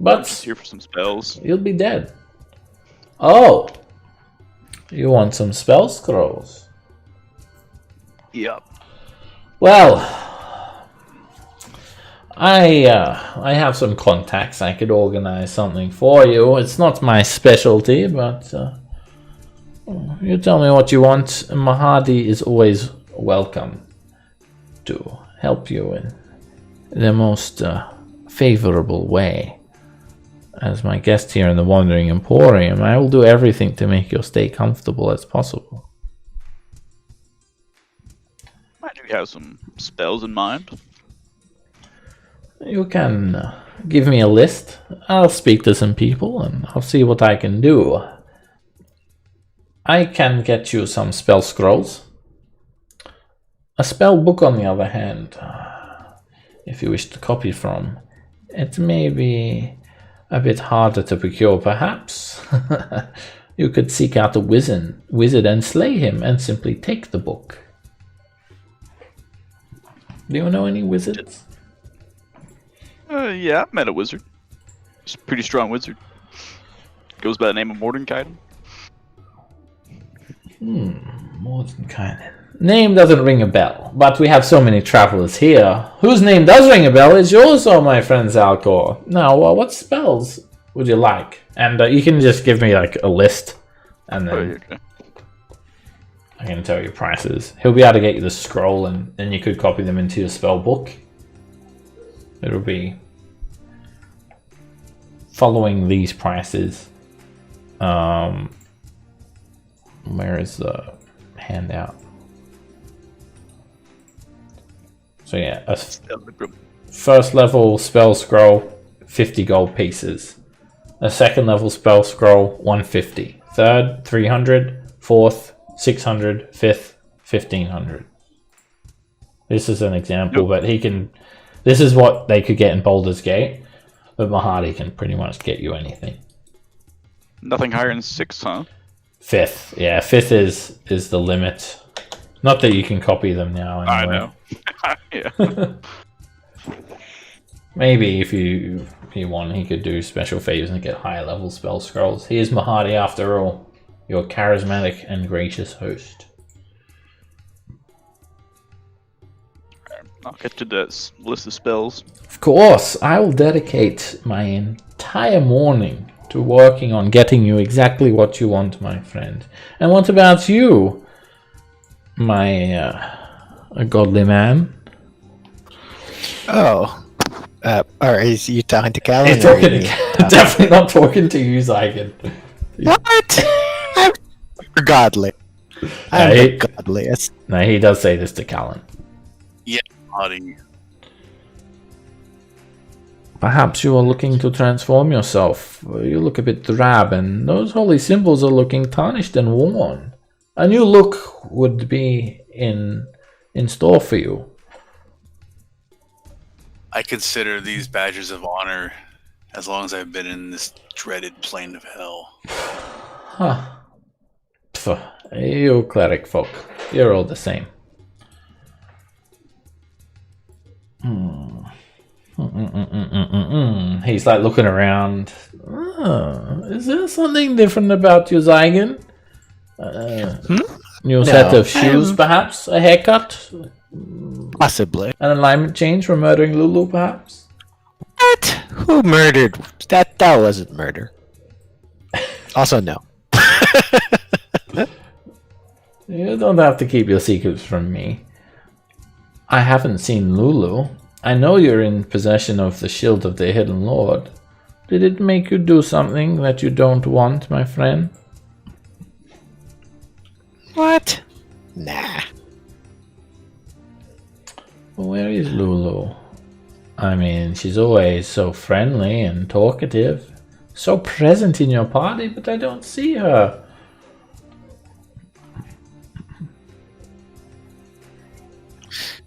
I'm just But here for some spells. you'll be dead. Oh! You want some spell scrolls? Yep. Well, I have some contacts. I could organize something for you. It's not my specialty, but you tell me what you want. Mahadi is always welcome to help you in the most favorable way. As my guest here in the Wandering Emporium, I will do everything to make your stay comfortable as possible. you have some spells in mind? You can give me a list. I'll speak to some people and I'll see what I can do. I can get you some spell scrolls. A spell book, on the other hand, if you wish to copy from, it may be a bit harder to procure, perhaps. You could seek out a wizard and slay him and simply take the book. Do you know any wizards? Yeah, I've met a wizard. He's a pretty strong wizard. Goes by the name of Mordenkainen. Mordenkainen. Name doesn't ring a bell, but we have so many travelers here. Whose name does ring a bell is yours, oh my friend Zalcor. Now, what spells would you like? And you can just give me like a list, and then I can tell you prices. He'll be able to get you the scroll, and then you could copy them into your spell book. It'll be following these prices. Where is the handout? So yeah, a first level spell scroll, 50 gold pieces. A second level spell scroll, 150. Third, 300. Fourth, 600. Fifth, 1500. This is an example, but he can. This is what they could get in Baldur's Gate, but Mahadi can pretty much get you anything. Nothing higher than 6, huh? Fifth, yeah, fifth is the limit. Not that you can copy them now. Anyway. I know. Yeah. Maybe if you want, he could do special favors and get higher level spell scrolls. He is Mahadi after all, your charismatic and gracious host. I'll get to that list of spells. Of course, I will dedicate my entire morning to working on getting you exactly what you want, my friend. And what about you, my a godly man? Oh, or is you talking to Callan? He's talking to definitely not talking to you, Zygon. What? I'm godly. I'm the godliest. No, he does say this to Callan. Yeah, Mahadi. Perhaps you are looking to transform yourself. You look a bit drab, and those holy symbols are looking tarnished and worn. A new look would be in store for you. I consider these badges of honor as long as I've been in this dreaded plane of hell. Huh. Pff, you cleric folk, you're all the same. He's like looking around. Oh, is there something different about you, Zygon? New set of shoes, perhaps? A haircut? Possibly. An alignment change from murdering Lulu, perhaps? What? Who murdered? That wasn't murder. Also, no. You don't have to keep your secrets from me. I haven't seen Lulu. I know you're in possession of the shield of the Hidden Lord. Did it make you do something that you don't want, my friend? What? Nah. Well, where is Lulu? I mean, she's always so friendly and talkative. So present in your party, but I don't see her.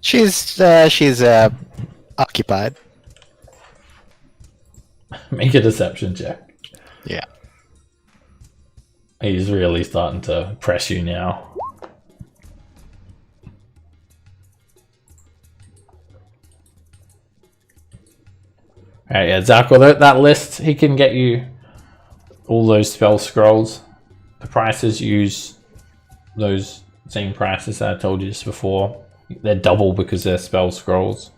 She's occupied. Make a deception check. Yeah. He's really starting to press you now. Alright, yeah, Zach, with that list, he can get you all those spell scrolls. The prices use those same prices that I told you just before. They're double because they're spell scrolls.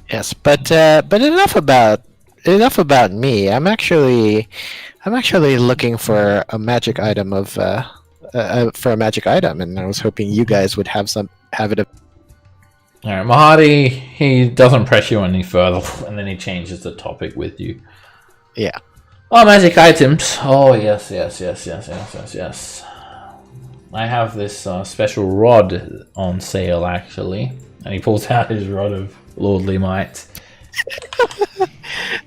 Yes, but enough about me. I'm actually looking for a magic item and I was hoping you guys would have it. Alright, Mahadi, he doesn't press you any further, and then he changes the topic with you. Yeah. Oh, magic items. Oh, yes. I have this special rod on sale, actually. And he pulls out his rod of lordly might.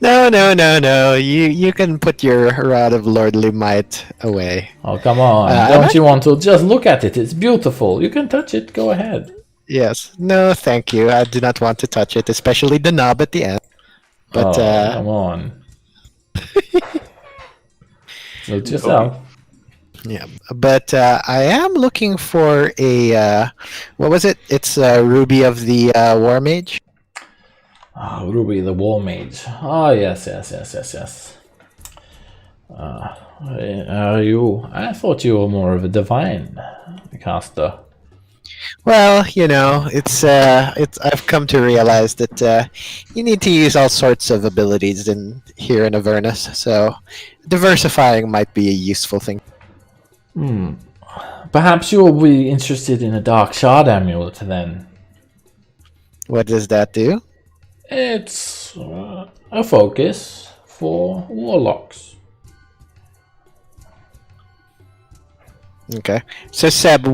No. You can put your rod of lordly might away. Oh, come on. Don't you want to just look at it? It's beautiful. You can touch it. Go ahead. Yes. No, thank you. I do not want to touch it, especially the knob at the end. But come on. Look yourself. yeah, but I am looking for a what was it? It's Ruby of the War Mage. Oh, Ruby the War Mage. Oh, yes. I thought you were more of a divine caster. Well, it's I've come to realize that you need to use all sorts of abilities here in Avernus, so diversifying might be a useful thing. Perhaps you will be interested in a Dark Shard amulet then. What does that do? It's a focus for warlocks. Okay. So Seb,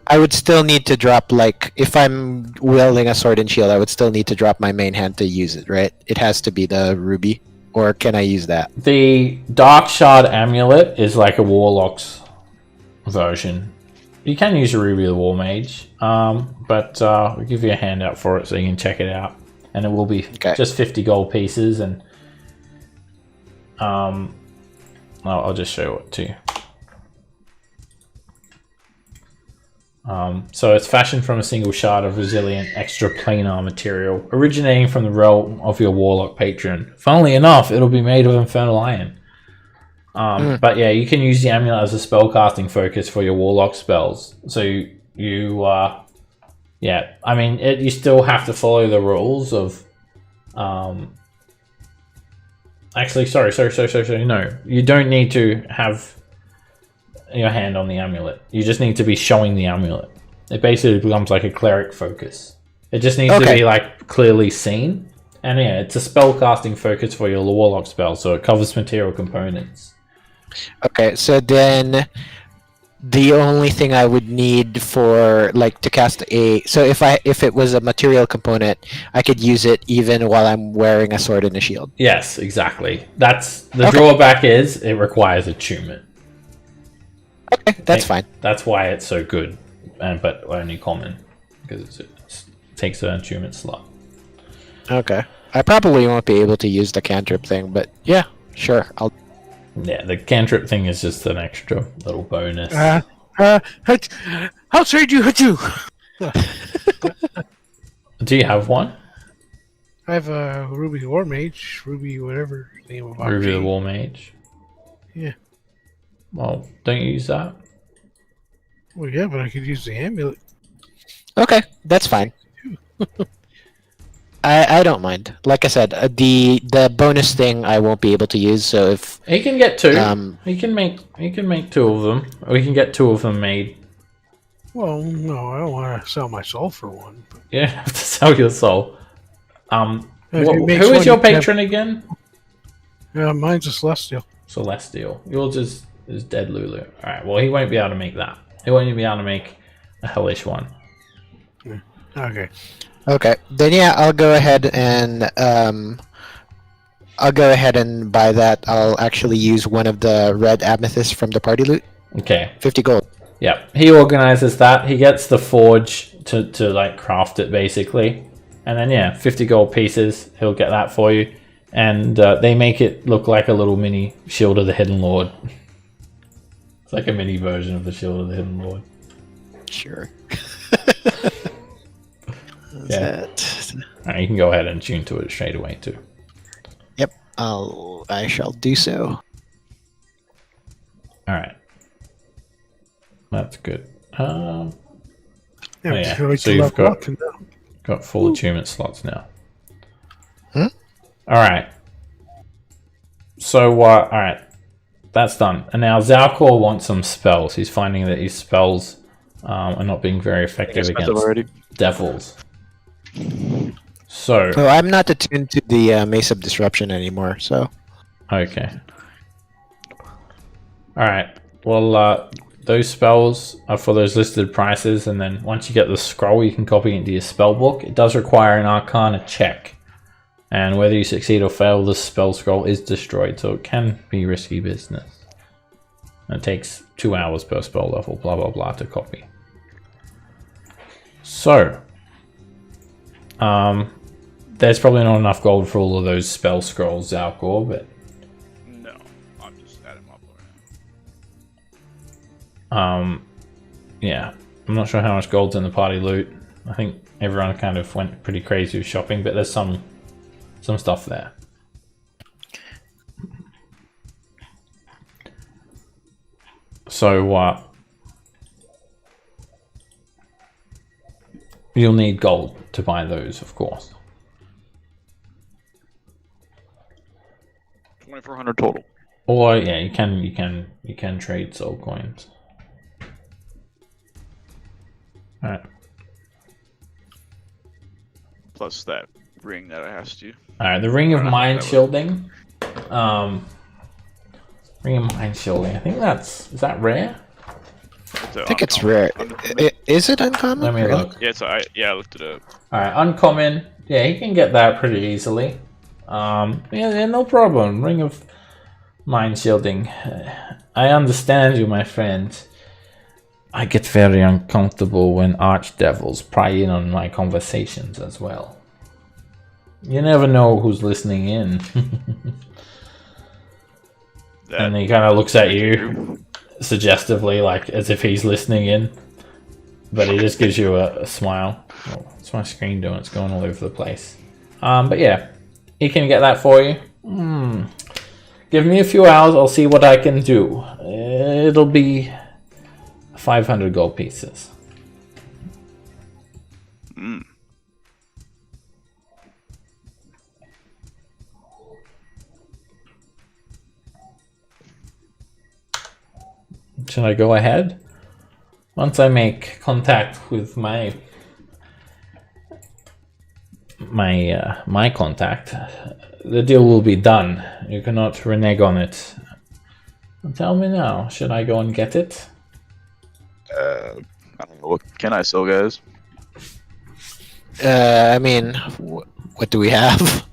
I would still need to drop, like, if I'm wielding a sword and shield, I would still need to drop my main hand to use it, right? It has to be the ruby, or can I use that? The Dark Shard amulet is like a warlock's version. You can use a Ruby the War Mage, but we'll give you a handout for it so you can check it out. And it will be just 50 gold pieces, and I'll just show it to you. So it's fashioned from a single shard of resilient extraplanar material, originating from the realm of your warlock patron. Funnily enough, it'll be made of infernal iron. But yeah, you can use the amulet as a spellcasting focus for your warlock spells. So yeah, I mean, you still have to follow the rules of. Actually, sorry. No, you don't need to have your hand on the amulet. You just need to be showing the amulet. It basically becomes like a cleric focus. It just needs to be like clearly seen. And yeah, it's a spellcasting focus for your warlock spell, so it covers material components. Okay, so then the only thing I would need for to cast if it was a material component, I could use it even while I'm wearing a sword and a shield. Yes, exactly. That's the drawback is it requires attunement. Okay, that's fine. That's why it's so good, but only common because it takes an attunement slot. Okay, I probably won't be able to use the cantrip thing, but yeah, sure, I'll. Yeah, the cantrip thing is just an extra little bonus. How trade you hit you? Do you have one? I have a Ruby War Mage, Ruby whatever name of Ruby the War Mage. Yeah. Well, don't you use that? Well, yeah, but I could use the amulet. Okay, that's fine. I don't mind. Like I said, the bonus thing I won't be able to use. So if he can get two, he can make two of them. Or he can get two of them made. Well, no, I don't want to sell my soul for one. But... You have to sell your soul. Who makes is one, your you can patron again? Yeah, mine's a Celestial. Celestial. Yours is Dead Lulu. All right. Well, he won't be able to make that. He won't even be able to make a hellish one. Yeah. Okay. Okay, then yeah, I'll go ahead and buy that. I'll actually use one of the red amethysts from the party loot. Okay. 50 gold. Yeah, he organizes that. He gets the forge to like craft it basically, and then yeah, 50 gold pieces. He'll get that for you, and they make it look like a little mini Shield of the Hidden Lord. It's like a mini version of the Shield of the Hidden Lord. Sure. Yeah. Right, you can go ahead and tune to it straight away too. Yep, I shall do so. All right, that's good. Yeah, So you've got full attunement slots now. Hmm? All right. So all right, that's done. And now Zalcor wants some spells. He's finding that his spells are not being very effective against devils. So I'm not attuned to the Mace of Disruption anymore, so. Okay. All right. Well, those spells are for those listed prices, and then once you get the scroll, you can copy it into your spell book. It does require an Arcana check, and whether you succeed or fail, the spell scroll is destroyed, so it can be risky business. And it takes 2 hours per spell level, blah blah blah, to copy. So, there's probably not enough gold for all of those spell scrolls, Zalcor, but No, I'm just adding them up right now. yeah, I'm not sure how much gold's in the party loot. I think everyone kind of went pretty crazy with shopping, but there's some stuff there. So you'll need gold to buy those, of course. 2,400 total. Or yeah, you can trade soul coins. All right. Plus that ring that I asked you. All right. The ring of I don't know mind if that shielding. Ring of mind shielding. I think is that rare? I think it's rare. Is it uncommon? Let me look. Yeah, I looked it up. All right, uncommon. Yeah, you can get that pretty easily. Yeah, no problem. Ring of mind shielding. I understand you, my friend. I get very uncomfortable when archdevils pry in on my conversations as well. You never know who's listening in. And he kind of looks at you suggestively, like as if he's listening in. But he just gives you a smile. Oh, what's my screen doing? It's going all over the place. But yeah, he can get that for you. Give me a few hours, I'll see what I can do. It'll be 500 gold pieces. Should I go ahead? Once I make contact with my contact, the deal will be done. You cannot renege on it. Tell me now, should I go and get it? I don't know. What can I sell, guys? I mean, what do we have?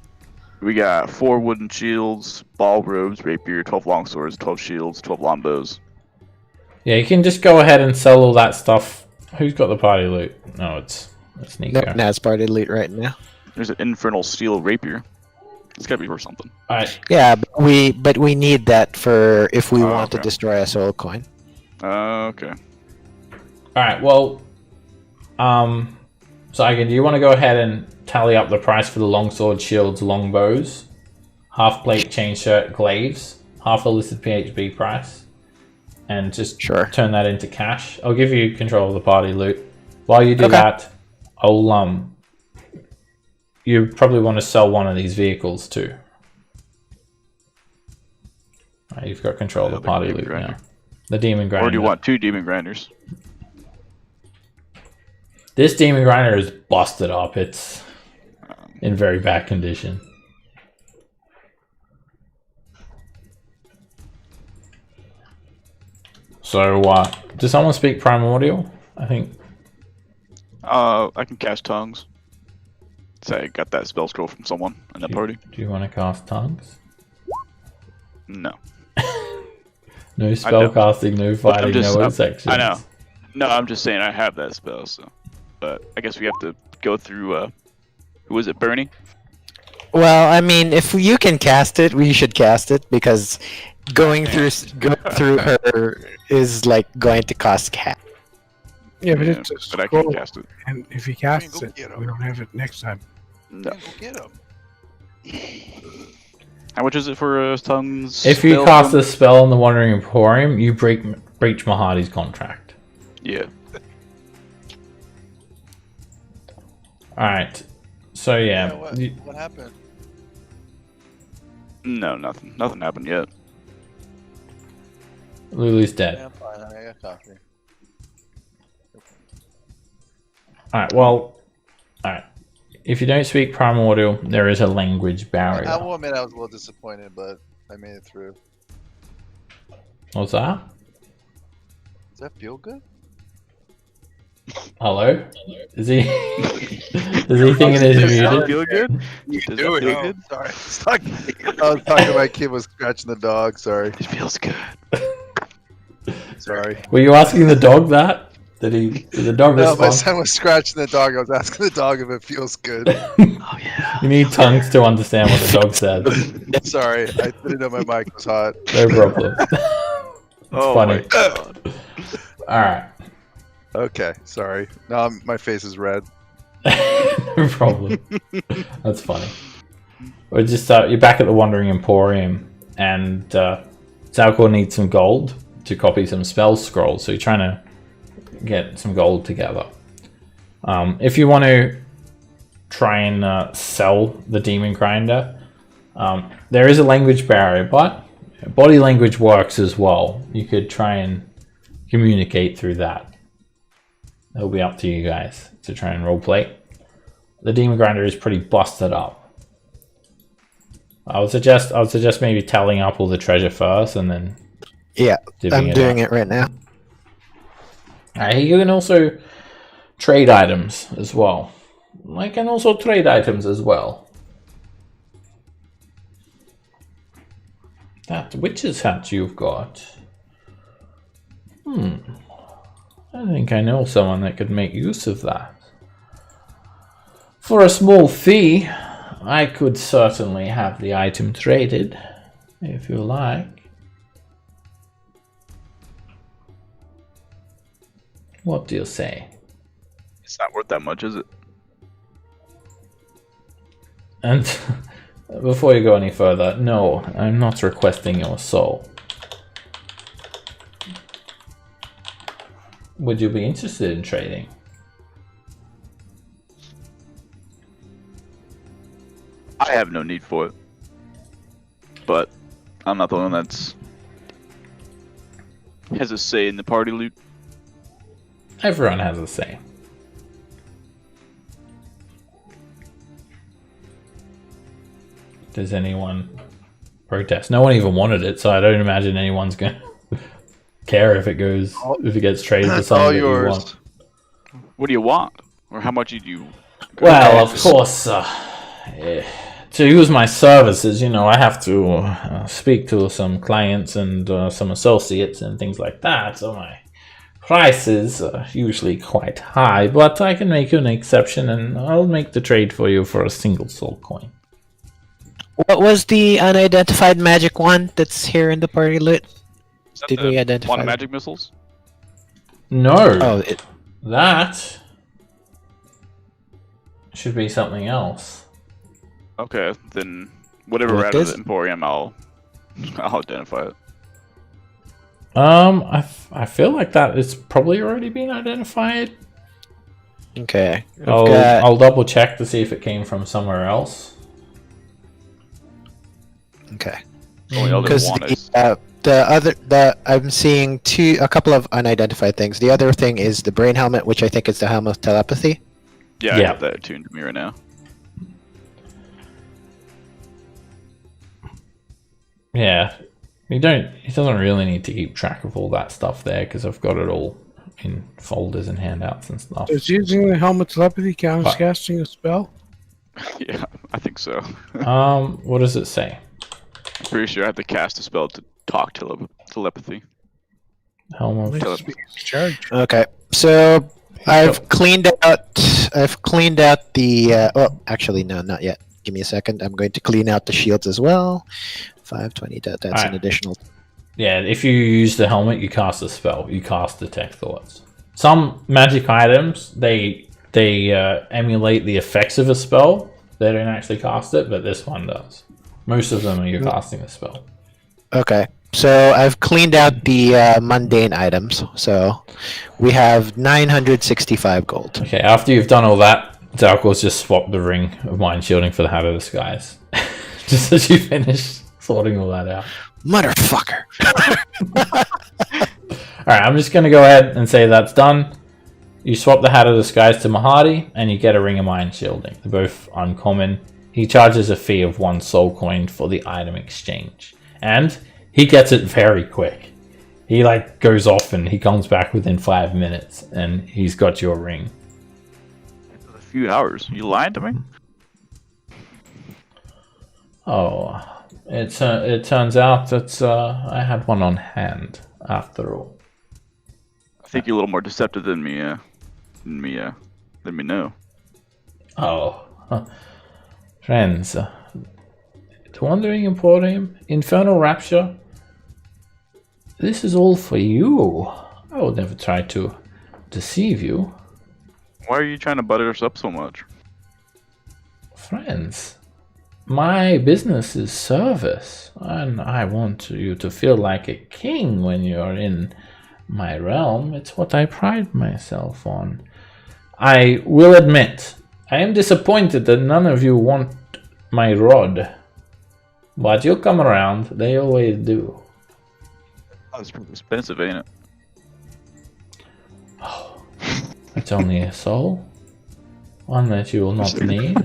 We got 4 wooden shields, ball robes, rapier, 12 longswords, 12 shields, 12 longbows. Yeah, you can just go ahead and sell all that stuff. Who's got the party loot? No, it's Nico. No, it's party loot right now. There's an infernal steel rapier. It's gotta be worth something. Alright. Yeah, but we need that for if we want to okay. destroy a soul coin. Okay. Alright, well, so again, do you want to go ahead and tally up the price for the longsword, shields, longbows, half plate, chain shirt, glaives, half the listed PHB price, and just turn that into cash? I'll give you control of the party loot. While you do that, I'll you probably want to sell one of these vehicles too. Right, you've got control of the party loot now. The demon grinder. Or do you want 2 demon grinders? This demon grinder is busted up. It's in very bad condition. So, does someone speak primordial? I think. I can cast tongues. So I got that spell scroll from someone in the party. Do you want to cast tongues? No. No spell casting, no fighting, no sections. I know. No, I'm just saying I have that spell, so. But I guess we have to go through, who was it, Bernie? Well, I mean, if you can cast it, we should cast it, because going through her is like going to cost cash. Yeah, but it's a but I can scroll, cast it. and if he casts it, we don't have it next time. No. Go get him. How much is it for tongues? If you cast a spell in the Wandering Emporium, you breach Mahadi's contract. Yeah. Alright. So yeah. What happened? No, nothing. Nothing happened yet. Lulu's dead. Yeah, I'm fine. I got coffee. Alright, well... Alright. If you don't speak primordial, there is a language barrier. I will admit I was a little disappointed, but I made it through. What's that? Does that feel good? Hello? Is he? Is he thinking he's Does that muted? feel good? You Does do that it. feel Oh, good? sorry. I was talking to my kid was scratching the dog. Sorry. It feels good. Sorry. Were you asking the dog that? Did the dog No, my respond? son was scratching the dog. I was asking the dog if it feels good. Oh yeah. You need tongues to understand what the dog said. Sorry, I didn't know my mic was hot. No problem. It's Oh funny. my god. Alright. Okay, sorry. Now my face is red. No problem. That's funny. We're just you're back at the Wandering Emporium, and Zalcor needs some gold to copy some spell scrolls, so you're trying to get some gold together. If you want to try and sell the Demon Grinder, there is a language barrier, but body language works as well. You could try and communicate through that. It'll be up to you guys to try and roleplay. The Demon Grinder is pretty busted up. I would suggest maybe tallying up all the treasure first and then Yeah, divvying I'm doing up. it right now. You can also trade items as well. I can also trade items as well. That witch's hat you've got. I think I know someone that could make use of that. For a small fee, I could certainly have the item traded, if you like. What do you say? It's not worth that much, is it? And before you go any further, no, I'm not requesting your soul. Would you be interested in trading? I have no need for it. But I'm not the one that's has a say in the party loot. Everyone has a say. Does anyone protest? No one even wanted it, so I don't imagine anyone's gonna care if it gets traded to It's someone all that you yours. want. What do you want? Or how much do you Well, of course, to use my services, I have to speak to some clients and some associates and things like that, so my prices are usually quite high, but I can make you an exception and I'll make the trade for you for a single soul coin. What was the unidentified magic one that's here in the party loot? Is that Did the we identify one of that? magic missiles? No, Oh, that should be something else. Okay, then whatever What we're out of is- the Emporium, I'll identify it. I feel like that it's probably already been identified. okay. I'll double check to see if it came from somewhere else. Okay. Only other Because one is I'm seeing a couple of unidentified things. The other thing is the brain helmet, which I think is the helmet of telepathy. yeah, I Yeah. have that attuned to me right now. Yeah, it doesn't really need to keep track of all that stuff there because I've got it all in folders and handouts and stuff. Does using the helmet telepathy count as What? casting a spell? Yeah, I think so. What does it say? I'm pretty sure I have to cast a spell to talk telepathy. Helm of Makes me charge. Okay. So I've cleaned out the well, actually no, not yet. Give me a second. I'm going to clean out the shields as well. 520, that's an Alright. additional. Yeah, if you use the helmet, you cast a spell. You cast Detect Thoughts. Some magic items, they emulate the effects of a spell. They don't actually cast it, but this one does. Most of them are you casting a spell. Okay. So I've cleaned out the mundane items. So we have 965 gold. Okay, after you've done all that, Zalcor's just swapped the ring of mind shielding for the Hat of Disguise. Just as you finish sorting all that out. Motherfucker. Alright, I'm just going to go ahead and say that's done. You swap the Hat of Disguise to Mahadi, and you get a Ring of Mind Shielding. They're both uncommon. He charges a fee of 1 soul coin for the item exchange. And he gets it very quick. he like goes off and he comes back within 5 minutes and he's got your ring. A few hours. You lying to me? Oh, it turns out that I had one on hand after all. I think you're a little more deceptive than me. Let me know. Oh, friends, the Wandering Emporium, Infernal Rapture. This is all for you. I would never try to deceive you. Why are you trying to butter us up so much? Friends, my business is service, and I want you to feel like a king when you're in my realm. It's what I pride myself on. I will admit, I am disappointed that none of you want my rod. But you'll come around, they always do. That's pretty expensive, ain't it? Oh, it's only a soul. One that you will not need.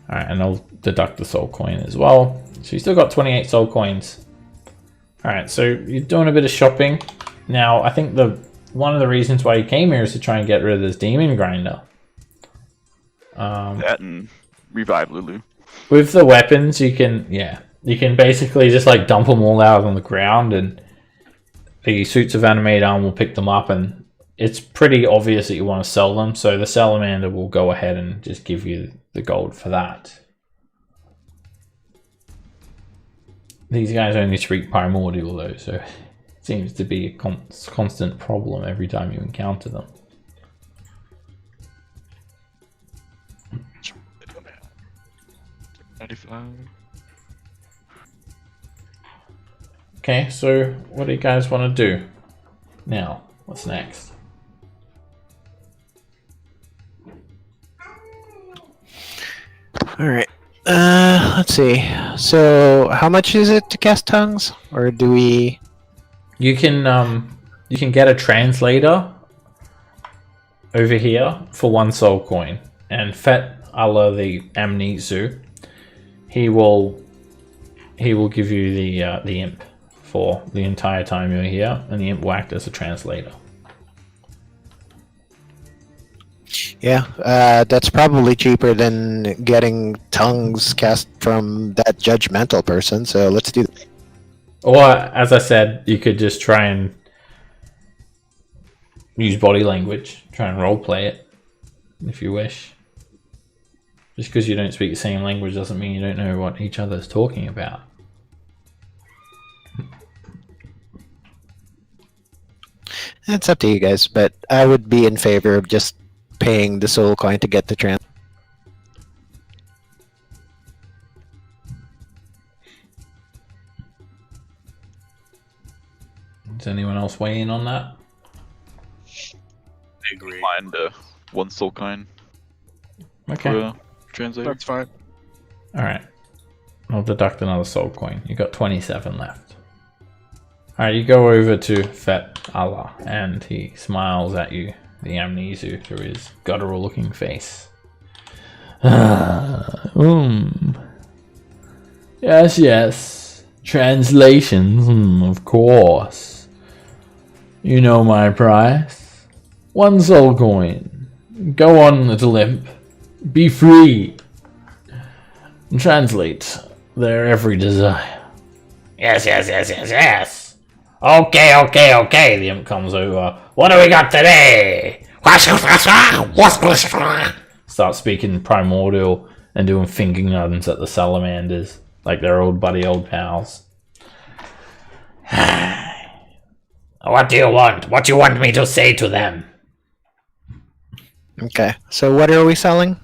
Alright, and I'll deduct the soul coin as well. So you still got 28 soul coins. Alright, so you're doing a bit of shopping. Now, I think one of the reasons why you came here is to try and get rid of this demon grinder. That and revive Lulu. With the weapons, you can basically just like dump them all out on the ground, and the suits of animated arm will pick them up, and it's pretty obvious that you want to sell them. So the salamander will go ahead and just give you the gold for that. These guys only speak primordial though, so it seems to be a constant problem every time you encounter them. Okay, so what do you guys want to do now? What's next? All right. Let's see. So, how much is it to cast tongues, or do we? You can get a translator over here for 1 soul coin, and Fet Allah the Amnesu, he will give you the imp for the entire time you're here, and the imp will act as a translator. Yeah, that's probably cheaper than getting tongues cast from that judgmental person. So let's do that. Or, as I said, you could just try and use body language, try and roleplay it, if you wish. Just because you don't speak the same language doesn't mean you don't know what each other's talking about. It's up to you guys, but I would be in favor of just paying the soul coin to get the trans. Does anyone else weigh in on that? I agree. Mind 1 soul coin Okay. for translator. That's fine. Alright. I'll deduct another soul coin. You got 27 left. Alright, you go over to Fet Allah, and he smiles at you, the Amnesu, through his guttural looking face. Yes, yes. Translations, of course. You know my price. 1 soul coin. Go on, little imp. Be free. Translate their every desire. Yes, yes, yes, yes, yes. Okay, okay, okay. The imp comes over. What do we got today? Start speaking primordial and doing finger guns at the salamanders like they're old pals. What do you want? What do you want me to say to them? Okay, so what are we selling?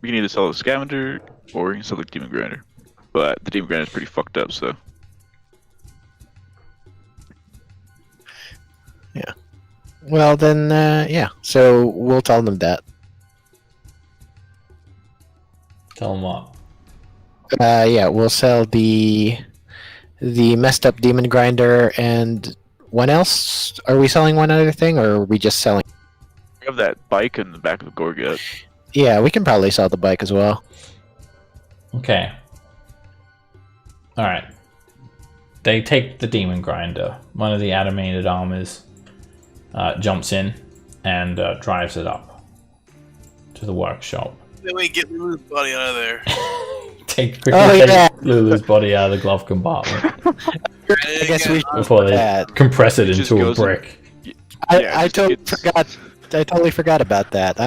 We can either sell the scavenger or we can sell the demon grinder. But the demon grinder is pretty fucked up, so. Yeah. Well, then, yeah. So we'll tell them that. Tell them what? Yeah, we'll sell the messed up demon grinder, and what else? Are we selling one other thing, or are we just selling? We have that bike in the back of the Gorget. Yeah, we can probably sell the bike as well. Okay. Alright. They take the demon grinder. One of the animated armors jumps in and drives it up to the workshop. Wait, get Lulu's body out of there. Take yeah. Lulu's body out of the glove compartment I guess we should before they compress it It just into a goes in- brick. I totally forgot about that.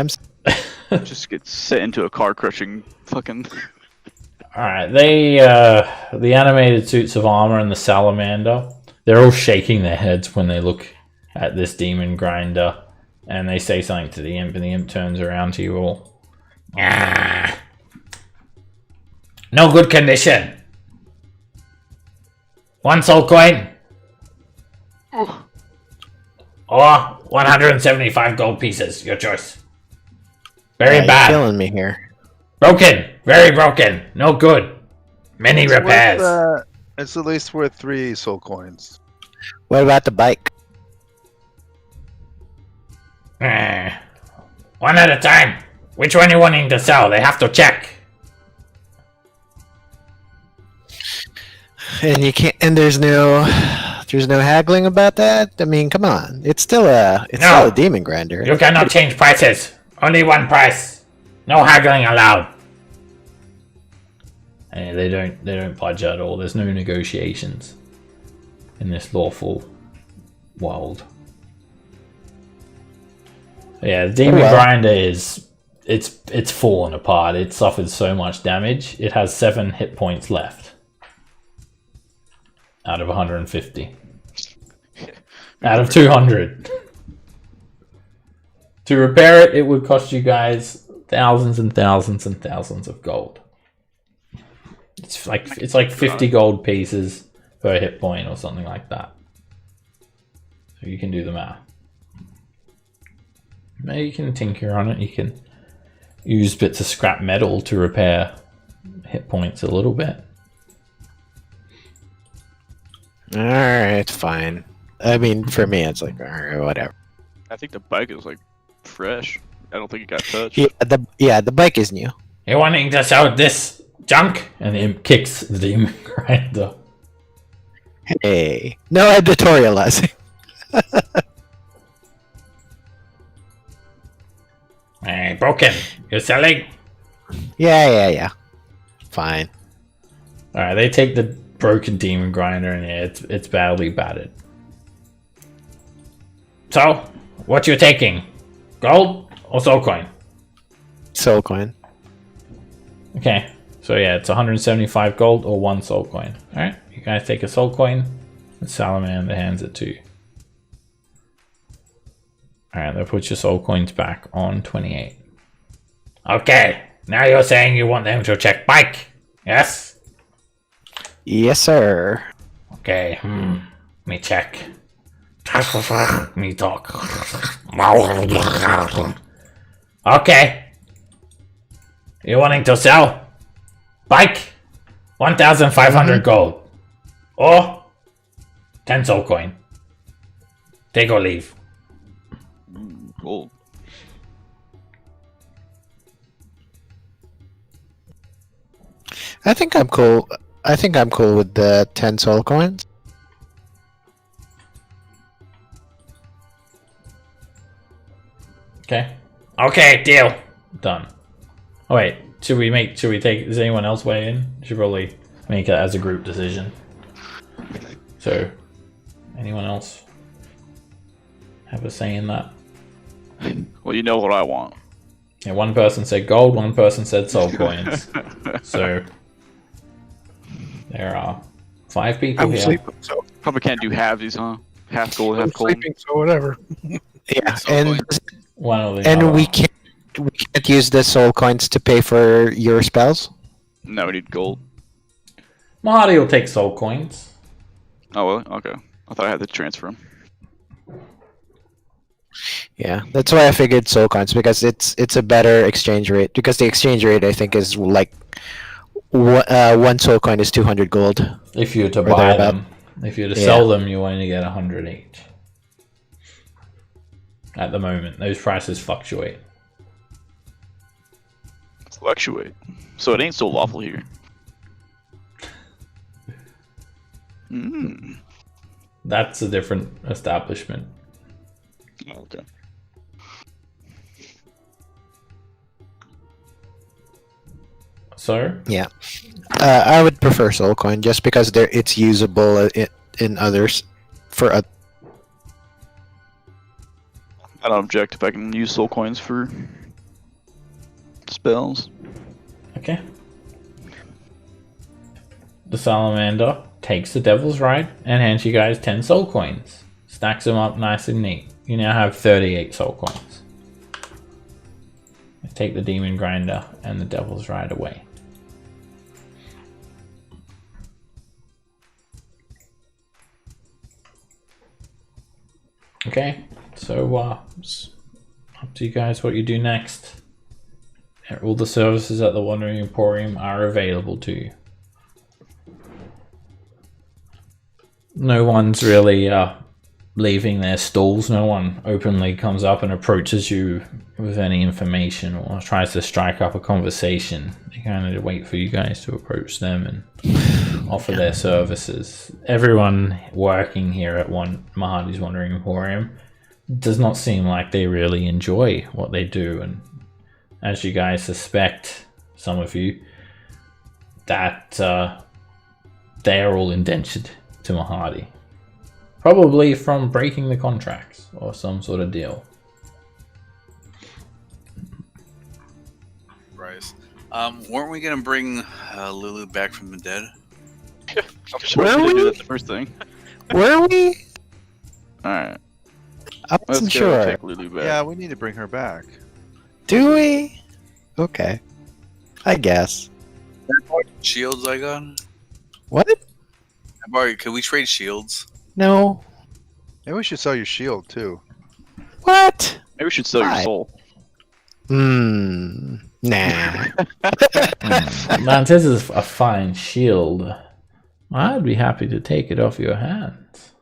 Just gets set into a car crushing fucking. Alright, they, the animated suits of armor and the salamander, they're all shaking their heads when they look at this demon grinder, and they say something to the imp, and the imp turns around to you all. Ah, no good condition. 1 soul coin. Or 175 gold pieces, your choice. Very You're bad. killing me here. Broken! Very broken! No good! Many repairs! It's at least worth 3 soul coins. What about the bike? One at a time! Which one you wanting to sell? They have to check! And you can't. And there's no haggling about that. I mean, come on. It's still a demon grinder. You cannot change prices! Only one price! No haggling allowed! And they don't budge at all. There's no negotiations in this lawful world. Yeah, the demon grinder it's fallen apart. It suffered so much damage. It has 7 hit points left out of 150. Out of 200. To repair it, it would cost you guys thousands and thousands and thousands of gold. It's like 50 gold pieces per hit point or something like that. So you can do the math. Maybe you can tinker on it. You can use bits of scrap metal to repair hit points a little bit. Alright, fine. I mean, for me, it's like, alright, whatever. I think the bike is like fresh. I don't think it got touched. Yeah, the bike is new. You wanting to sell this junk? And the imp kicks the demon grinder. Hey, no editorializing. Hey, broken. You're selling? Yeah. Fine. Alright, they take the broken demon grinder and yeah, it's badly battered. So, what you taking? Gold or soul coin? Soul coin. Okay, so yeah, it's 175 gold or 1 soul coin. Alright, you guys take a soul coin, and Salamander hands it to you. Alright, that puts your soul coins back on 28. Okay, now you're saying you want them to check bike, yes? Yes, sir. Okay, me check. Me talk. Okay. You wanting to sell? Bike? 1,500 gold. Or 10 soul coin. Take or leave. Cool. I think I'm cool. I think I'm cool with the 10 soul coins. Okay. Okay, deal. Done. Oh wait, should we take, does anyone else weigh in? Should probably make it as a group decision. So, anyone else have a say in that? Well, you know what I want. Yeah, one person said gold, one person said soul coins. So, there are 5 people I'm here. sleeping, so Probably can't do halvesies, huh? Half gold, I'm half gold. sleeping, so whatever. Yeah, Soul and coins. One of the and other. we can't use the soul coins to pay for your spells. No, we need gold. Mahadi will take soul coins. Oh, well, okay. I thought I had to transfer them. Yeah, that's why I figured soul coins, because it's a better exchange rate. Because the exchange rate, I think, is like 1 soul coin is 200 gold. If you were to Or buy thereabout. them. If you were to sell them, you only get 100 each. At the moment, those prices fluctuate. Fluctuate. So it ain't so lawful here. That's a different establishment. Oh, okay. So? Yeah. I would prefer soul coin just because it's usable in others for a. I don't object if I can use soul coins for spells. Okay. The salamander takes the devil's right and hands you guys 10 soul coins. Stacks them up nice and neat. You now have 38 soul coins. Take the demon grinder and the devil's right away. Okay, so it's up to you guys what you do next. All the services at the Wandering Emporium are available to you. No one's really leaving their stalls. No one openly comes up and approaches you with any information or tries to strike up a conversation. They kind of wait for you guys to approach them and offer their services. Everyone working here at Mahadi's Wandering Emporium does not seem like they really enjoy what they do, and as you guys suspect, some of you, that they are all indentured to Mahadi. Probably from breaking the contracts or some sort of deal. Bryce. Weren't we gonna bring Lulu back from the dead? I'm sure Were we we? do that the first thing. Were we? Alright. I Let's wasn't go sure. take Lulu back. Yeah, we need to bring her back. Do we? Okay. I guess. Shields I got? What? Can we trade shields? No. Maybe we should sell your shield too. What? Maybe we should sell your Why? soul. Nah. Man, this is a fine shield. I'd be happy to take it off your hands.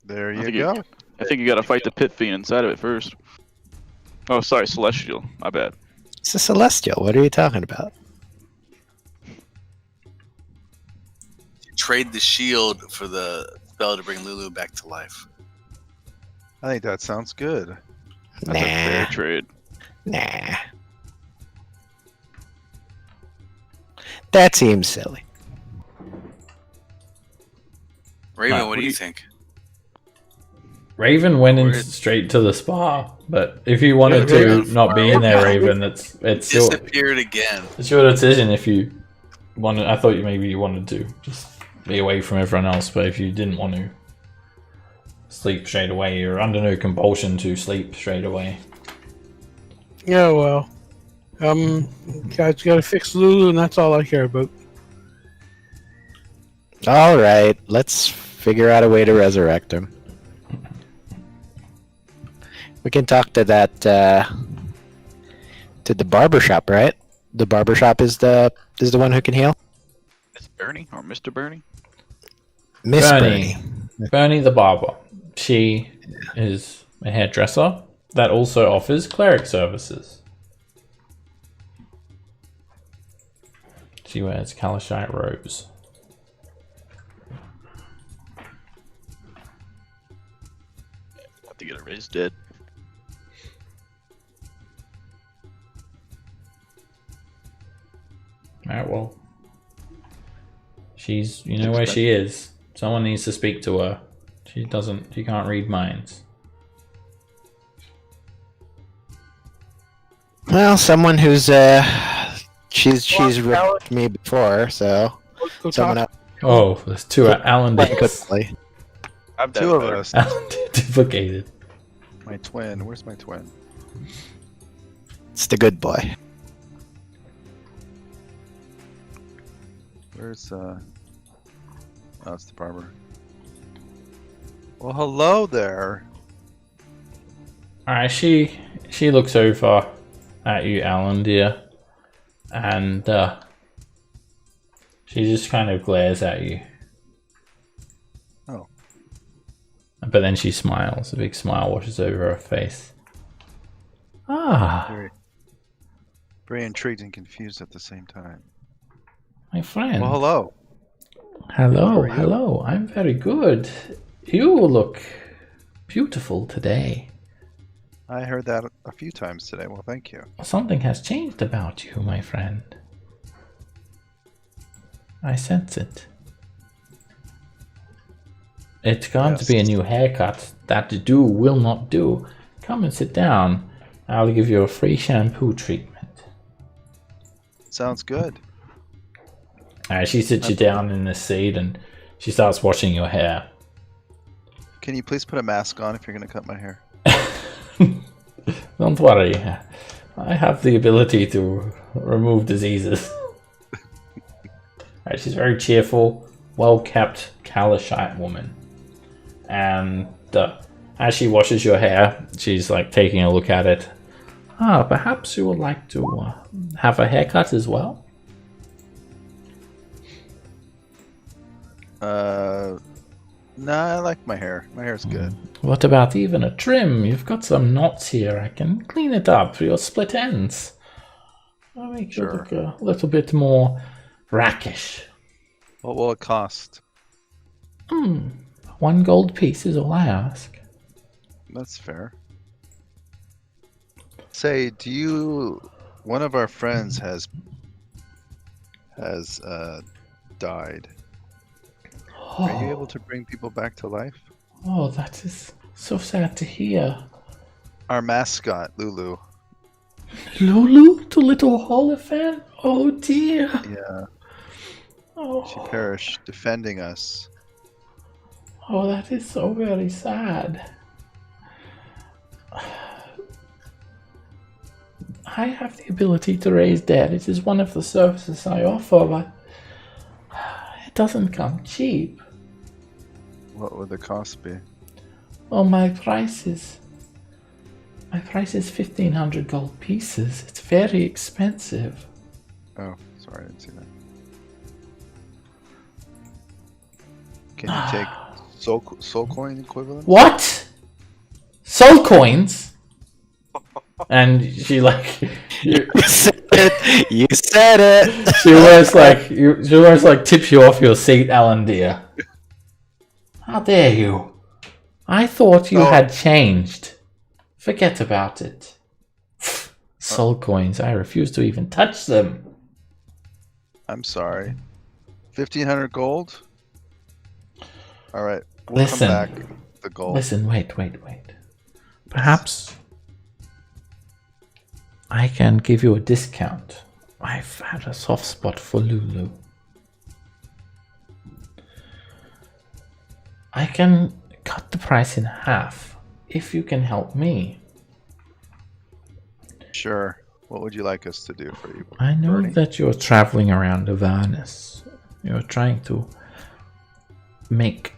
There you think go. I think you gotta fight the pit fiend inside of it first. Oh, sorry, celestial. My bad. It's a celestial. What are you talking about? Trade the shield for the spell to bring Lulu back to life. I think that sounds good. That's a fair Nah. trade. Nah. That seems silly. Raven, what do you think? Raven went in Weird. straight to the spa, but if you wanted Yeah, to Raven. not be in there, Raven, it's your Disappeared again. decision. If you wanted, I thought maybe you wanted to just be away from everyone else, but if you didn't want to sleep straight away, you're under no compulsion to sleep straight away. Yeah, well. Guys gotta fix Lulu, and that's all I care about. All right, let's figure out a way to resurrect him. We can talk to that to the barber shop, right? The barber shop is the one who can heal. Miss Bernie or Mr. Bernie? Miss Bernie. Bernie. Bernie the barber. She is a hairdresser that also offers cleric services. She wears Kalashite robes. have to get her raised dead. Alright, well. She's, you know where she is. Someone needs to speak to her. She can't read minds. Well, someone who's she's ripped me before, so Go someone talk. else Oh, there's two Alan could Dicks. play. I'm Two of us. Alan duplicated. My twin. Where's my twin? It's the good boy. Where's Oh, it's the barber. Well, hello there. Alright, she looks over at you, Alan, dear. And she just kind of glares at you. Oh. But then she smiles. A big smile washes over her face. Ah, Very, Very intrigued and confused at the same time. My friend. Well, hello. Hello, How are you? hello. I'm very good. You look beautiful today. I heard that a few times today. Well, thank you. Something has changed about you, my friend. I sense it. It's going to be a new haircut. That will not do. Come and sit down. I'll give you a free shampoo treatment. Sounds good. She sits you down in the seat and she starts washing your hair. Can you please put a mask on if you're going to cut my hair? Don't worry. I have the ability to remove diseases. She's very cheerful, well-kept, Kalashite woman. And as she washes your hair, she's like taking a look at it. Perhaps you would like to have a haircut as well? Nah, I like my hair. My hair's good. What about even a trim? You've got some knots here. I can clean it up for your split ends. I'll make you look a little bit more rakish. What will it cost? 1 gold piece is all I ask. That's fair. Say, one of our friends has died. Are you able to bring people back to life? Oh, that is so sad to hear. Our mascot, Lulu. Lulu? The little Holofan? Oh dear. Yeah. Oh. She perished defending us. Oh, that is so very sad. I have the ability to raise dead. It is one of the services I offer, but it doesn't come cheap. What would the cost be? Oh, my price is 1,500 gold pieces. It's very expensive. Oh, sorry, I didn't see that. Can you take soul coin equivalent? What? Soul coins? And she You said it. You said it. she almost like tips you off your seat, Alan dear. How dare you? I thought you had changed. Forget about it. Soul coins, I refuse to even touch them. I'm sorry. 1,500 gold? Alright, we'll Listen. come back with the gold. Listen, wait. Perhaps I can give you a discount. I've had a soft spot for Lulu. I can cut the price in half if you can help me. Sure. What would you like us to do for you? I know Bernie? that you're traveling around Avernus. You're trying to make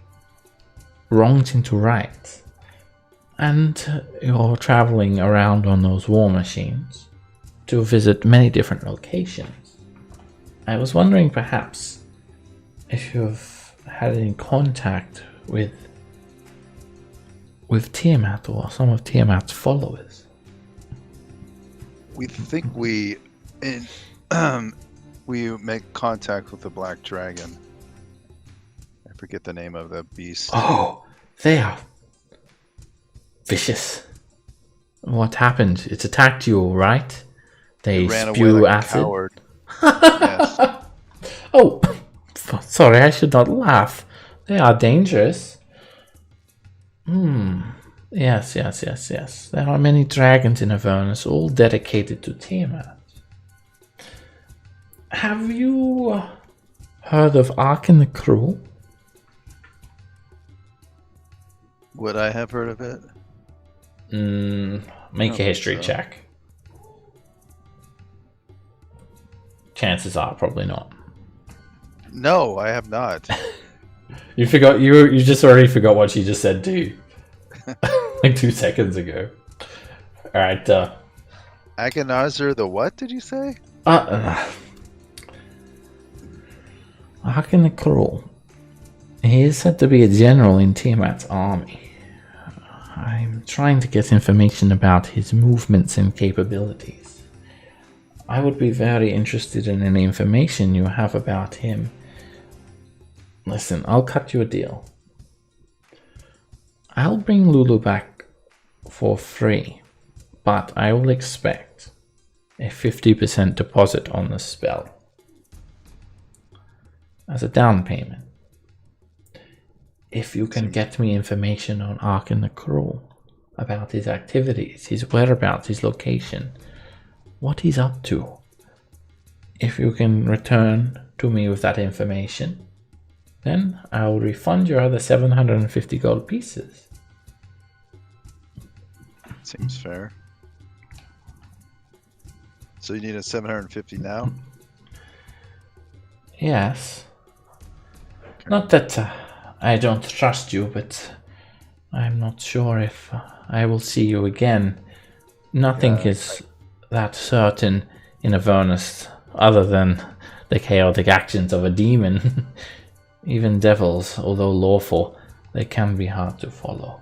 wrongs into rights. And you're traveling around on those war machines to visit many different locations. I was wondering perhaps if you've had any contact with Tiamat or some of Tiamat's followers. We think we make contact with the Black Dragon. I forget the name of the beast. Oh, they are vicious. What happened? It's attacked you, right? They ran away spew like acid. a coward. Yes. Oh, sorry, I should not laugh. They are dangerous. Yes. There are many dragons in Avernus, all dedicated to Tiamat. Have you heard of Arkin the Cruel? Would I have heard of it? Make a think history so. check. Chances are probably not. No, I have not. You forgot. You just already forgot what she just said to you, like 2 seconds ago. All right. Agonizar the what did you say? Arkin the Cruel. He is said to be a general in Tiamat's army. I'm trying to get information about his movements and capabilities. I would be very interested in any information you have about him. Listen, I'll cut you a deal. I'll bring Lulu back for free, but I will expect a 50% deposit on the spell as a down payment. If you can get me information on Arkin the Cruel, about his activities, his whereabouts, his location, what he's up to. If you can return to me with that information, then I'll refund your other 750 gold pieces. Seems fair. So you need a 750 now? Yes. Not that I don't trust you, but I'm not sure if I will see you again. Nothing is that certain in Avernus other than the chaotic actions of a demon. Even devils, although lawful, they can be hard to follow.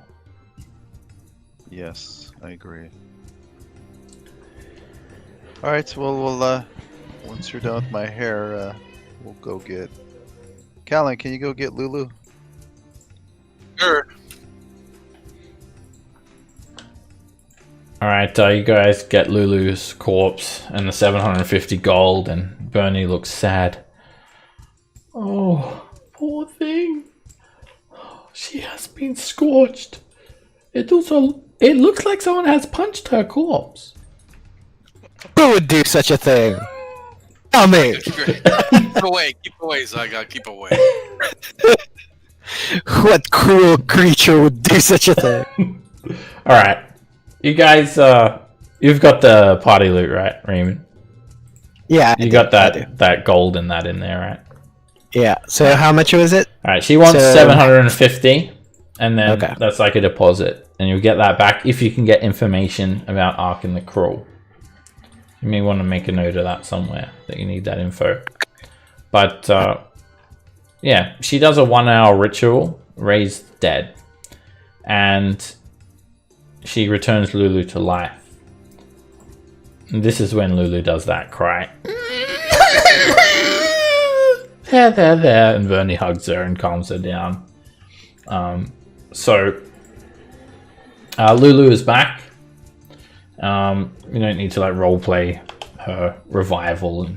Yes, I agree. Alright, well, we'll once you're done with my hair, we'll go get... Callan, can you go get Lulu? Sure. Alright, you guys get Lulu's corpse and the 750 gold, and Bernie looks sad. Oh, poor thing. She has been scorched. It looks like someone has punched her corpse. Who would do such a thing? Tell me. Keep away, Zygon, keep away. What cruel creature would do such a thing? Alright. You guys, you've got the party loot, right, Raymond? Yeah. You got that gold and that in there, right? Yeah. So how much was it? Alright, she wants 750, and then Okay. that's like a deposit. And you'll get that back if you can get information about Arkin the Cruel. You may want to make a note of that somewhere, that you need that info. But, yeah, she does a 1-hour ritual, raise dead. And she returns Lulu to life. And this is when Lulu does that cry. There. And Vernie hugs her and calms her down. Lulu is back. You don't need to like roleplay her revival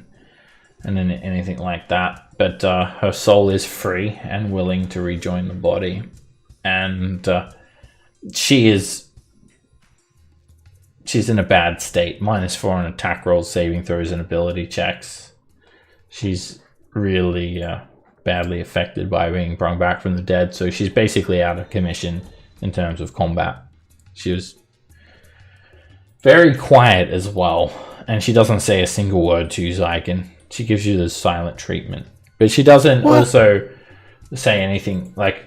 and anything like that. But her soul is free and willing to rejoin the body. And she's in a bad state. -4 on attack rolls, saving throws, and ability checks. She's really badly affected by being brought back from the dead. So she's basically out of commission in terms of combat. She was very quiet as well. And she doesn't say a single word to you, Zygon. She gives you the silent treatment. But she doesn't also say anything like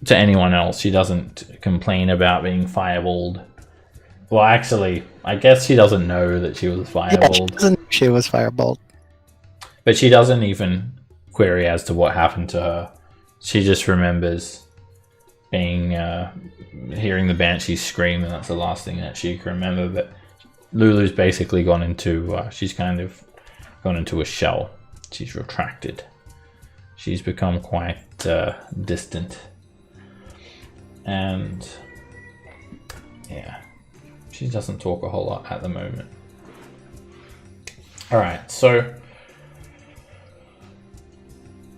to anyone else. She doesn't complain about being fireballed. Well, actually, I guess she doesn't know that she was fireballed. Yeah, she was fireballed. But she doesn't even query as to what happened to her. She just remembers being hearing the banshees scream, and that's the last thing that she can remember. But Lulu's basically gone into she's kind of gone into a shell. She's retracted. She's become quite distant, and yeah, she doesn't talk a whole lot at the moment. All right, so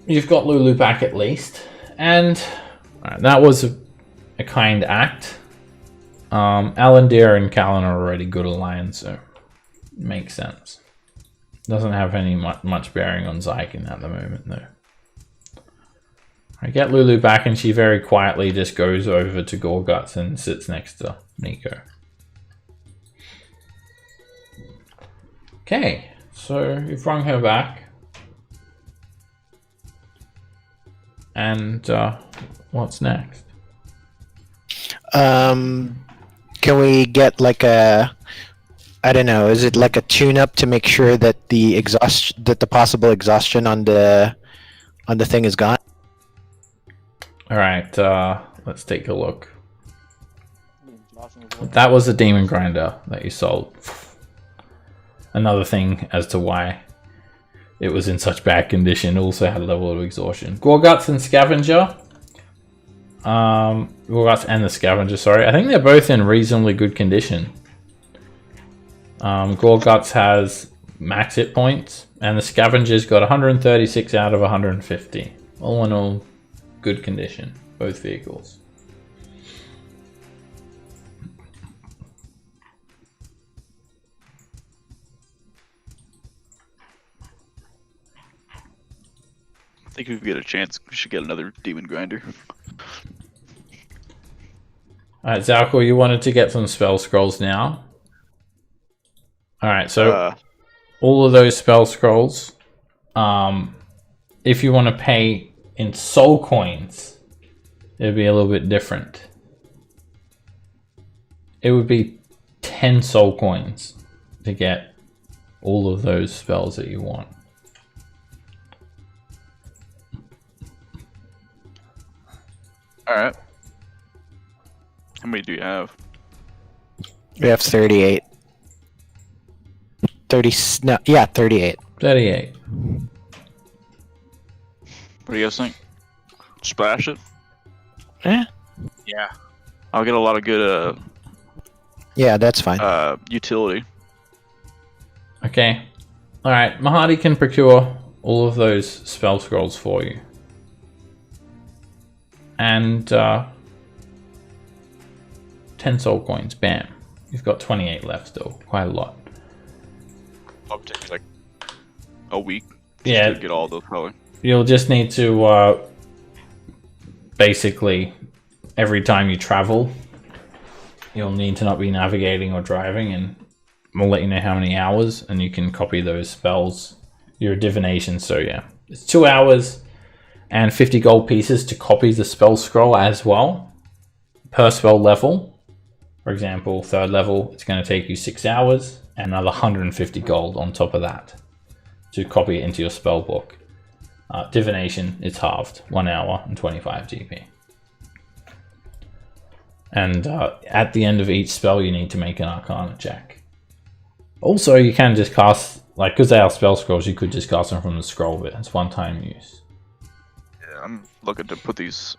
you've got Lulu back at least, and that was a kind act. Alandir and Callan are already good alliance, so it makes sense. Doesn't have any much bearing on Zygon at the moment, though. I get Lulu back, and she very quietly just goes over to Gorguts and sits next to Nico. Okay, so you've brought her back. And what's next? Can we get like a, I don't know, is it like a tune-up to make sure that the possible exhaustion on the thing is gone? All right, let's take a look. That was a demon grinder that you sold. another thing as to why it was in such bad condition. It also had a level of exhaustion. Gorguts and Scavenger. Gorguts and the Scavenger, sorry. I think they're both in reasonably good condition. Gorguts has max hit points, and the Scavenger's got 136 out of 150. All in all, good condition, both vehicles. I think if we get a chance, we should get another demon grinder. Alright, Zalko, you wanted to get some spell scrolls now. Alright, so all of those spell scrolls, if you want to pay in soul coins, it'd be a little bit different. It would be 10 soul coins to get all of those spells that you want. Alright. How many do you have? We have 38. 38. 38. What do you guys think? Splash it? Eh? Yeah. I'll get a lot of good Yeah, that's fine. utility. Okay. Alright, Mahadi can procure all of those spell scrolls for you. And 10 soul coins, bam. You've got 28 left still, quite a lot. Probably take like a week. Yeah. To get all those probably. You'll just need to basically, every time you travel, you'll need to not be navigating or driving, and we'll let you know how many hours, and you can copy those spells. Your divination, so yeah. It's 2 hours and 50 gold pieces to copy the spell scroll as well, per spell level. For example, 3rd level, it's going to take you 6 hours, and another 150 gold on top of that to copy it into your spell book. Divination is halved, 1 hour and 25 GP. And at the end of each spell, you need to make an Arcana check. Also, you can just cast, like, because they are spell scrolls, you could just cast them from the scroll bit. It's one-time use. Yeah, I'm looking to put these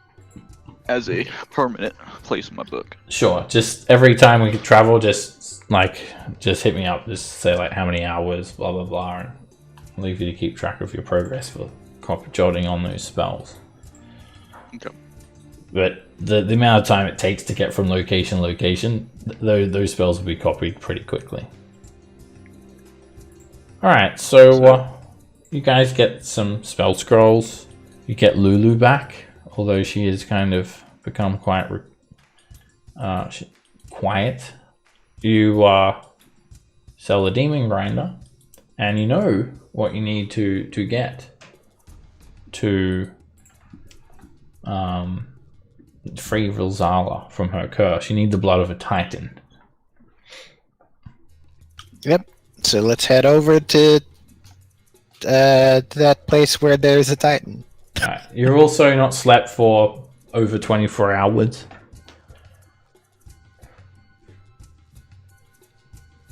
as a permanent place in my book. Sure, just every time we travel, just hit me up. Just say like how many hours, blah blah blah, and I'll leave you to keep track of your progress for jotting on those spells. Okay. But the amount of time it takes to get from location to location, those spells will be copied pretty quickly. Alright, so you guys get some spell scrolls. You get Lulu back, although she has kind of become quite quiet. You sell a demon grinder, and you know what you need to get to free Rilzala from her curse. You need the blood of a titan. Yep. So let's head over to that place where there's a titan. Alright, you're also not slept for over 24 hours.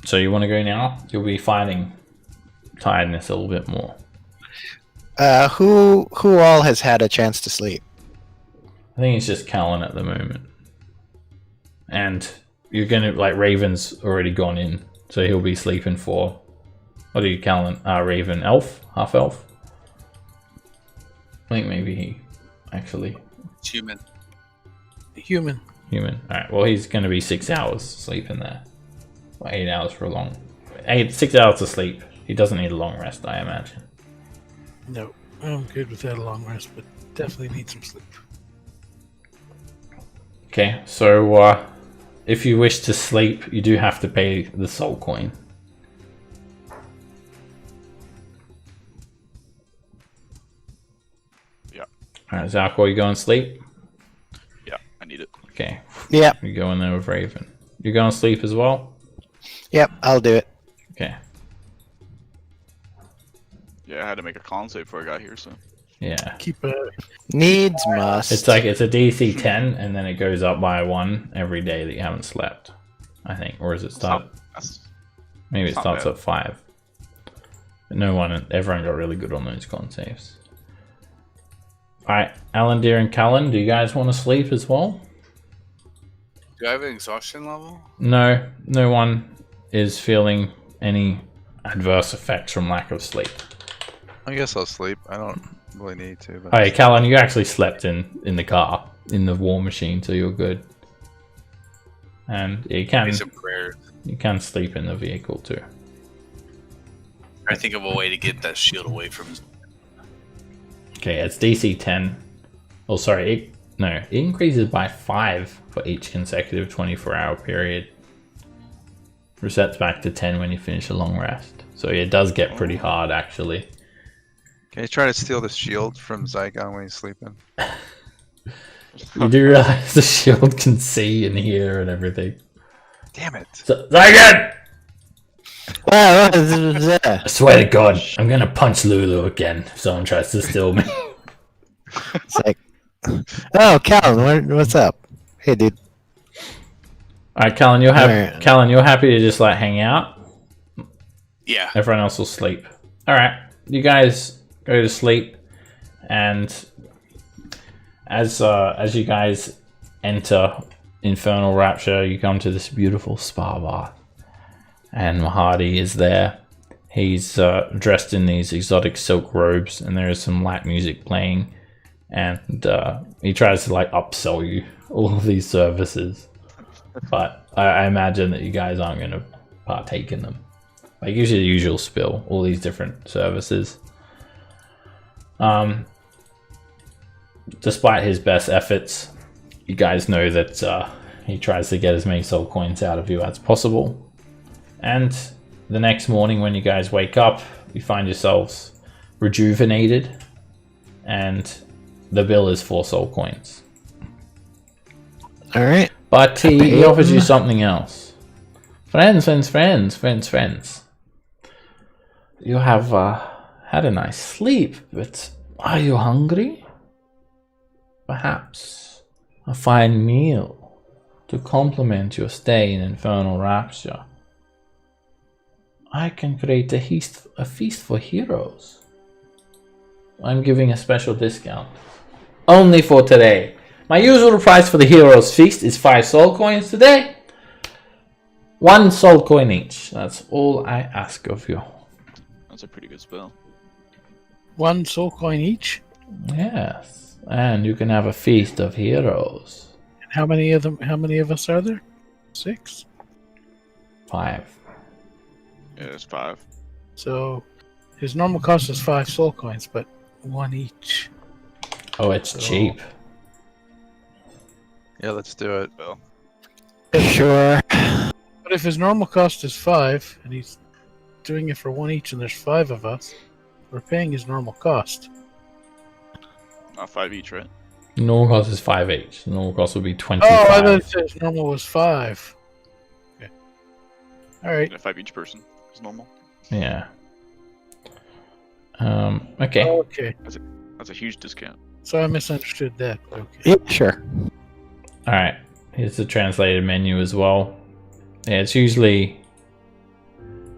So you want to go now? You'll be fighting tiredness a little bit more. Who all has had a chance to sleep? I think it's just Callan at the moment. And you're gonna, like, Raven's already gone in, so he'll be sleeping for, what are you, Callan? Raven, elf? Half elf? I think maybe he actually Human. Human. human. Alright, well he's gonna be 6 hours sleeping there. Or 8 hours for a long 6 hours to sleep. He doesn't need a long rest, I imagine. No, I'm good without a long rest, but definitely need some sleep. Okay, so if you wish to sleep, you do have to pay the soul coin. Yeah. Alright, Zarkor, you go and sleep? Yeah, I need it. Okay. Yep. You go in there with Raven. You go and sleep as well? Yep, I'll do it. Okay. Yeah, I had to make a con save before I got here, so. Yeah. Keep Needs must. It's like, it's a DC 10, and then it goes up by 1 every day that you haven't slept. I think. Or is it start? That's Maybe it not starts bad. at 5. Everyone got really good on those con saves. Alright, Alandir and Callan, do you guys want to sleep as well? Do I have an exhaustion level? No one is feeling any adverse effects from lack of sleep. I guess I'll sleep. I don't really need to. But Hey, Callan, you actually slept in the car, in the war machine, so you're good. And you can sleep in the vehicle too. I think of a way to get that shield away from him. Okay, it's DC 10. Oh, sorry. It increases by 5 for each consecutive 24-hour period. Resets back to 10 when you finish a long rest. So it does get pretty hard, actually. can you try to steal the shield from Zygon when he's sleeping? You do realize the shield can see and hear and everything. Damn it! So, Zygon! Well, I swear to God, I'm gonna punch Lulu again if someone tries to steal me. it's like, oh, Callan, what's up? Hey, dude. Alright, Callan, you're happy to just like hang out? Yeah. Everyone else will sleep. Alright, you guys go to sleep, and as you guys enter Infernal Rapture, you come to this beautiful spa bath. And Mahadi is there. He's dressed in these exotic silk robes, and there is some light music playing. And he tries to like upsell you all of these services, but I imagine that you guys aren't going to partake in them. Like usually the usual spill, all these different services. Despite his best efforts, you guys know that he tries to get as many soul coins out of you as possible. And the next morning when you guys wake up, you find yourselves rejuvenated, and the bill is 4 soul coins. Alright. But he offers you something else. Friends. You have had a nice sleep, but are you hungry? Perhaps a fine meal to complement your stay in Infernal Rapture. I can create a feast for heroes. I'm giving a special discount. Only for today. My usual price for the heroes feast is 5 soul coins today. 1 soul coin each. That's all I ask of you. That's a pretty good spell. 1 soul coin each? Yes. And you can have a feast of heroes. And how many of us are there? 6? 5. Yeah, it's 5. So his normal cost is 5 soul coins, but 1 each. Oh, it's cheap. Yeah, let's do it. Well, Sure. But if his normal cost is 5, and he's doing it for 1 each, and there's 5 of us, we're paying his normal cost. not 5 each, right? Normal cost is 5 each. Normal cost would be 25. Oh, I thought it said his normal was 5. Okay. Alright. Yeah, 5 each person is normal. Yeah. Okay. Okay. That's a huge discount. So I misunderstood that. Okay. Yeah, sure. Alright. Here's the translated menu as well. Yeah, it's usually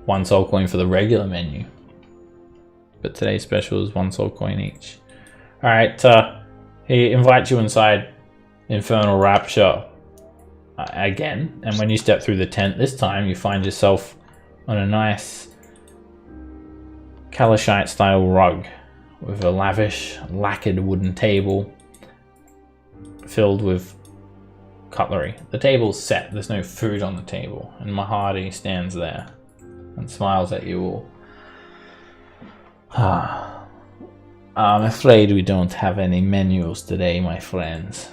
1 soul coin for the regular menu. But today's special is 1 soul coin each. Alright, he invites you inside Infernal Rapture again. And when you step through the tent this time, you find yourself on a nice Kalashite style rug with a lavish lacquered wooden table filled with cutlery. The table's set, there's no food on the table, and Mahadi stands there and smiles at you all. I'm afraid we don't have any menus today, my friends.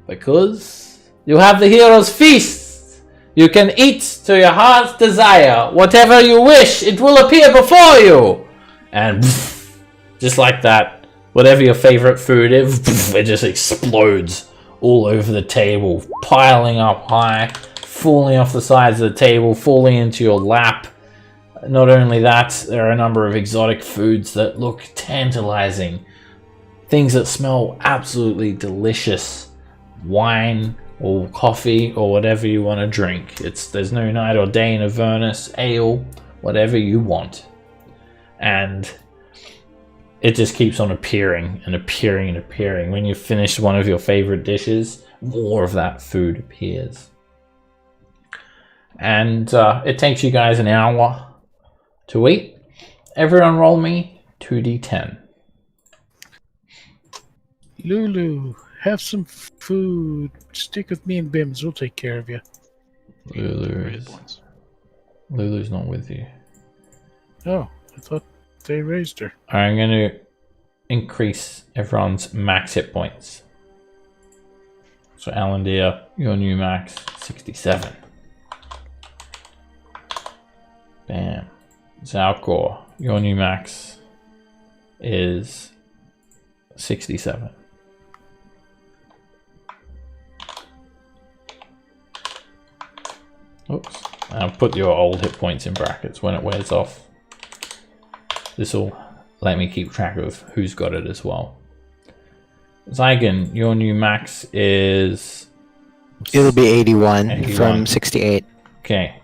Because you have the hero's feast! You can eat to your heart's desire. Whatever you wish, it will appear before you! And just like that, whatever your favorite food is, it just explodes all over the table, piling up high, falling off the sides of the table, falling into your lap. Not only that, there are a number of exotic foods that look tantalizing. Things that smell absolutely delicious. Wine or coffee or whatever you want to drink. There's no night or day in Avernus. Ale, whatever you want. And it just keeps on appearing and appearing and appearing. When you finish one of your favorite dishes, more of that food appears. And it takes you guys an hour to eat. Everyone roll me 2d10. Lulu, have some food. Stick with me and Bims. We'll take care of you. Lulu's not with you. Oh, I thought they raised her. I'm going to increase everyone's max hit points. So Alan dear, your new max 67. Bam. Zalcor, your new max is 67. Oops. I'll put your old hit points in brackets when it wears off. This will let me keep track of who's got it as well. Zygon, your new max is... It'll be 81, 81. from 68. Okay.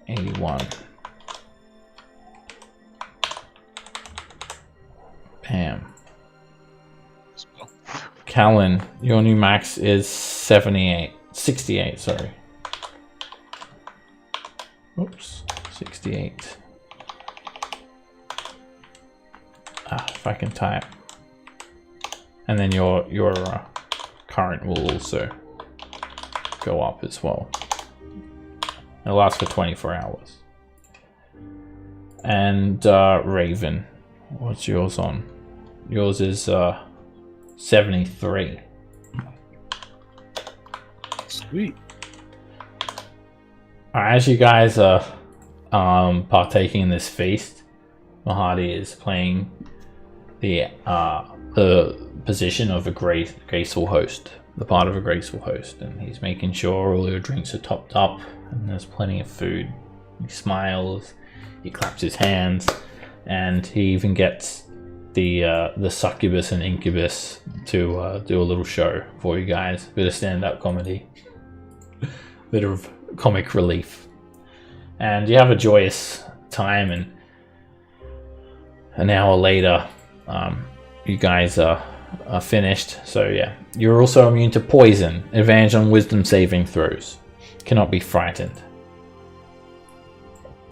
81. Bam. Callan, your new max is 68, sorry. Oops, 68. If I can type. And then your current will also go up as well. It lasts for 24 hours. And Raven, what's yours on? Yours is 73. Sweet. As you guys are partaking in this feast, Mahadi is playing the position of a graceful host, the part of a graceful host, and he's making sure all your drinks are topped up and there's plenty of food. He smiles, he claps his hands, and he even gets the succubus and incubus to do a little show for you guys. Bit of stand-up comedy, bit of comic relief, and you have a joyous time. And an hour later, you guys are finished. So yeah, you're also immune to poison. Advantage on wisdom saving throws. Cannot be frightened.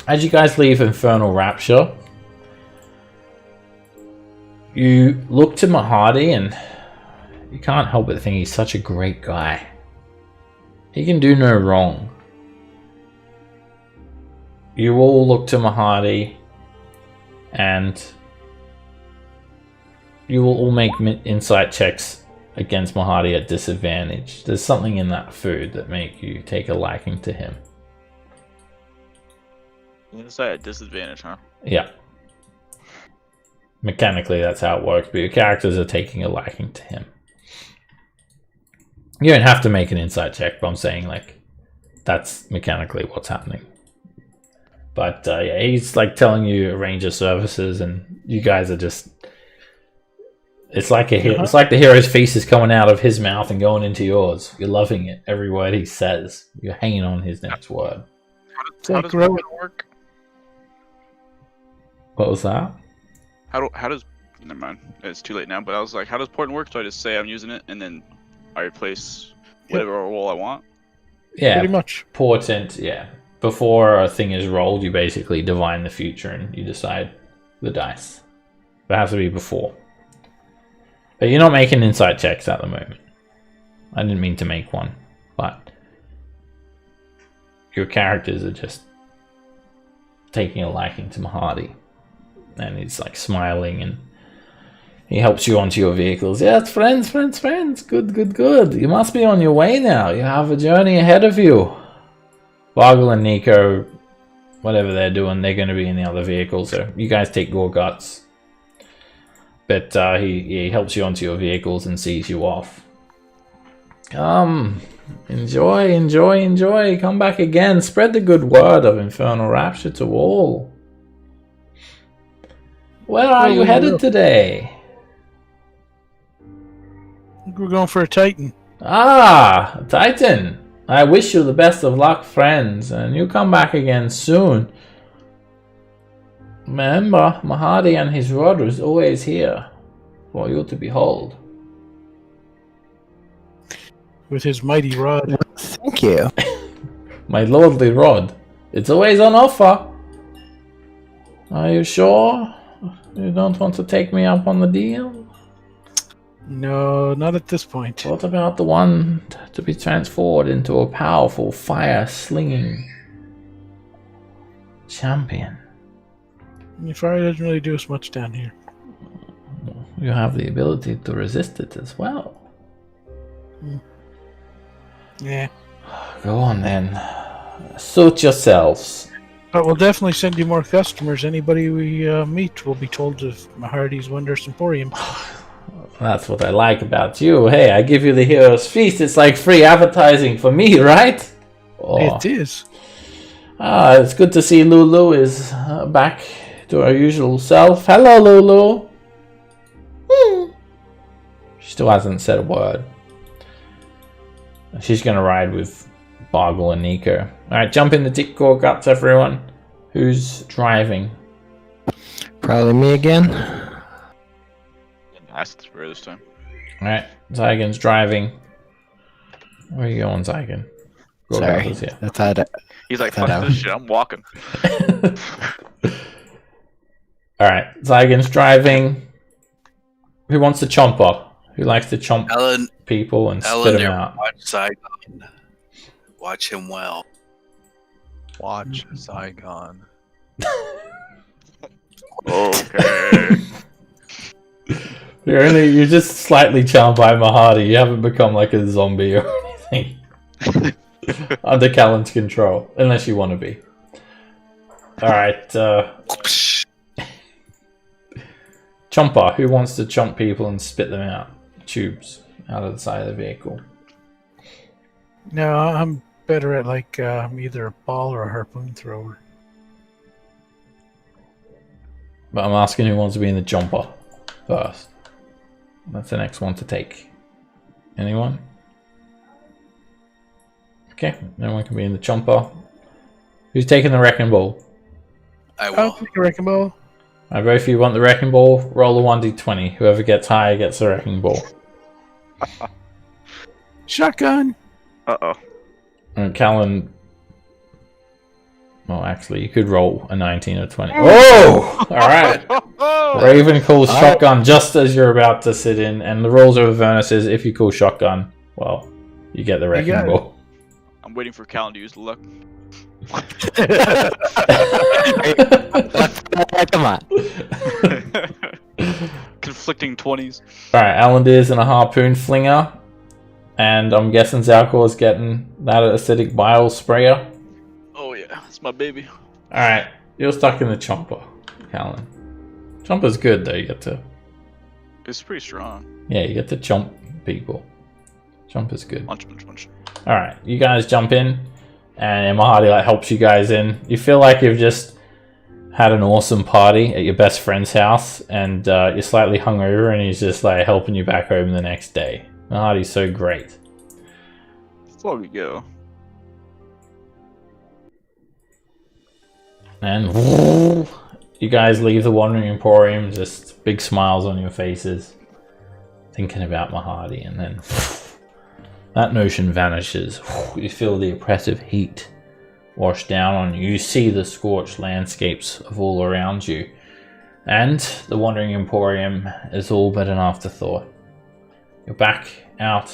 As you guys leave Infernal Rapture, you look to Mahadi and you can't help but think he's such a great guy. He can do no wrong. You all look to Mahadi and you will all make insight checks against Mahadi at disadvantage. There's something in that food that make you take a liking to him. Insight at disadvantage, huh? Yeah. Mechanically, that's how it works, but your characters are taking a liking to him. You don't have to make an insight check, but I'm saying, like, that's mechanically what's happening. But yeah, he's like telling you a range of services, and you guys are just... It's like it's like the hero's feast is coming out of his mouth and going into yours. You're loving it. Every word he says, you're hanging on his next word. How does portent work? What was that? How does... Never mind. It's too late now, but I was like, how does portent work? So I just say I'm using it, and then I replace whatever role I want? Yeah, pretty much. Portent, yeah. Before a thing is rolled, you basically divine the future and you decide the dice. It has to be before. But you're not making insight checks at the moment. I didn't mean to make one, but your characters are just taking a liking to Mahadi. And he's like smiling and he helps you onto your vehicles. Yes, friends. Good. You must be on your way now. You have a journey ahead of you. Boggle and Nico, whatever they're doing, they're going to be in the other vehicle. So you guys take your guts. But he helps you onto your vehicles and sees you off. Come, enjoy. Come back again. Spread the good word of Infernal Rapture to all. Where are you headed today? We're going for a Titan. Ah, Titan. I wish you the best of luck, friends, and you come back again soon. Remember, Mahadi and his rod was always here for you to behold. With his mighty rod. Thank you. My lordly rod. It's always on offer. Are you sure you don't want to take me up on the deal? No, not at this point. What about the one to be transformed into a powerful fire-slinging champion? The fire doesn't really do us much down here. You have the ability to resist it as well. Yeah. Go on then. Suit yourselves. But we'll definitely send you more customers. Anybody we meet will be told of Mahardy's Wondrous Emporium. That's what I like about you. Hey, I give you the hero's feast. It's like free advertising for me, right? Oh. It is. It's good to see Lulu is back to her usual self. Hello, Lulu. She still hasn't said a word. She's going to ride with Boggle and Nico. Alright, jump in the Dick Core Guts, everyone. Who's driving? Probably me again. Asked for this time. Alright, Zygon's driving. Where are you going, Zygon? Sorry. I thought He's like, Cut fuck out. this shit, I'm walking. Alright, Zygon's driving. Who wants to chomper? Who likes to chomp people and spit them out? Watch Zygon. Watch him well. Watch Zygon. Okay. You're just slightly charmed by Mahadi. You haven't become like a zombie or anything. Under Callan's control, unless you want to be. Alright, Chomper, who wants to chomp people and spit them out? Tubes out of the side of the vehicle. No, I'm better at like either a ball or a harpoon thrower. But I'm asking who wants to be in the jumper first. That's the next one to take. Anyone? Okay, anyone can be in the jumper. Who's taking the wrecking ball? I I'll will. take a wrecking ball. Alright, both of you want the wrecking ball. Roll a 1d20. Whoever gets higher gets the wrecking ball. Shotgun. Uh-oh. And Callan... Well, actually, you could roll a 19 or 20. Oh! Alright. Raven calls shotgun just as you're about to sit in, and the rules of Avernus is if you call shotgun, well, you get the wrecking got it. ball. I'm waiting for Callan to use the luck. Come on. Conflicting 20s. Alright, Alandir's in a harpoon flinger, and I'm guessing Zalcor's getting that acidic bile sprayer. Oh yeah, that's my baby. Alright, you're stuck in the chomper, Callan. Chomper's good though, you get to... It's pretty strong. Yeah, you get to chomp people. Chomper's good. Punch, punch, punch. Alright, you guys jump in, and Mahadi like helps you guys in. You feel like you've just had an awesome party at your best friend's house, and you're slightly hungover, and he's just like helping you back home the next day. Mahadi's so great. Before we go. And you guys leave the Wandering Emporium, just big smiles on your faces, thinking about Mahadi, and then that notion vanishes. You feel the oppressive heat wash down on you. You see the scorched landscapes of all around you, and the Wandering Emporium is all but an afterthought. You're back out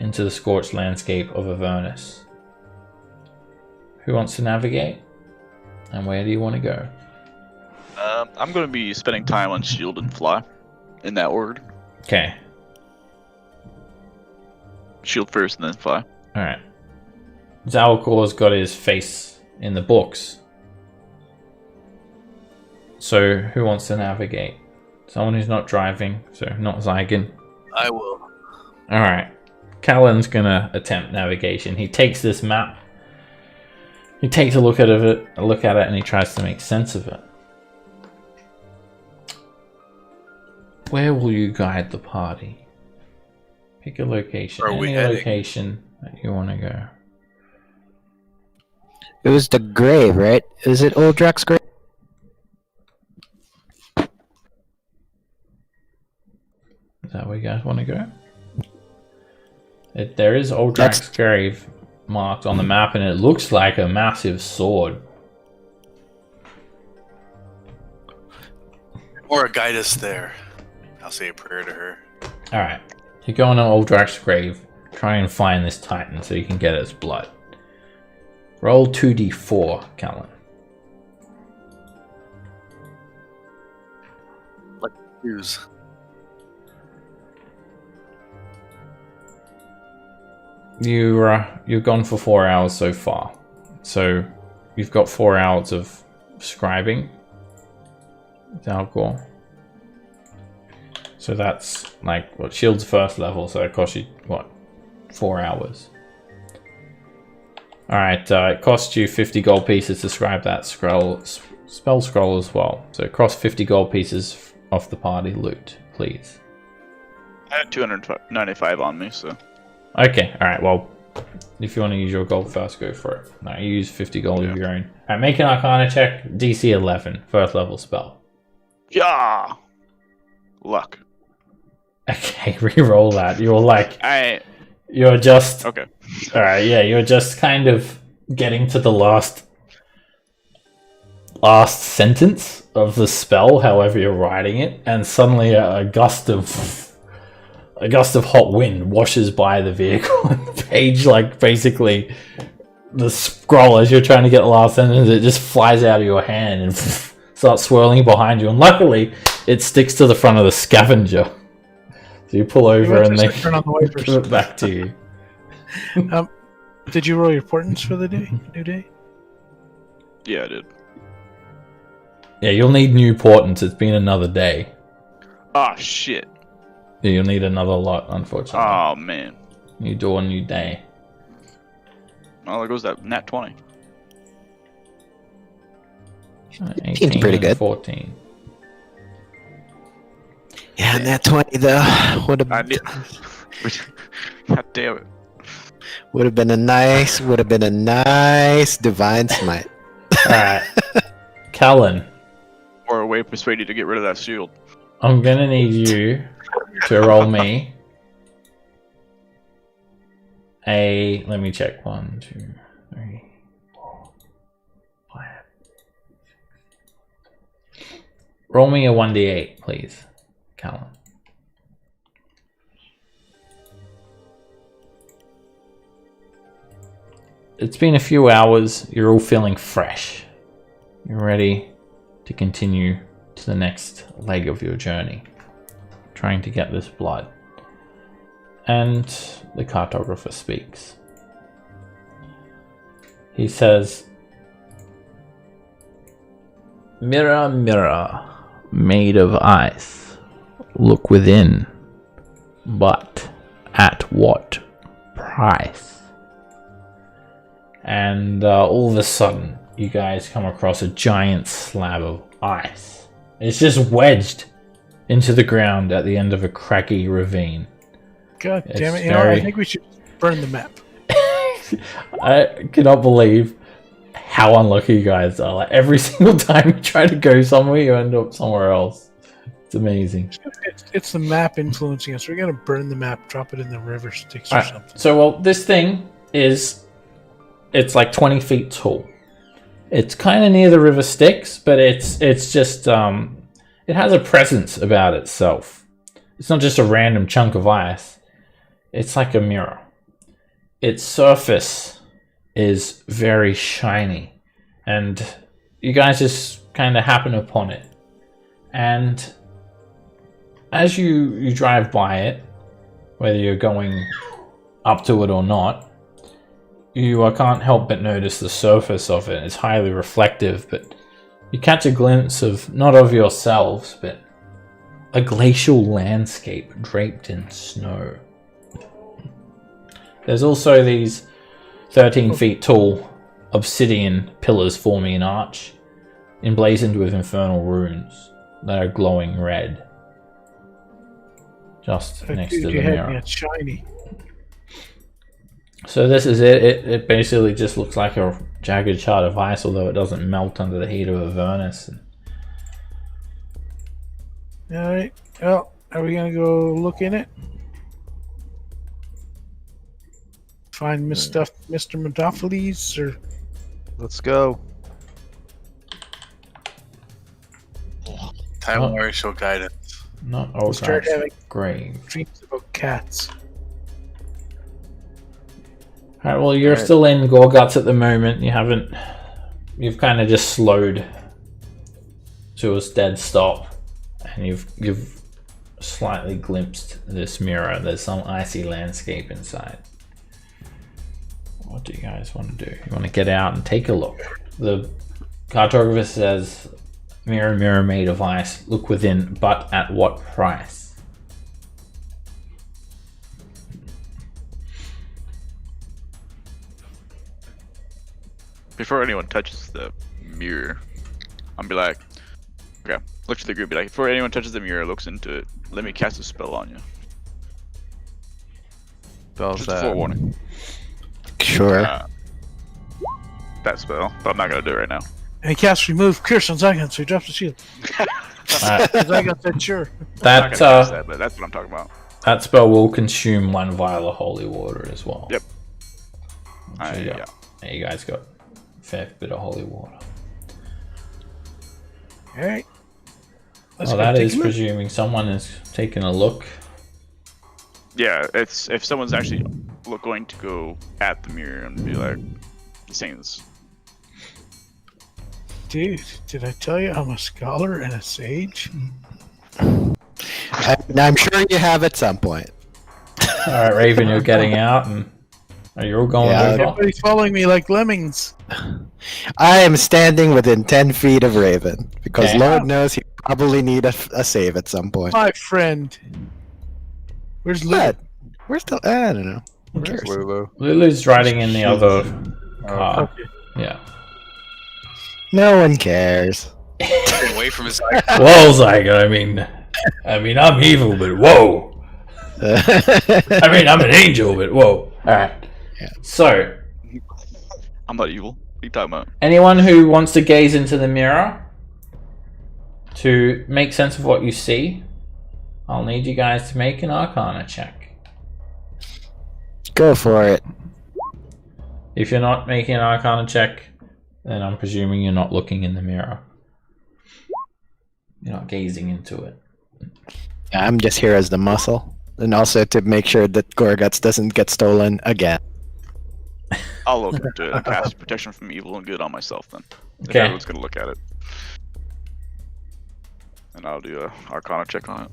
into the scorched landscape of Avernus. Who wants to navigate? And where do you want to go? I'm going to be spending time on Shield and Fly, in that order. Okay. Shield first and then Fly. Alright. Zalcor's got his face in the books. So, who wants to navigate? Someone who's not driving, so not Zygon. I will. Alright. Callan's gonna attempt navigation. He takes this map. He takes a look at it, and he tries to make sense of it. Where will you guide the party? Pick a location. Where are we Any heading? location that you want to go. It was the grave, right? Is it Old Drax's grave? that where you guys want to go? There is Oldrak's grave marked on the map, and it looks like a massive sword. Or guide us there. I'll say a prayer to her. Alright. You go on Oldrak's grave, try and find this Titan so you can get its blood. Roll 2d4, Callan. Like shoes. You've gone for 4 hours so far. So you've got 4 hours of scribing with Algor. So that's like what Shield's first level, so it costs you what, 4 hours. Alright, it costs you 50 gold pieces to scribe that spell scroll as well. So it costs 50 gold pieces off the party loot, please. I had 295 on me, so. Okay, alright, well, if you want to use your gold first, go for it. No, you use 50 gold of your own. Alright, make an Arcana check, DC 11, first level spell. Yeah! Luck. Okay, re-roll that. You're like, Okay. you're just, alright, yeah, you're just kind of getting to the last sentence of the spell, however you're writing it, and suddenly a gust of hot wind washes by the vehicle and the page, like, basically the scroll, as you're trying to get the last sentence, it just flies out of your hand and starts swirling behind you, and luckily it sticks to the front of the scavenger, so you pull over and they turn on the wipers. give it back to you. Did you roll your portents for the day? New day? Yeah, I did. Yeah, you'll need new portents. It's been another day. Oh, shit. Yeah, you'll need another lot, unfortunately. Oh, man. New door, new day. Oh, there goes that nat 20. 18 pretty and good. 14. Yeah, and that 20 though would I have knew. God damn it. would have been a nice divine smite. Alright. Callan, Or a way to persuade you to get rid of that shield. I'm gonna need you to roll me let me check. 1, 2, 3, 4, 5. Roll me a 1d8, please, Callan. It's been a few hours. You're all feeling fresh. You're ready to continue to the next leg of your journey, trying to get this blood. And the cartographer speaks. He says, "Mirror, mirror, made of ice, look within, but at what price?" And all of a sudden, you guys come across a giant slab of ice. It's just wedged into the ground at the end of a craggy ravine. God It's damn it! very- I think we should burn the map. I cannot believe how unlucky you guys are. Like, every single time you try to go somewhere, you end up somewhere else. It's amazing. It's the map influencing us. We're gonna burn the map, drop it in the river Styx or Alright, something. so, well, this thing it's like 20 feet tall. It's kind of near the river Styx, but it's just it has a presence about itself. It's not just a random chunk of ice. It's like a mirror. Its surface is very shiny, and you guys just kind of happen upon it. And as you drive by it, whether you're going up to it or not, you can't help but notice the surface of it. It's highly reflective, but you catch a glimpse of, not of yourselves, but a glacial landscape draped in snow. There's also these 13 feet tall obsidian pillars forming an arch, emblazoned with infernal runes that are glowing red, just next to the mirror. It's shiny. So this is it. It basically just looks like a jagged shard of ice, although it doesn't melt under the heat of Avernus. All right. Well, Are we gonna go look in it? Find Mr. Mephistopheles, or Let's go. Time shall guide us. Not we'll start Olgar's having grave. dreams about cats. Alright, well, you're Alright. still in Gorguts at the moment. You've kind of just slowed to a dead stop, and you've slightly glimpsed this mirror. There's some icy landscape inside. What do you guys want to do? You want to get out and take a look. The cartographer says, "Mirror, mirror made of ice, look within, but at what price?" Before anyone touches the mirror, I'll be like, okay, look to the group, be like, before anyone touches the mirror, looks into it, let me cast a spell on you. Spell's Just a that? forewarning. Sure. That spell, but I'm not gonna do it right now. And he casts remove curse on Zygon, so he drops the shield. Zygon said sure. I'm not That gonna cast that, but that's what I'm talking about. that spell will consume 1 vial of holy water as well. Yep. So Yeah. yeah, you guys got a fair bit of holy water. Alright. Let's Well, go that take is a look. presuming someone is taking a look. Yeah, it's if someone's actually going to go at the mirror and be like, saying this. Dude, did I tell you I'm a scholar and a sage? I'm sure you have at some point. All right, Raven, you're getting out, and are you all going Yeah. over? Everybody's following me like lemmings. I am standing within 10 feet of Raven, because Okay. Lord knows you probably need a save at some point. My friend. Where's Lou? But we're still, I don't know. Who Where's cares? Lulu? Lulu's riding in the other car. Okay. Yeah. No one cares. Away from his Whoa, Zygon. I mean, I'm evil, but whoa. I mean, I'm an angel, but whoa. All right. Yeah. So, I'm not evil. What are you talking about? anyone who wants to gaze into the mirror to make sense of what you see, I'll need you guys to make an Arcana check. Go for it. If you're not making an Arcana check, then I'm presuming you're not looking in the mirror. You're not gazing into it. I'm just here as the muscle. And also to make sure that Gorguts doesn't get stolen again. I'll look into it and cast protection from evil and good on myself then. If Okay. everyone's gonna look at it. And I'll do a Arcana check on it.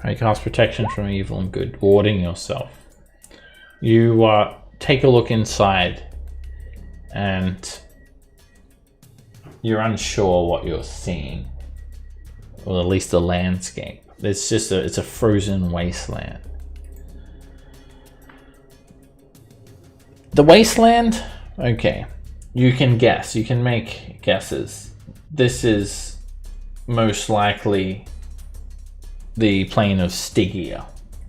Right, cast protection from evil and good, warding yourself. You take a look inside, and you're unsure what you're seeing, or at least the landscape. It's a frozen wasteland. The wasteland, okay, you can guess, you can make guesses. This is most likely the plane of Stygia,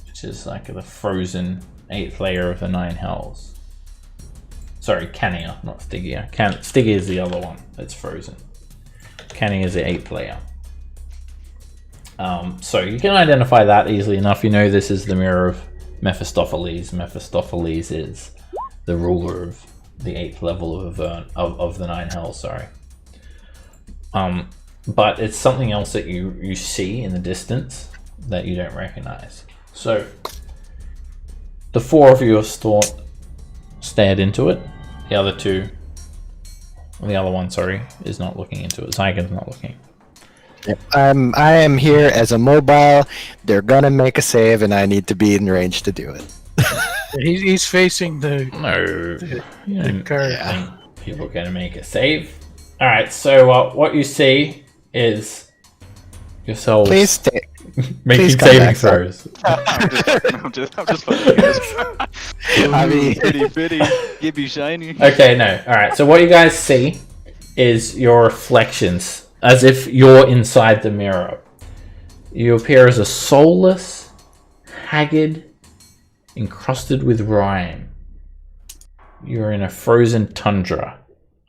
which is like the frozen 8th layer of the 9 hells. Sorry, Cania, not Stygia. Stygia is the other one that's frozen. Cania is the 8th layer. So you can identify that easily enough. You know this is the mirror of Mephistopheles. Mephistopheles is the ruler of the 8th level of the 9 hells. Sorry. But it's something else that you see in the distance that you don't recognize. So the 4 of you have stared into it. The other one, is not looking into it. Zygon's not looking. I am here as a mobile. They're gonna make a save, and I need to be in range to do it. He's facing the No, you don't card. Yeah. think people are going to make a save. All right, so what you see is yourselves Please stay. making please come saving back, sir. throws. I'm just fucking guys. I mean, Bitty, give me shiny. Okay, no. All right, so what you guys see is your reflections, as if you're inside the mirror. You appear as a soulless, haggard, encrusted with rime. You're in a frozen tundra.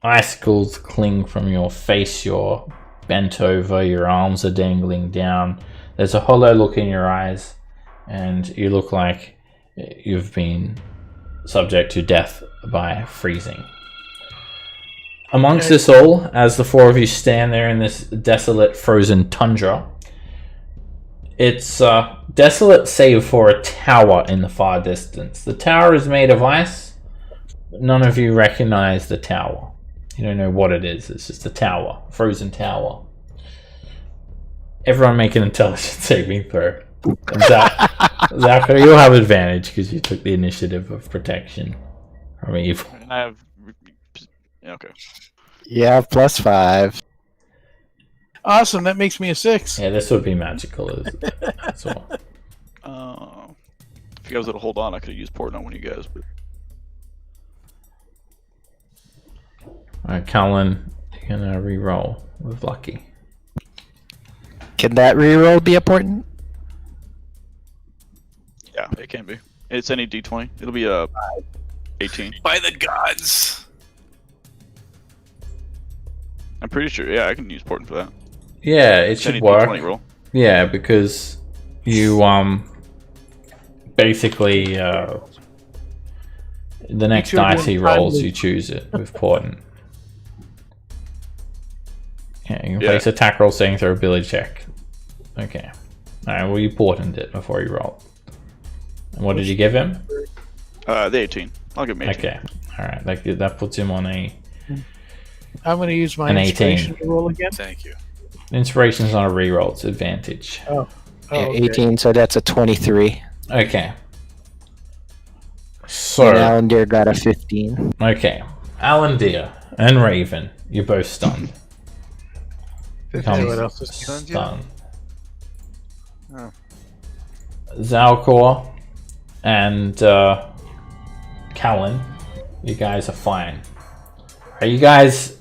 Icicles cling from your face. You're bent over. Your arms are dangling down. There's a hollow look in your eyes, and you look like you've been subject to death by freezing. Amongst this all, as the four of you stand there in this desolate frozen tundra, it's desolate save for a tower in the far distance. The tower is made of ice, but none of you recognize the tower. You don't know what it is. It's just a tower, frozen tower. Everyone make an intelligence saving throw. Zachary, you'll have advantage because you took the initiative of protection from evil. I have. Okay. Yeah, +5. Awesome, that makes me a 6. Yeah, this would be magical as well. If you guys would hold on, I could have used port on one of you guys. But Alright, Colin, you're gonna re-roll with lucky. Can that reroll be important? yeah, it can be. It's any D20. It'll be 18. By the gods. I'm pretty sure. Yeah, I can use Portent for that. Yeah, it It's should any work. D20 roll. Yeah, because you basically the next choose dice he one rolls, timely. you choose it with Portent. Yeah, you can Yeah. place attack roll saving throw ability check. Okay. Alright, well you Portent it before you roll. And what did you give him? The 18. I'll give him 18. Okay. Alright, that puts him on a... I'm going to use my An inspiration to roll again. Thank you. Inspiration's not a reroll, it's advantage. Oh, Yeah, okay. 18, so that's a 23. Okay. So... And Alan Deer got a 15. Okay. Alan Deer and Raven, you're both stunned. Okay, what else is Stunned yet? Stunned. Oh. Zalcor and Callan, you guys are fine. Are you guys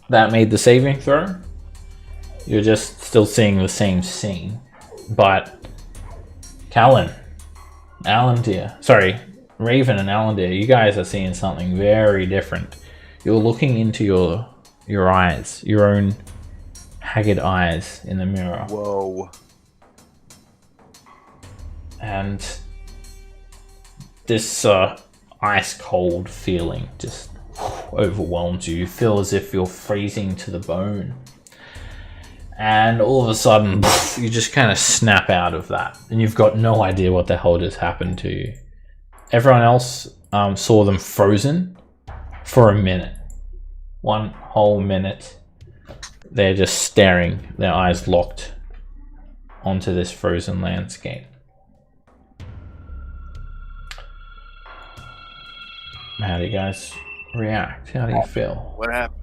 that made the saving throw? You're just still seeing the same scene. But Callan, Alan Deer, sorry, Raven and Alan Deer, you guys are seeing something very different. You're looking into your eyes, your own haggard eyes in the mirror. Whoa. And this ice cold feeling just overwhelms you. You feel as if you're freezing to the bone. And all of a sudden, you just kind of snap out of that. And you've got no idea what the hell just happened to you. Everyone else saw them frozen for a minute. One whole minute. They're just staring, their eyes locked onto this frozen landscape. How do you guys react? How do you feel? What happened?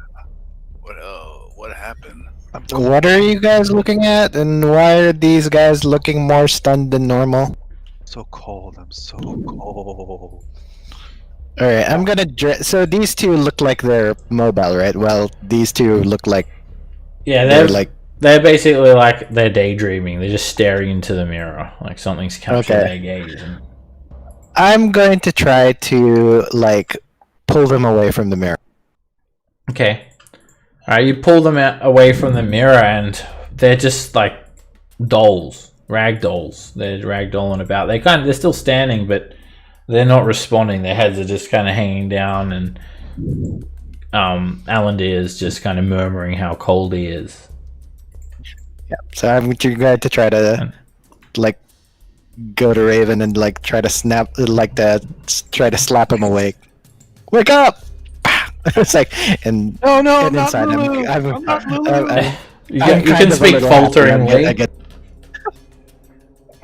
What happened? What are you guys looking at? And why are these guys looking more stunned than normal? So cold. I'm so cold. Alright, I'm gonna so these two look like they're mobile, right? Well, these two look like Yeah, they're basically like they're daydreaming. They're just staring into the mirror, like something's captured Okay. their gaze. And... I'm going to try to pull them away from the mirror. Okay, all right. You pull them away from the mirror, and they're just like dolls, rag dolls. They're ragdolling about. They're still standing, but they're not responding. Their heads are just kind of hanging down, and Alan Deer is just kind of murmuring how cold he is. Yeah. So I'm going to try to go to Raven and try to try to slap him awake. Wake up! It's and No, and not inside Lulu. I'm not Lulu. You can speak falteringly.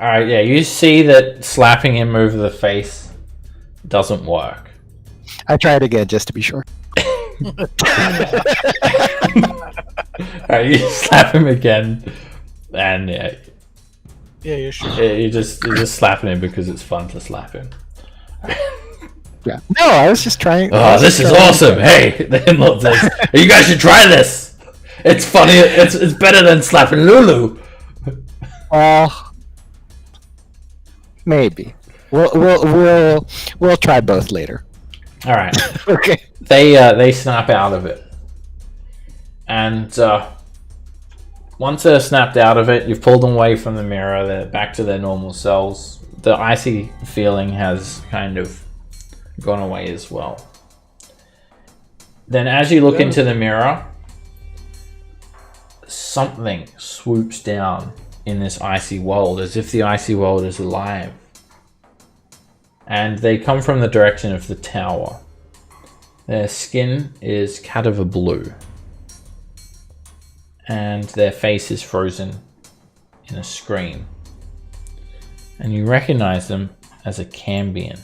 All right, yeah. You see that slapping him over the face doesn't work. I tried again just to be sure. Alright, you slap him again, and yeah, Yeah, sure. you're just slapping him because it's fun to slap him. Yeah. No, I was just trying. Oh, this is awesome! Hey, the in-law says, you guys should try this. It's funny. It's better than slapping Lulu. Well, maybe we'll try both later. All right. Okay. They snap out of it, and Once they're snapped out of it, you've pulled them away from the mirror, they're back to their normal selves. The icy feeling has kind of gone away as well. Then as you look into the mirror, something swoops down in this icy world, as if the icy world is alive. And they come from the direction of the tower. Their skin is cadaver blue. And their face is frozen in a screen. And you recognize them as a Cambion.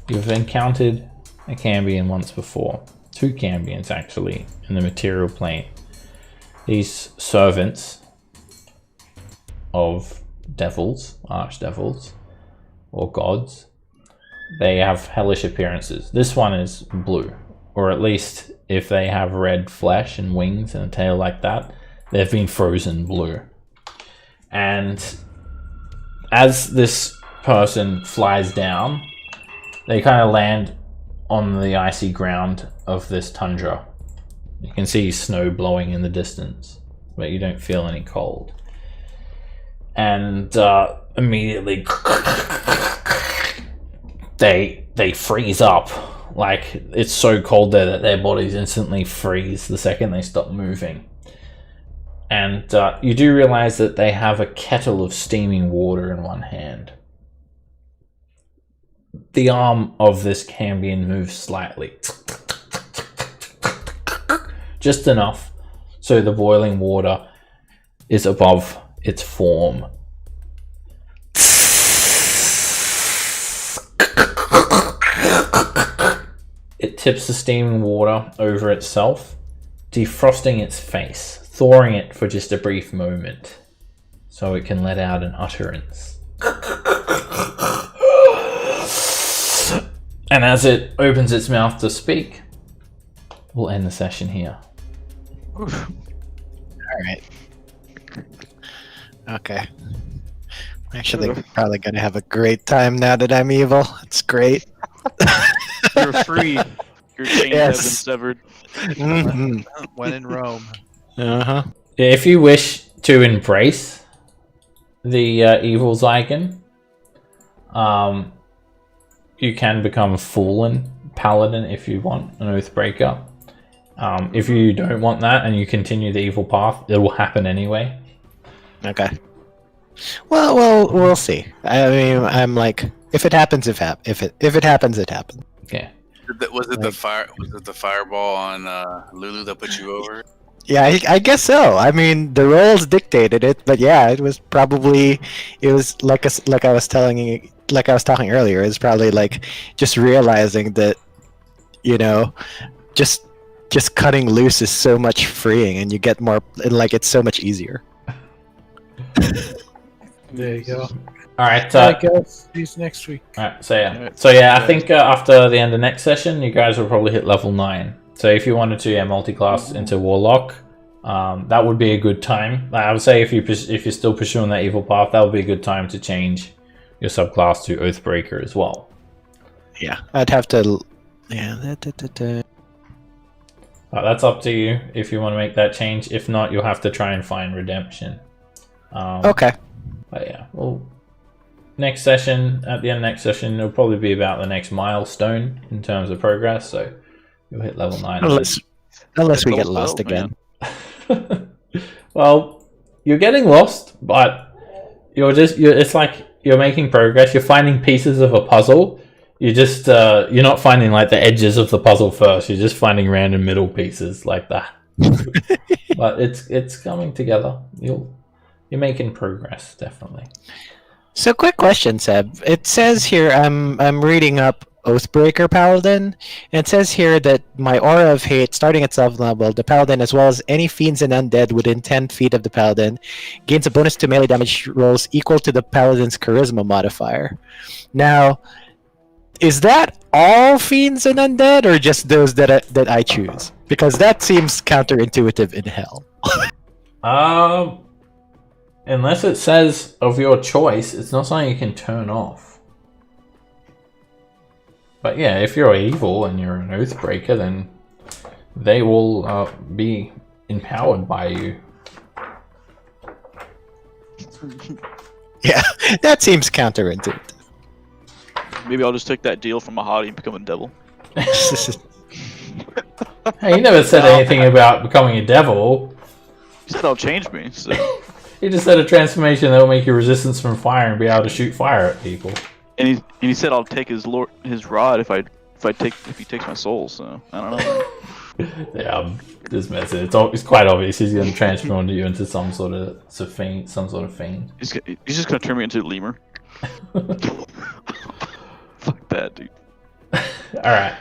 You've encountered a Cambion once before. 2 Cambions actually in the material plane. These servants of devils, archdevils, or gods, they have hellish appearances. This one is blue, or at least if they have red flesh and wings and a tail like that, they've been frozen blue. And as this person flies down, they kind of land on the icy ground of this tundra. You can see snow blowing in the distance, but you don't feel any cold. And immediately they freeze up. Like, it's so cold there that their bodies instantly freeze the second they stop moving. And you do realize that they have a kettle of steaming water in one hand. The arm of this Cambion moves slightly. Just enough so the boiling water is above its form. It tips the steaming water over itself, defrosting its face, thawing it for just a brief moment, so it can let out an utterance. And as it opens its mouth to speak, we'll end the session here. Alright. Okay. I'm actually probably gonna have a great time now that I'm evil. It's great. You're free. Your chains have been severed. Mhm. When in Rome. Uh-huh. If you wish to embrace the evil Zygon, you can become a fallen paladin if you want, an Oathbreaker. If you don't want that and you continue the evil path, it will happen anyway. Okay. Well, we'll see. I mean, I'm like, if it happens, if it happens, it happens. Okay. Was it the fireball on Lulu that put you over? Yeah, I guess so. I mean, the roles dictated it, but yeah, it was like I was talking earlier. It's probably like just realizing that, you know, just cutting loose is so much freeing, and you get more, like, it's so much easier. There you go. All right. I guess see you next week. All right. So yeah, I think after the end of next session, you guys will probably hit level 9. So if you wanted to multi-class into Warlock, that would be a good time. I would say if you're still pursuing that evil path, that would be a good time to change your subclass to Oathbreaker as well. Yeah, I'd have to. Yeah. That's up to you if you want to make that change. If not, you'll have to try and find redemption. Okay. But yeah, well, next session, at the end of next session, it'll probably be about the next milestone in terms of progress. So you'll hit level 9. Unless we get lost again. Well, you're getting lost, but it's like you're making progress. You're finding pieces of a puzzle. You're not finding like the edges of the puzzle first. You're just finding random middle pieces like that. But it's coming together. You're making progress, definitely. So, quick question, Seb. It says here, I'm reading up Oathbreaker Paladin, and it says here that my Aura of Hate, starting at 7th level, the Paladin, as well as any fiends and undead within 10 feet of the Paladin, gains a bonus to melee damage rolls equal to the Paladin's Charisma modifier. Now, is that all fiends and undead, or just those that I choose? Because that seems counterintuitive in hell. Unless it says of your choice, it's not something you can turn off. But yeah, if you're evil and you're an Oathbreaker, then they will be empowered by you Yeah, that seems counterintuitive. Maybe I'll just take that deal from a hottie and become a devil. Hey, you never said anything about becoming a devil. You said I'll change me, so You just said a transformation that will make you resistance from fire and be able to shoot fire at people. and he said I'll take his rod if he takes my soul. So I don't know. Yeah, I'm just messing. It's quite obvious he's going to transform you into some sort of fiend. He's just gonna turn me into a lemur. Fuck that, dude. All right.